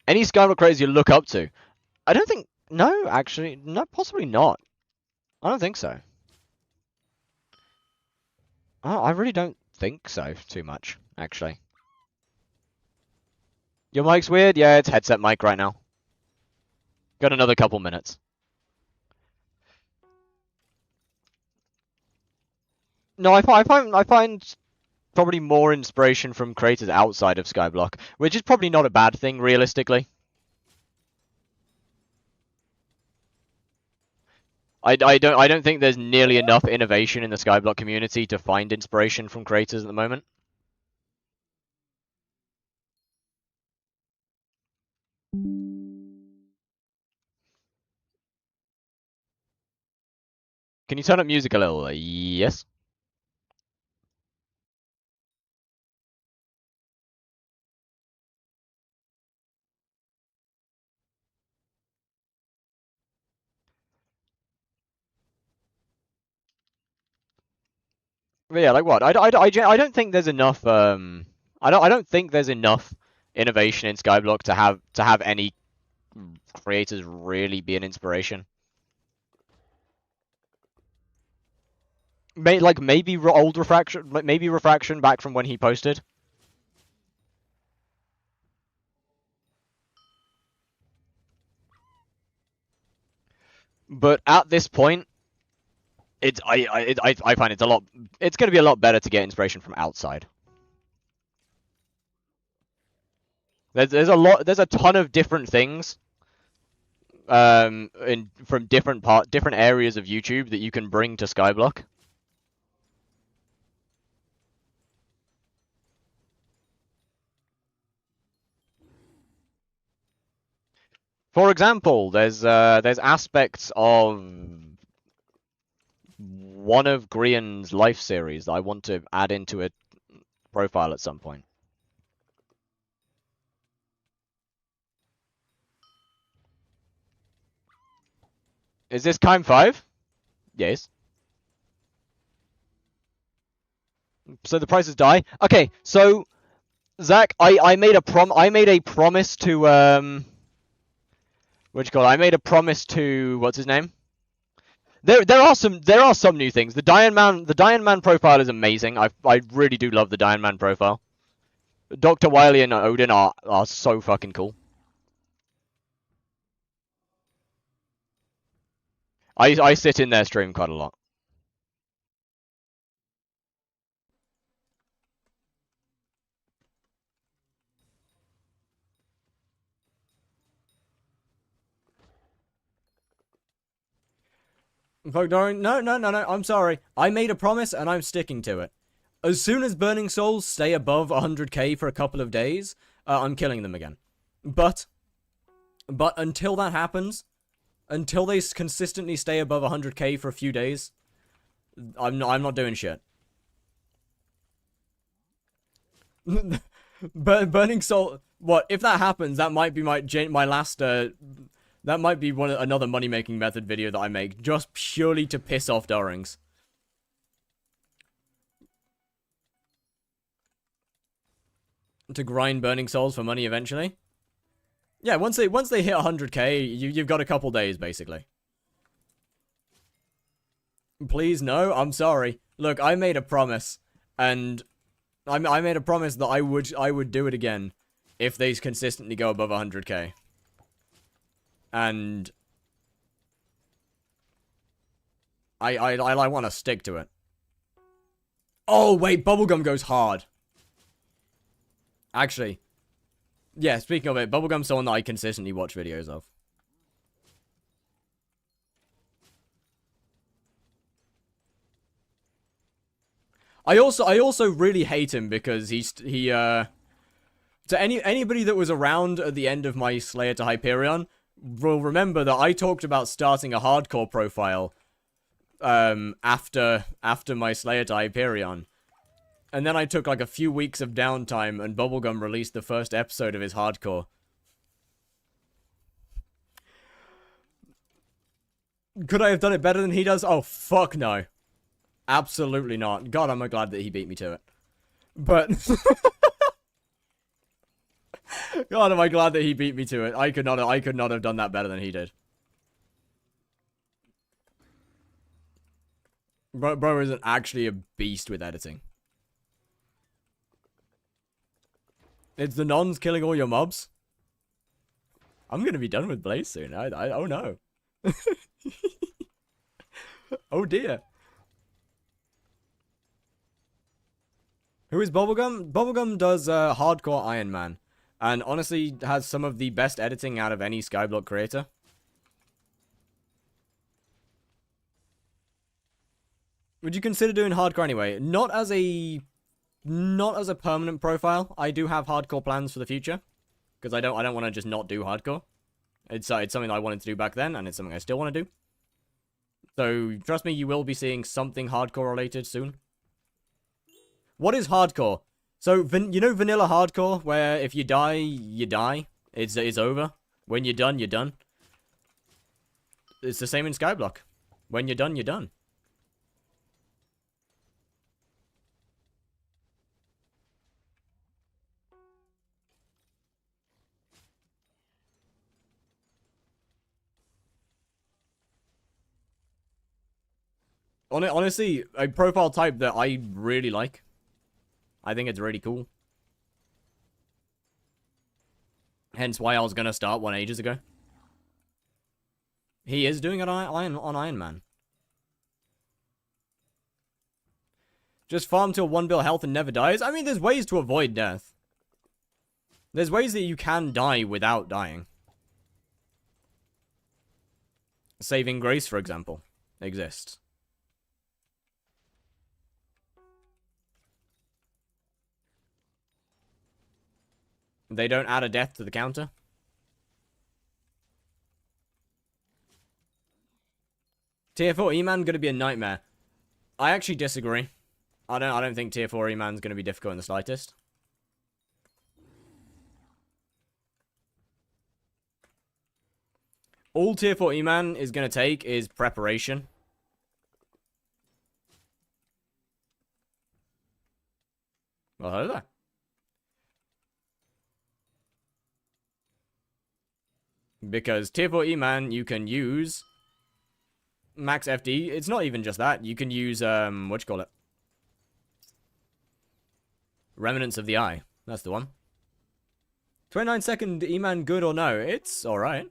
[SPEAKER 3] Any Skyblock creators you look up to? I don't think. No, actually, no, possibly not. I don't think so. I really don't think so too much, actually. Your mic's weird? Yeah, it's headset mic right now. Got another couple minutes. No, I find probably more inspiration from creators outside of Skyblock, which is probably not a bad thing, realistically. I don't think there's nearly enough innovation in the Skyblock community to find inspiration from creators at the moment. Can you turn up music a little? Yes. But yeah, like what? I don't think there's enough. I don't think there's enough innovation in Skyblock to have any creators really be an inspiration. Maybe old refraction, maybe refraction back from when he posted. But at this point, I find it's going to be a lot better to get inspiration from outside. There's a ton of different things from different areas of YouTube that you can bring to Skyblock. For example, there's aspects of one of Grian's life series that I want to add into a profile at some point. Is this Kime 5? Yes. So the prices die? Okay, so Zach, I made a promise to what you call it? I made a promise to what's his name? There are some new things. The Diane Man profile is amazing. I really do love the Diane Man profile. Dr. Wily and Odin are so fucking cool. I sit in their stream quite a lot.
[SPEAKER 1] Fuck, darling. No, I'm sorry. I made a promise and I'm sticking to it. As soon as Burning Souls stay above 100k for a couple of days, I'm killing them again. But until that happens, until they consistently stay above 100k for a few days, I'm not doing shit. Burning Soul. What if that happens? That might be my last. That might be another money making method video that I make just purely to piss off Durings. To grind Burning Souls for money eventually. Yeah, once they hit 100k, you've got a couple days basically. Please no, I'm sorry. Look, I made a promise, and I made a promise that I would do it again if they consistently go above 100k. And I want to stick to it. Oh wait, Bubblegum goes hard. Actually, yeah, speaking of it, Bubblegum's someone that I consistently watch videos of. I also really hate him because to anybody that was around at the end of my Slayer to Hyperion will remember that I talked about starting a hardcore profile after my Slayer to Hyperion. And then I took like a few weeks of downtime and Bubblegum released the first episode of his hardcore. Could I have done it better than he does? Oh, fuck no. Absolutely not. God, am I glad that he beat me to it. But... God, am I glad that he beat me to it. I could not have done that better than he did. Bro isn't actually a beast with editing. It's the nons killing all your mobs. I'm gonna be done with Blaze soon. Oh no. Oh dear. Who is Bubblegum? Bubblegum does hardcore Iron Man. And honestly has some of the best editing out of any Skyblock creator. Would you consider doing hardcore anyway? Not as a permanent profile. I do have hardcore plans for the future. Because I don't want to just not do hardcore. It's something that I wanted to do back then, and it's something I still want to do. So, trust me, you will be seeing something hardcore related soon. What is hardcore? So, you know vanilla hardcore, where if you die, you die? It's over. When you're done, you're done. It's the same in Skyblock. When you're done, you're done. Honestly, a profile type that I really like. I think it's really cool. Hence why I was gonna start one ages ago. He is doing it on Iron Man. Just farm till 1 bill health and never dies? I mean, there's ways to avoid death. There's ways that you can die without dying. Saving grace, for example, exists. They don't add a death to the counter. Tier 4 E-Man gonna be a nightmare. I actually disagree. I don't think Tier 4 E-Man's gonna be difficult in the slightest. All Tier 4 E-Man is gonna take is preparation. Well, hello there. Because Tier 4 E-Man, you can use max FD. It's not even just that. You can use, whatchamacallit? Remnants of the Eye. That's the one. 29-second E-Man good or no? It's alright.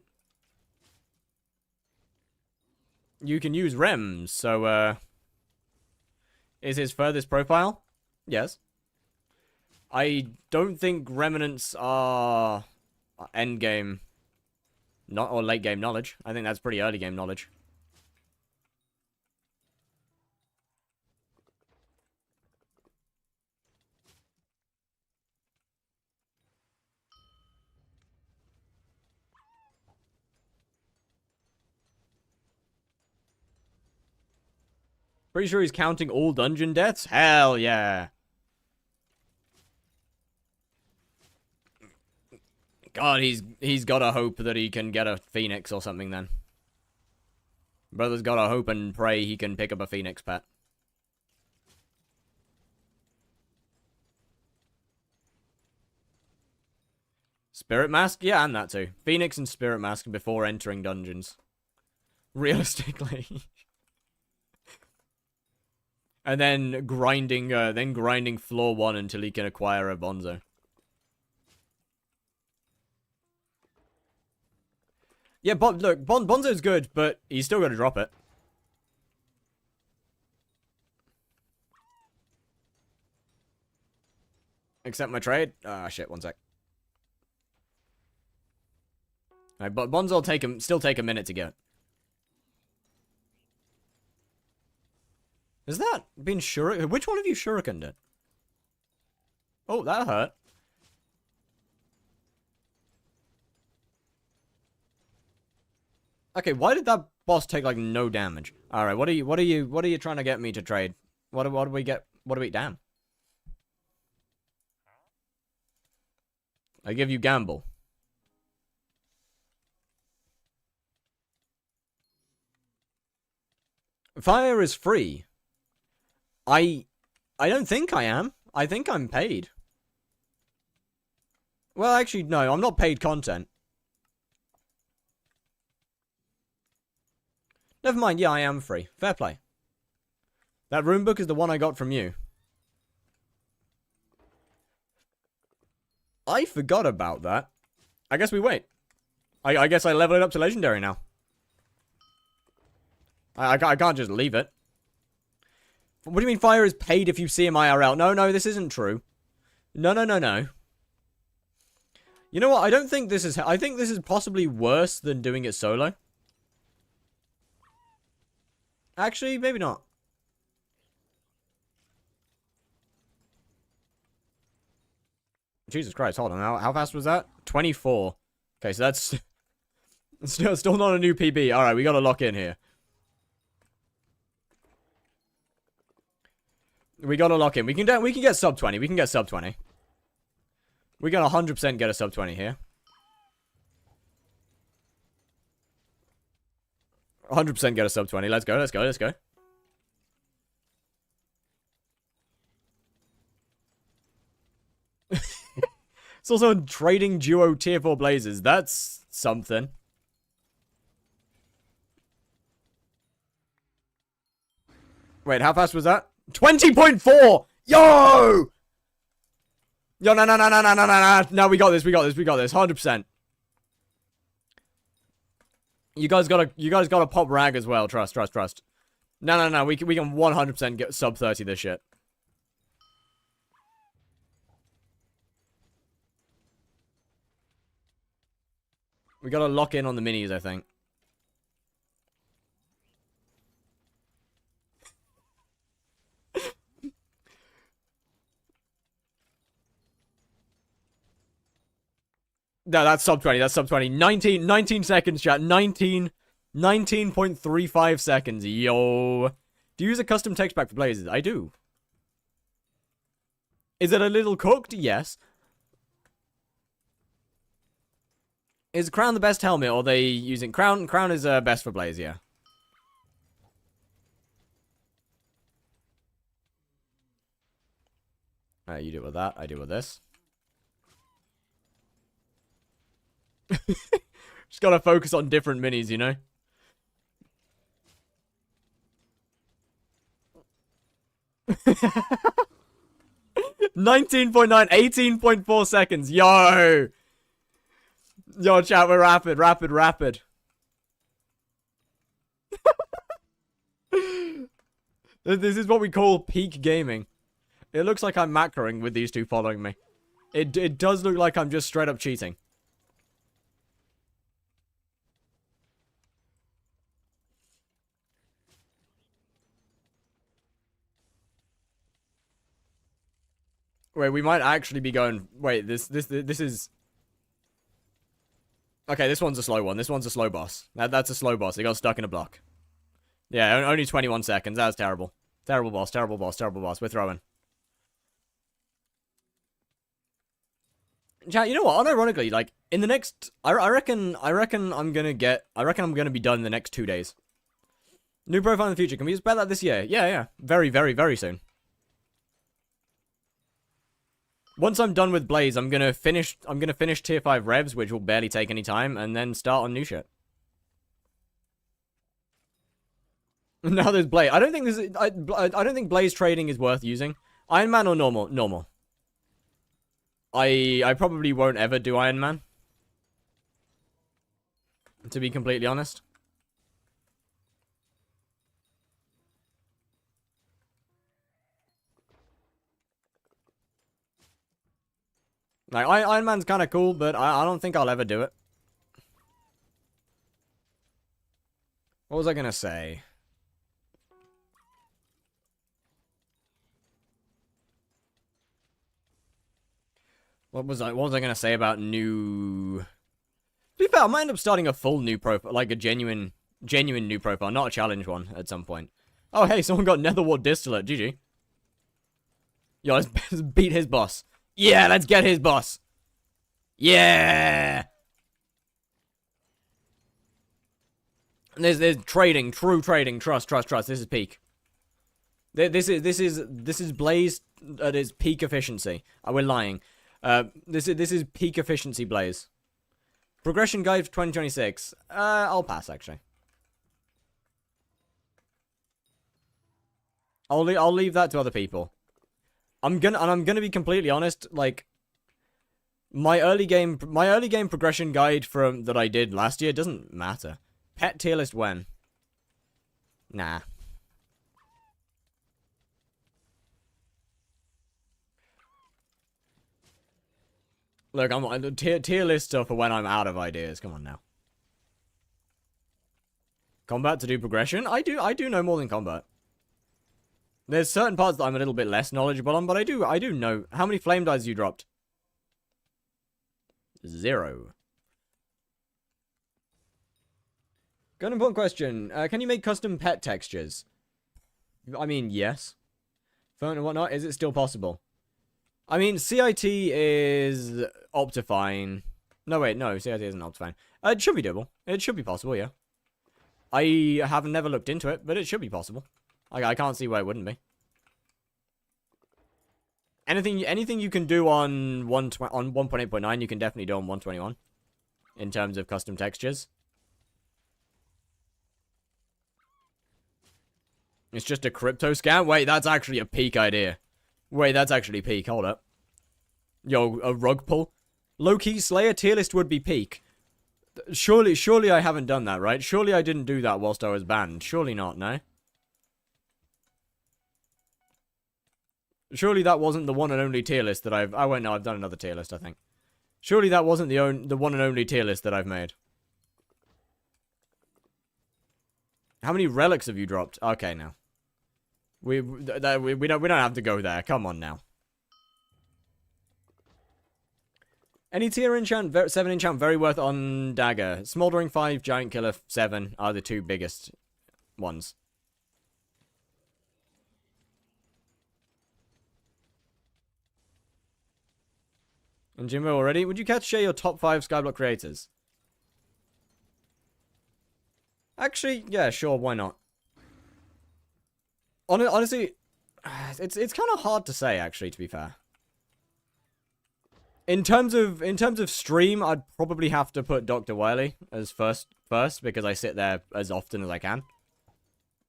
[SPEAKER 1] You can use Rems, so, is his furthest profile? Yes. I don't think Remnants are endgame. Not or late game knowledge. I think that's pretty early game knowledge. Pretty sure he's counting all dungeon deaths? Hell yeah. God, he's gotta hope that he can get a phoenix or something then. Brother's gotta hope and pray he can pick up a phoenix pet. Spirit Mask? Yeah, and that too. Phoenix and Spirit Mask before entering dungeons. Realistically. And then grinding floor 1 until he can acquire a Bonzo. Yeah, but look, Bonzo's good, but he's still gonna drop it. Accept my trade? Ah, shit, one sec. Alright, but Bonzo will still take a minute to get. Has that been shuriken? Which one of you shurikened it? Oh, that hurt. Okay, why did that boss take like no damage? All right, what are you trying to get me to trade? What do we get? What do we damn? I give you gamble. Fire is free. I don't think I am. I think I'm paid. Well, actually, no, I'm not paid content. Never mind, yeah, I am free. Fair play. That rune book is the one I got from you. I forgot about that. I guess we wait. I guess I level it up to legendary now. I can't just leave it. What do you mean fire is paid if you see him IRL? No, this isn't true. No. You know what? I don't think this is... I think this is possibly worse than doing it solo. Actually, maybe not. Jesus Christ, hold on. How fast was that? 24. Okay, so that's... still not a new PB. Alright, we gotta lock in here. We gotta lock in. We can get sub 20. We can get sub 20. We can 100% get a sub 20 here. 100% get a sub 20. Let's go. It's also a trading duo tier 4 blazes. That's something. Wait, how fast was that? 20.4! Yo! Yo, no. No, we got this. 100%. You guys gotta pop rag as well. Trust. No. We can 100% get sub 30 this shit. We gotta lock in on the minis, I think. No, that's sub 20. That's sub 20. 19 seconds, chat. 19.35 seconds. Yo. Do you use a custom text pack for blazes? I do. Is it a little cooked? Yes. Is Crown the best helmet, or are they using... Crown is best for blaze, yeah. Alright, you deal with that. I deal with this. Just gotta focus on different minis, you know? $19.9, 18.4 seconds. Yo! Yo, chat, we're rapid. This is what we call peak gaming. It looks like I'm macroing with these two following me. It does look like I'm just straight up cheating. Wait, we might actually be going... Wait, this is... Okay, this one's a slow one. This one's a slow boss. That's a slow boss. He got stuck in a block. Yeah, only 21 seconds. That was terrible. Terrible boss. We're throwing. Chat, you know what? Unironically, like, in the next... I reckon I'm gonna be done in the next 2 days. New profile in the future. Can we just bet that this year? Yeah. Very, very, very soon. Once I'm done with Blaze, I'm gonna finish tier 5 revs, which will barely take any time, and then start on new shit. Now there's Blaze. I don't think this is, I don't think Blaze trading is worth using. Iron Man or normal? Normal. I probably won't ever do Iron Man, to be completely honest. Like, Iron Man's kind of cool, but I don't think I'll ever do it. What was I gonna say? What was I gonna say about new... To be fair, I might end up starting a full new profile, like a genuine new profile, not a challenge one at some point. Oh, hey, someone got Netherwart Distillate. GG. Yo, let's beat his boss. Yeah, let's get his boss. Yeah. And there's trading, true trading, trust. This is peak. This is Blaze at its peak efficiency. We're lying. This is peak efficiency Blaze. Progression guide for 2026. I'll pass actually. I'll leave that to other people. I'm gonna be completely honest, like my early game progression guide that I did last year doesn't matter. Pet tier list when? Nah. Look, I'm tier list stuff for when I'm out of ideas. Come on now. Combat to do progression? I do know more than combat. There's certain parts that I'm a little bit less knowledgeable on, but I do know. How many flame dies you dropped? 0. Got an important question. Can you make custom pet textures? I mean, yes. Phone and whatnot, is it still possible? I mean, CIT is Optifine. No, wait, no, CIT isn't Optifine. It should be doable. It should be possible, yeah. I have never looked into it, but it should be possible. I can't see why it wouldn't be. Anything you can do on 1.8.9, you can definitely do on 121. In terms of custom textures. It's just a crypto scam? Wait, that's actually a peak idea. Wait, that's actually peak. Hold up. Yo, a rug pull? Low-key Slayer tier list would be peak. Surely I haven't done that, right? Surely I didn't do that whilst I was banned. Surely not, no? Surely that wasn't the one and only tier list that I've... Oh, wait, no, I've done another tier list, I think. Surely that wasn't the one and only tier list that I've made. How many relics have you dropped? Okay, now. We don't have to go there. Come on now. Any tier enchant, 7 enchant, very worth on dagger. Smoldering 5, Giant Killer 7 are the two biggest ones. And Jimbo already? Would you care to share your top 5 skyblock creators? Actually, yeah, sure, why not? Honestly, it's kind of hard to say, actually, to be fair. In terms of stream, I'd probably have to put Dr. Wiley as first because I sit there as often as I can.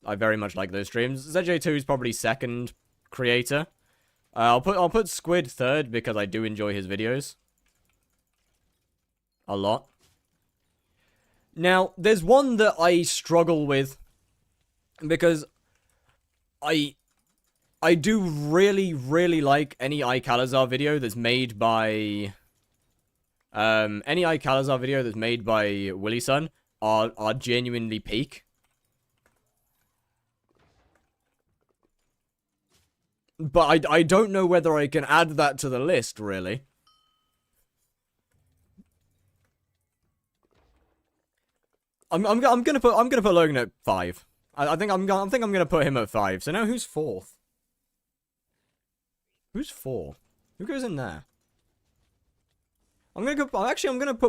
[SPEAKER 1] I very much like those streams. ZJ2 is probably second creator. I'll put Squid third because I do enjoy his videos a lot. Now, there's one that I struggle with because I do really, really like any iCalazar video that's made by... any iCalazar video that's made by Willy Sun are genuinely peak. But I don't know whether I can add that to the list, really. I'm gonna put Logan at 5. I think I'm gonna put him at 5. So now who's 4th? Who's 4? Who goes in there? I'm gonna put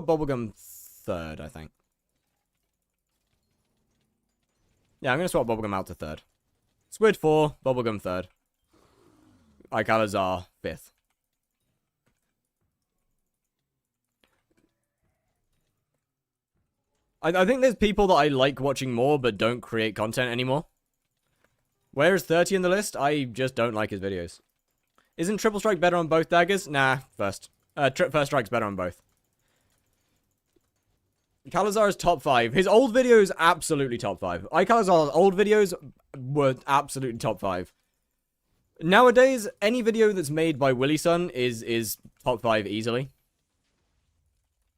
[SPEAKER 1] Bubblegum 3rd, I think. Yeah, I'm gonna swap Bubblegum out to 3rd. Squid 4, Bubblegum 3rd. iCalazar 5th. I think there's people that I like watching more but don't create content anymore. Where is 30 in the list? I just don't like his videos. Isn't Triple Strike better on both daggers? Nah, first. First Strike's better on both. Calazar is top 5. His old videos, absolutely top 5. iCalazar's old videos were absolutely top 5. Nowadays, any video that's made by Willy Sun is top 5 easily.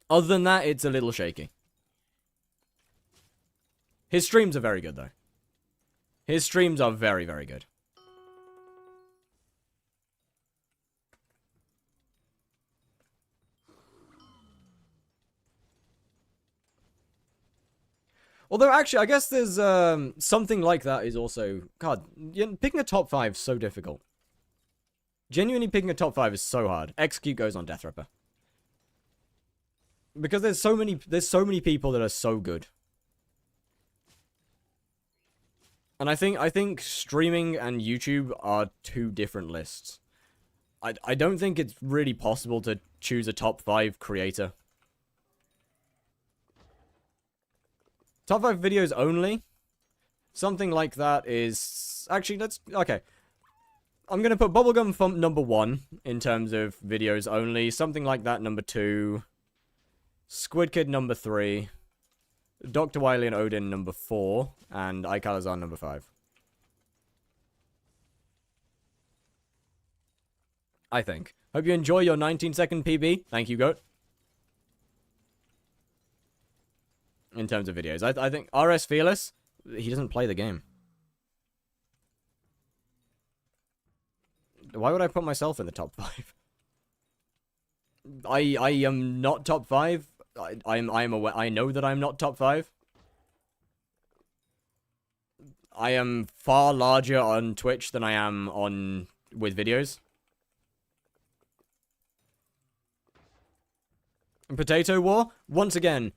[SPEAKER 1] Other than that, it's a little shaky. His streams are very good, though. His streams are very, very good. Although, actually, I guess there's something like that is also... God, picking a top 5 is so difficult. Genuinely picking a top 5 is so hard. Execute goes on Death Ripper. Because there's so many people that are so good. And I think streaming and YouTube are two different lists. I don't think it's really possible to choose a top 5 creator. Top 5 videos only? Something like that is... Actually, let's... Okay. I'm going to put Bubblegum from number 1 in terms of videos only. Something like that, number 2. Squid Kid, number 3. Dr. Wily and Odin, number 4. And iCalazar, number 5. I think. Hope you enjoy your 19-second PB. Thank you, Goat. In terms of videos. I think RS Fearless, he doesn't play the game. Why would I put myself in the top 5? I am not top 5. I am aware. I know that I'm not top 5. I am far larger on Twitch than I am with videos. Potato War, once again,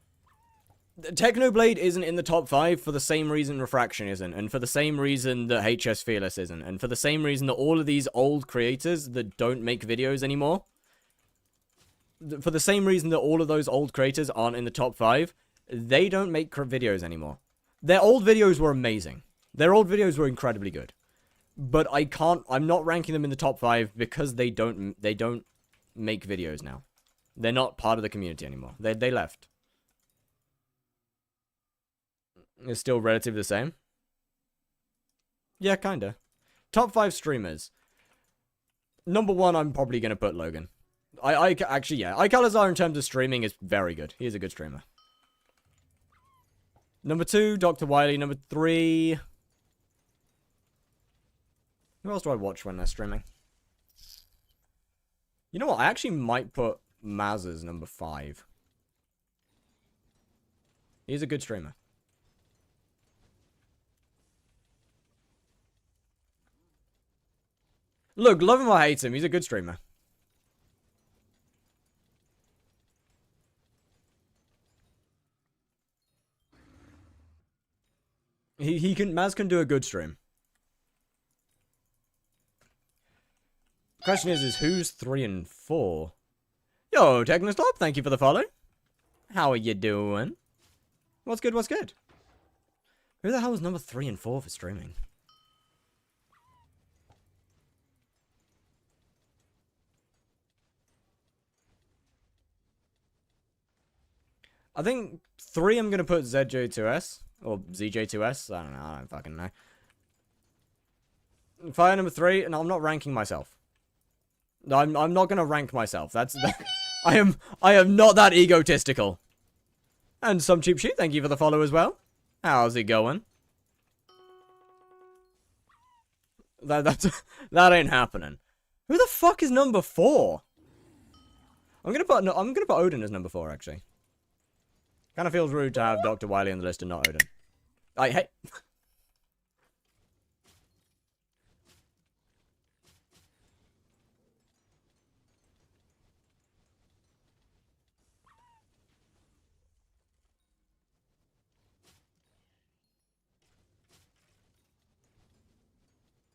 [SPEAKER 1] Technoblade isn't in the top 5 for the same reason Refraction isn't, and for the same reason that HS Fearless isn't, and for the same reason that all of these old creators that don't make videos anymore, for the same reason that all of those old creators aren't in the top 5, they don't make videos anymore. Their old videos were amazing. Their old videos were incredibly good. But I'm not ranking them in the top 5 because they don't make videos now. They're not part of the community anymore. They left. It's still relatively the same. Yeah, kinda. Top 5 streamers. Number 1, I'm probably gonna put Logan. Actually, yeah. iCalazar in terms of streaming is very good. He's a good streamer. Number 2, Dr. Wily. Number 3... Who else do I watch when they're streaming? You know what? I actually might put Maz as number 5. He's a good streamer. Look, love him or hate him, he's a good streamer. Maz can do a good stream. Question is who's 3 and 4? Yo, Technostop, thank you for the follow. How are you doing? What's good, what's good? Who the hell was number 3 and 4 for streaming? I think 3 I'm gonna put ZJ2S. Or ZJ2S. I don't know, I don't fucking know. Fire number 3, and I'm not ranking myself. I'm not gonna rank myself. That's I am not that egotistical. And some cheap shit, thank you for the follow as well. How's it going? That ain't happening. Who the fuck is number 4? I'm gonna put Odin as number 4 actually. Kind of feels rude to have Dr. Wily on the list and not Odin. Hey.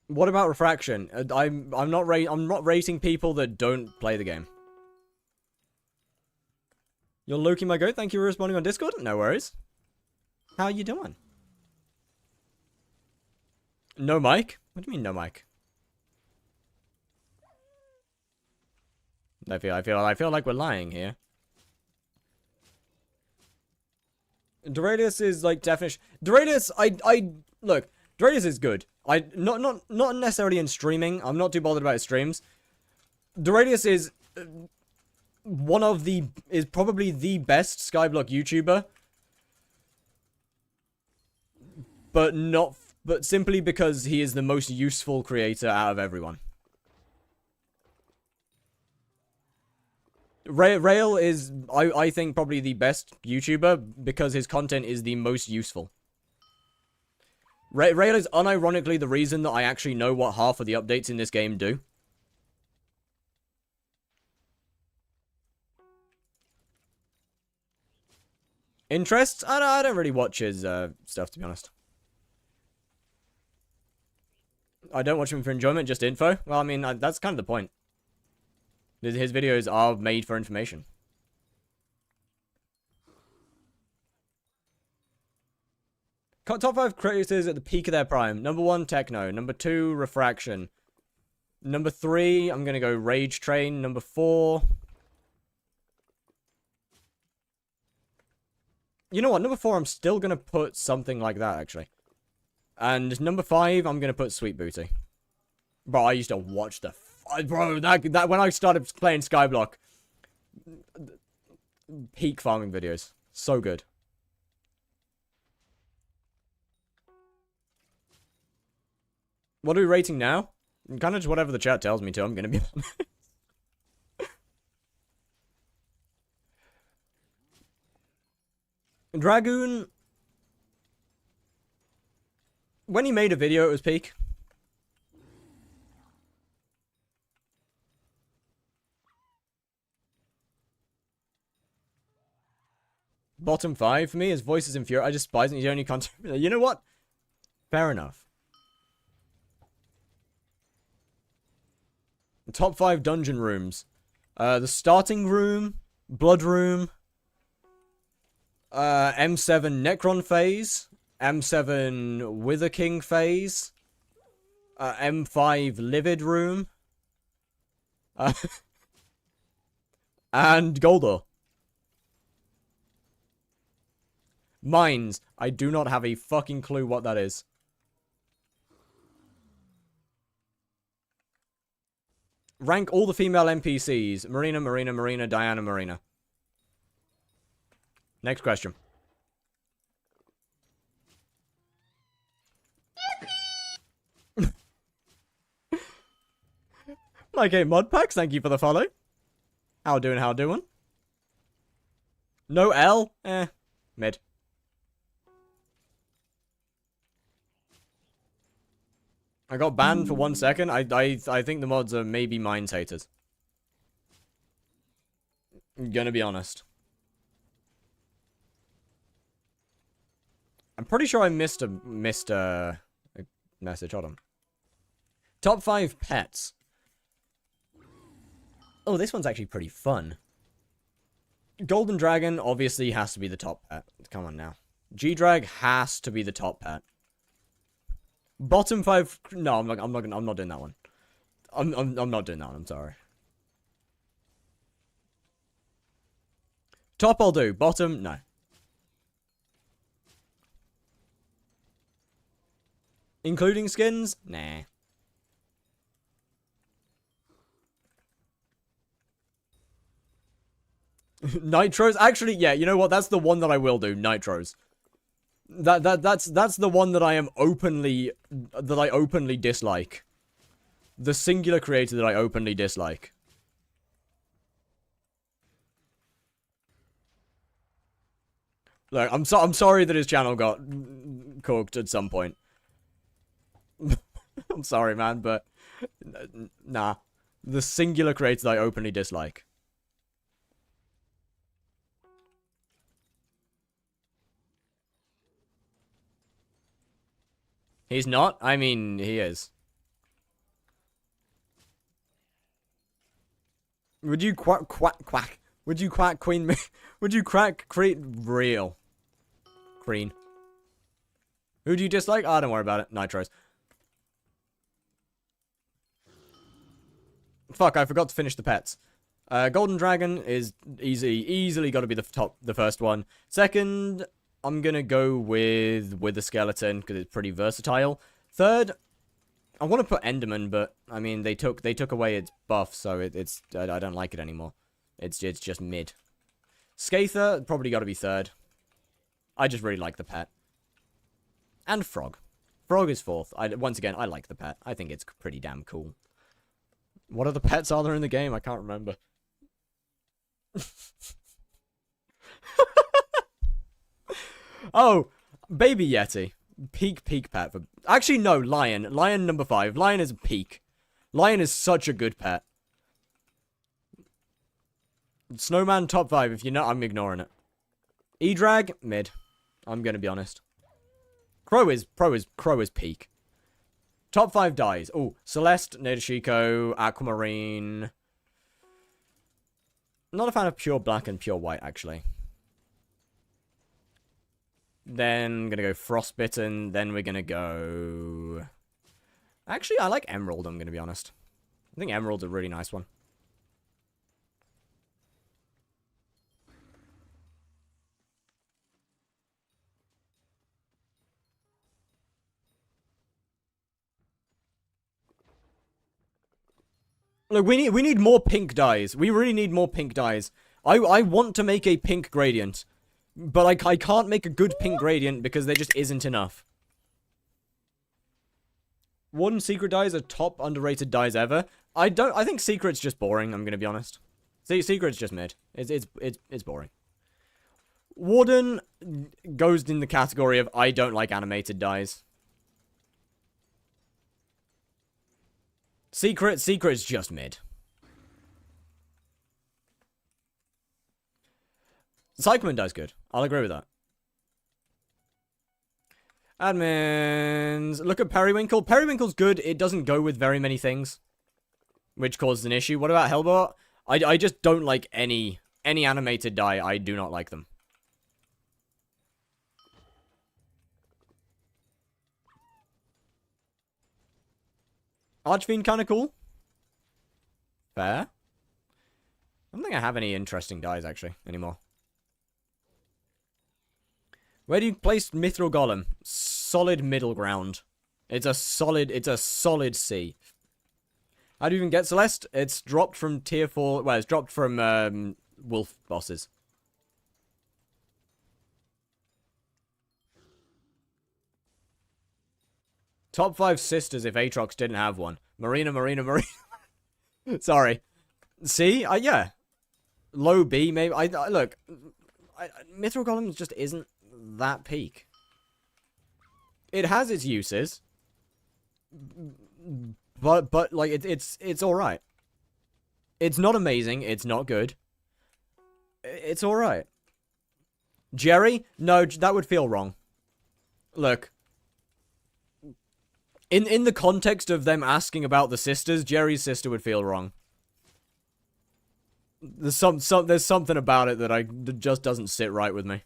[SPEAKER 1] What about refraction? I'm not rating people that don't play the game. You're Loki, my goat. Thank you for responding on Discord. No worries. How you doing? No mic? What do you mean no mic? I feel like we're lying here. Doradius is like definition. Doradius, look. Doradius is good. Not necessarily in streaming. I'm not too bothered about his streams. Doradius is probably the best skyblock YouTuber, but simply because he is the most useful creator out of everyone. Rail is, I think, probably the best YouTuber because his content is the most useful. Rail is unironically the reason that I actually know what half of the updates in this game do. Interests? I don't really watch his stuff, to be honest. I don't watch him for enjoyment, just info. Well, I mean, that's kind of the point. His videos are made for information. Top 5 creators at the peak of their prime. Number 1, Techno. Number 2, Refraction. Number 3, I'm gonna go Rage Train. Number 4... You know what? Number 4, I'm still gonna put something like that, actually. And number 5, I'm gonna put Sweet Booty. Bro, I used to watch the... Bro, that when I started playing Skyblock... Peak farming videos. So good. What are we rating now? Kind of just whatever the chat tells me to, I'm gonna be honest. Dragoon... When he made a video, it was peak. Bottom 5 for me, his voice is infuriating. I despise him, he's the only content. You know what? Fair enough. Top 5 dungeon rooms. The starting room, blood room, M7 Necron phase, M7 Wither King phase, M5 Livid room, and Goldor. Mines. I do not have a fucking clue what that is. Rank all the female NPCs. Marina, Marina, Marina, Diana, Marina. Next question. My game mod packs, thank you for the follow. How doing, how doing? No L? Mid. I got banned for 1 second. I think the mods are maybe mines haters. I'm gonna be honest. I'm pretty sure I missed a message. Hold on. Top 5 pets. Oh, this one's actually pretty fun. Golden Dragon obviously has to be the top pet. Come on now. G-Drag has to be the top pet. Bottom 5. No, I'm not doing that one. I'm not doing that one. I'm sorry. Top I'll do. Bottom, no. Including skins? Nah. Nitros? Actually, yeah, you know what? That's the one that I will do. Nitros. That's the one that I openly dislike. The singular creator that I openly dislike. Look, I'm sorry that his channel got cooked at some point. I'm sorry, man, but nah. The singular creator that I openly dislike. He's not? I mean, he is. Would you quack? Would you quack queen? Would you create real? Green. Who do you dislike? Oh, don't worry about it. Nitros. Fuck, I forgot to finish the pets. Golden Dragon is easily got to be the first one. Second, I'm gonna go with the skeleton because it's pretty versatile. Third, I want to put Enderman, but I mean they took away its buff, so it's I don't like it anymore. It's just mid. Skather probably got to be third. I just really like the pet. And Frog. Frog is fourth. Once again, I like the pet. I think it's pretty damn cool. What other pets are there in the game? I can't remember. Oh, Baby Yeti. Peak pet. Actually, no, Lion. Lion number 5. Lion is a peak. Lion is such a good pet. Snowman top 5. If you're not, I'm ignoring it. E-Drag, mid. I'm gonna be honest. Crow is peak. Top 5 dies. Oh, Celeste, Nadeshiko, Aquamarine. Not a fan of pure black and pure white, actually. Then, gonna go Frostbitten. Then we're gonna go... Actually, I like Emerald, I'm gonna be honest. I think Emerald's a really nice one. Look, we need more pink dyes. We really need more pink dyes. I want to make a pink gradient. But I can't make a good pink gradient because there just isn't enough. Warden Secret dyes are top underrated dyes ever. I think Secret's just boring, I'm gonna be honest. See, Secret's just mid. It's boring. Warden goes in the category of I don't like animated dyes. Secret's just mid. Cyclamen dye's good. I'll agree with that. Admins. Look at Periwinkle. Periwinkle's good. It doesn't go with very many things, which causes an issue. What about Hellbot? I just don't like any animated dye. I do not like them. Archfiend kind of cool. Fair. I don't think I have any interesting dyes, actually, anymore. Where do you place Mithril Golem? Solid middle ground. It's a solid C. How do you even get Celeste? It's dropped from tier 4... Well, it's dropped from, wolf bosses. Top 5 sisters if Aatrox didn't have one. Marina. Sorry. See? Yeah. Low B, maybe. Look, Mithril Golem just isn't that peak. It has its uses. But like, it's alright. It's not amazing. It's not good. It's alright. Jerry? No, that would feel wrong. Look. In the context of them asking about the sisters, Jerry's sister would feel wrong. There's something about it that just doesn't sit right with me.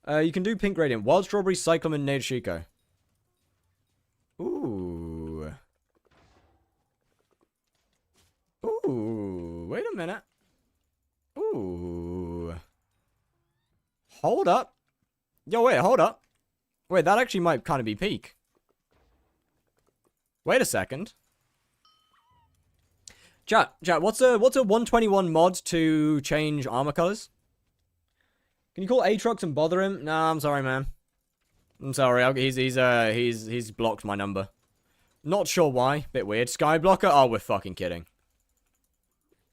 [SPEAKER 1] You can do Pink Radiant. Wild Strawberry, Cyclamen, Nade Chico. Ooh. Ooh. Wait a minute. Ooh. Hold up. Yo, wait, hold up. Wait, that actually might kind of be peak. Wait a second. Chat, what's a 121 mod to change armor colors? Can you call Aatrox and bother him? Nah, I'm sorry, man. I'm sorry. He's blocked my number. Not sure why. Bit weird. Skyblocker? Oh, we're fucking kidding.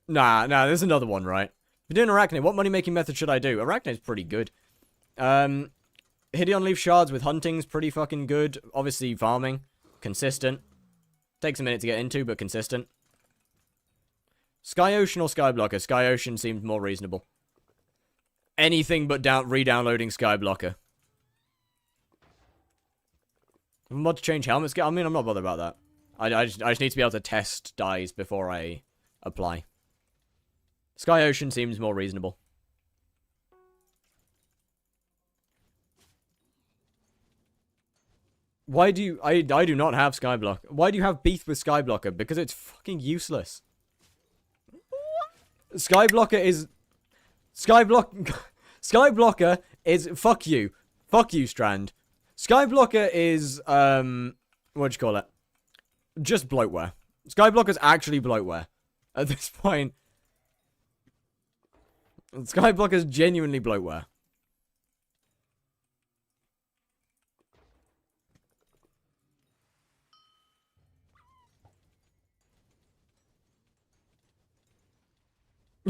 [SPEAKER 1] Nah, there's another one, right? We're doing Arachnid. What money-making method should I do? Arachnid's pretty good. Hideon Leaf Shards with hunting's pretty fucking good. Obviously, farming. Consistent. Takes a minute to get into, but consistent. Sky Ocean or Skyblocker? Sky Ocean seems more reasonable. Anything but re-downloading Skyblocker. Mod to change helmets? I mean, I'm not bothered about that. I just need to be able to test dyes before I apply. Sky Ocean seems more reasonable. Why do you... I do not have Skyblock. Why do you have beef with Skyblocker? Because it's fucking useless. Skyblocker is... Skyblocker is... Fuck you. Fuck you, Strand. Skyblocker is... What'd you call it? Just bloatware. Skyblocker's actually bloatware. At this point. Skyblocker's genuinely bloatware.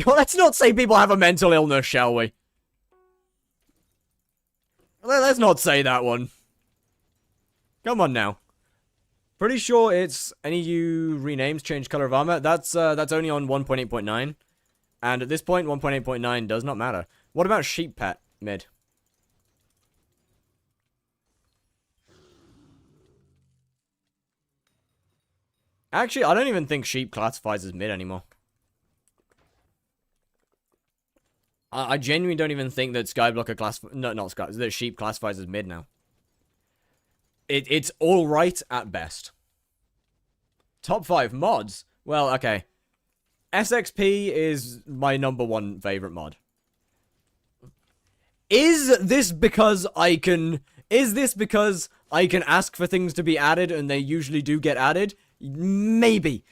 [SPEAKER 1] Let's not say people have a mental illness, shall we? Let's not say that one. Come on now. Pretty sure it's any new renames change color of armor. That's only on 1.8.9. And at this point, 1.8.9 does not matter. What about Sheep Pet mid? Actually, I don't even think Sheep classifies as mid anymore. I genuinely don't even think that Skyblocker that Sheep classifies as mid now. It's alright at best. Top 5 mods? Well, okay. SXP is my #1 favorite mod. Is this because I can ask for things to be added and they usually do get added? Maybe.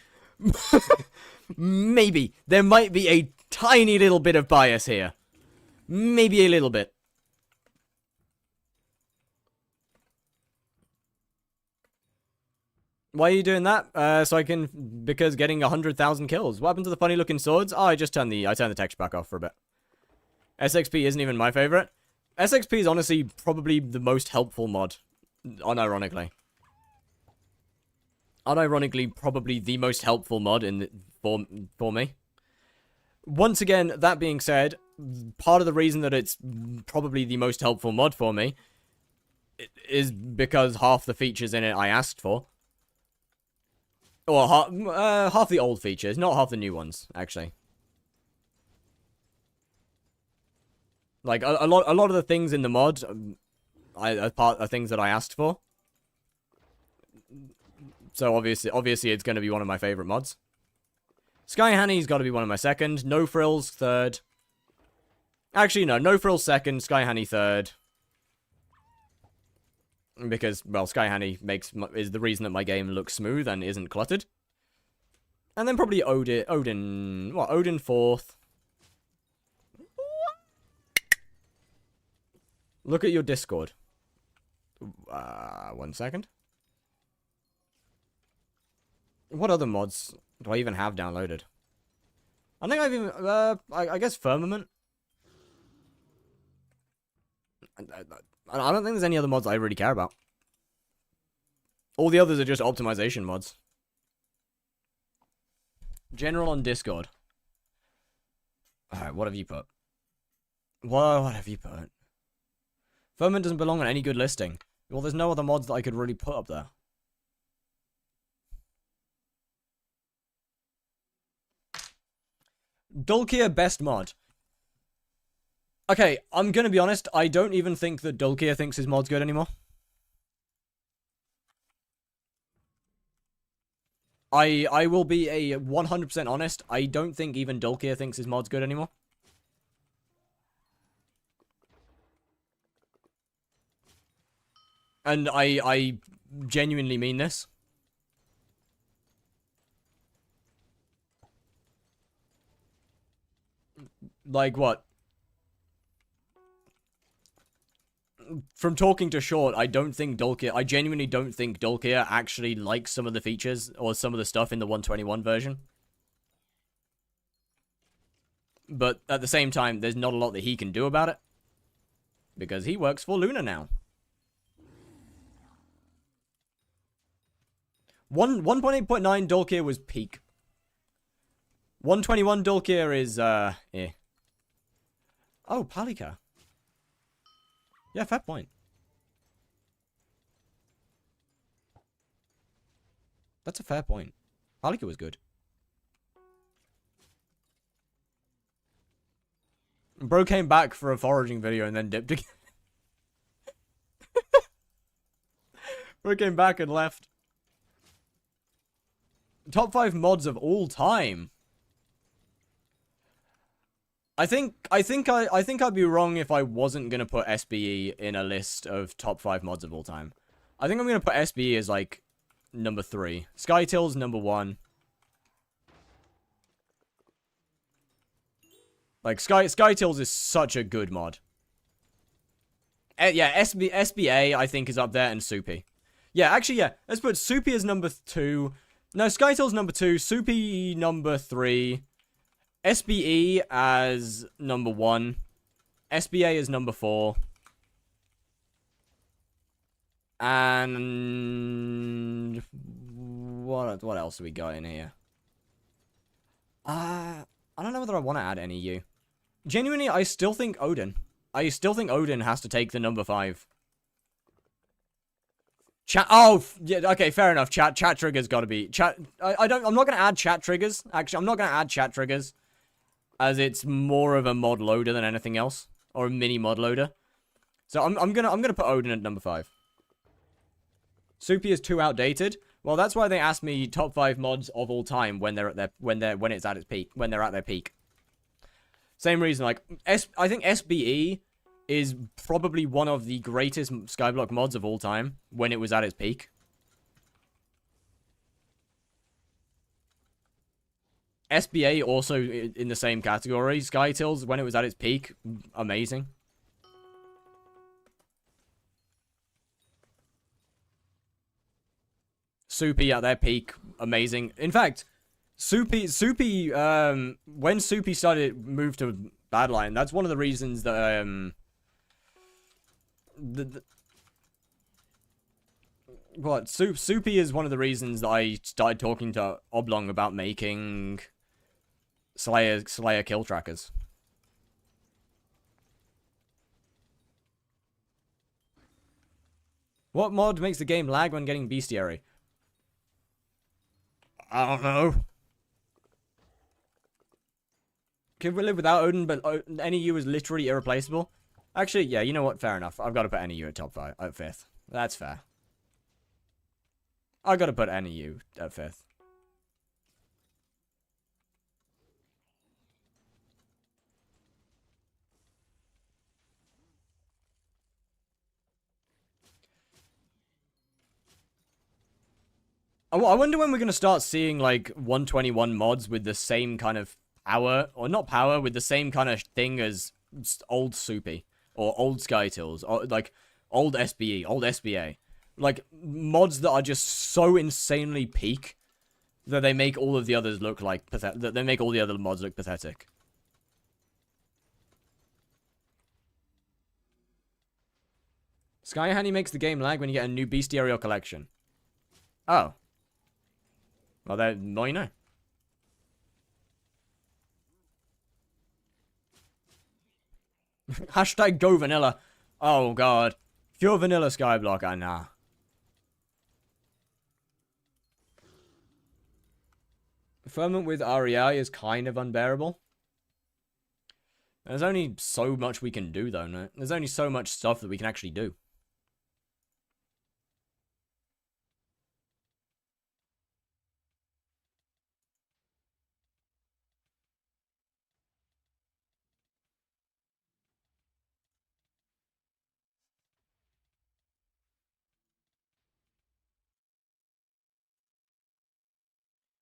[SPEAKER 1] Maybe. There might be a tiny little bit of bias here. Maybe a little bit. Why are you doing that? Because getting 100,000 kills. What happened to the funny looking swords? Oh, I turned the texture back off for a bit. SXP isn't even my favorite. SXP is honestly probably the most helpful mod. Unironically. Unironically, probably the most helpful mod for me. Once again, that being said, part of the reason that it's probably the most helpful mod for me is because half the features in it I asked for. Or half the old features, not half the new ones, actually. Like a lot of the things in the mod are things that I asked for. So obviously it's going to be one of my favorite mods. Sky Honey's got to be one of my second. No Frills third. Actually, no Frills second. Sky Honey third. Because, well, Sky Honey is the reason that my game looks smooth and isn't cluttered. And then probably Odin fourth. Look at your Discord. 1 second. What other mods do I even have downloaded? I think I've even, I guess Firmament. I don't think there's any other mods I really care about. All the others are just optimization mods. General on Discord. Alright, what have you put? What have you put? Firmament doesn't belong on any good listing. Well, there's no other mods that I could really put up there. Dulkia best mod. Okay, I'm gonna be honest, I don't even think that Dulkia thinks his mod's good anymore. I will be a 100% honest, I don't think even Dulkia thinks his mod's good anymore. And I genuinely mean this. Like what? From talking to Short, I genuinely don't think Dulkia actually likes some of the features or some of the stuff in the 121 version. But at the same time, there's not a lot that he can do about it. Because he works for Luna now. 1.8.9 Dulkia was peak. 121 Dulkia is, eh. Oh, Palika. Yeah, fair point. That's a fair point. Palika was good. Bro came back for a foraging video and then dipped again. Bro came back and left. Top 5 mods of all time. I think I'd be wrong if I wasn't gonna put SBE in a list of top 5 mods of all time. I think I'm gonna put SBE as like number 3. Skytill's number 1. Like Skytill's is such a good mod. Yeah, SBA I think is up there and Soupy. Yeah, actually yeah, let's put Soupy as number 2. No, Skytill's number 2, Soupy number 3. SBE as number 1. SBA is number 4. And what else have we got in here? I don't know whether I want to add any U. Genuinely, I still think Odin. I still think Odin has to take the number 5. Chat. Oh, yeah. Okay, fair enough. Chat triggers got to be chat. I'm not gonna add chat triggers. Actually, I'm not gonna add chat triggers, as it's more of a mod loader than anything else, or a mini mod loader. So I'm gonna put Odin at number 5. Soupy is too outdated. Well, that's why they asked me top 5 mods of all time when they're at their when it's at its peak, when they're at their peak. Same reason, like I think SBE is probably one of the greatest skyblock mods of all time when it was at its peak. SBA also in the same category. Skytills, when it was at its peak, amazing. Soupy at their peak, amazing. In fact, Soupy, when Soupy moved to Badline, that's one of the reasons that, Soupy is one of the reasons that I started talking to Oblong about making Slayer kill trackers. What mod makes the game lag when getting bestiary? I don't know. Could we live without Odin, but NEU is literally irreplaceable? Actually, yeah, you know what? Fair enough. I've got to put NEU at top 5, at 5th. That's fair. I got to put NEU at 5th. I wonder when we're going to start seeing, like, 121 mods with the same kind of power, or not power, with the same kind of thing as old Soupy, or old Skytills, or, like, old SBE, old SBA. Like, mods that are just so insanely peak Though they make all of the others look like pathetic. They make all the other mods look pathetic. Sky Handy makes the game lag when you get a new bestiarial collection. Oh. Well, now you know. Hashtag go vanilla. Oh, God. Pure vanilla skyblock. Nah. Ferment with REI is kind of unbearable. There's only so much we can do, though, no? There's only so much stuff that we can actually do.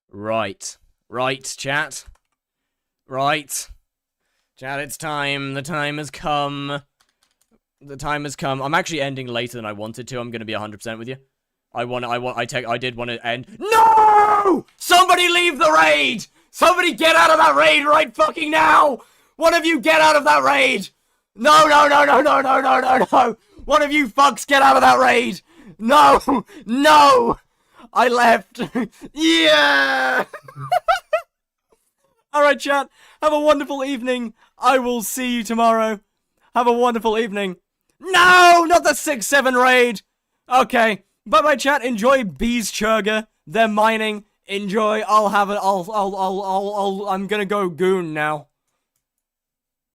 [SPEAKER 1] Right. Right, chat. Right. Chat, it's time. The time has come. The time has come. I'm actually ending later than I wanted to. I'm gonna be 100% with you. I did want to end. No! Somebody leave the raid! Somebody get out of that raid right fucking now! One of you get out of that raid! No, no, no, no, no, no, no, no, no! One of you fucks get out of that raid! No! No! I left! Yeah! Alright, chat. Have a wonderful evening. I will see you tomorrow. Have a wonderful evening. No! Not the 6-7 raid! Okay. Bye-bye, chat. Enjoy Bees Churga. They're mining. Enjoy. I'm gonna go goon now.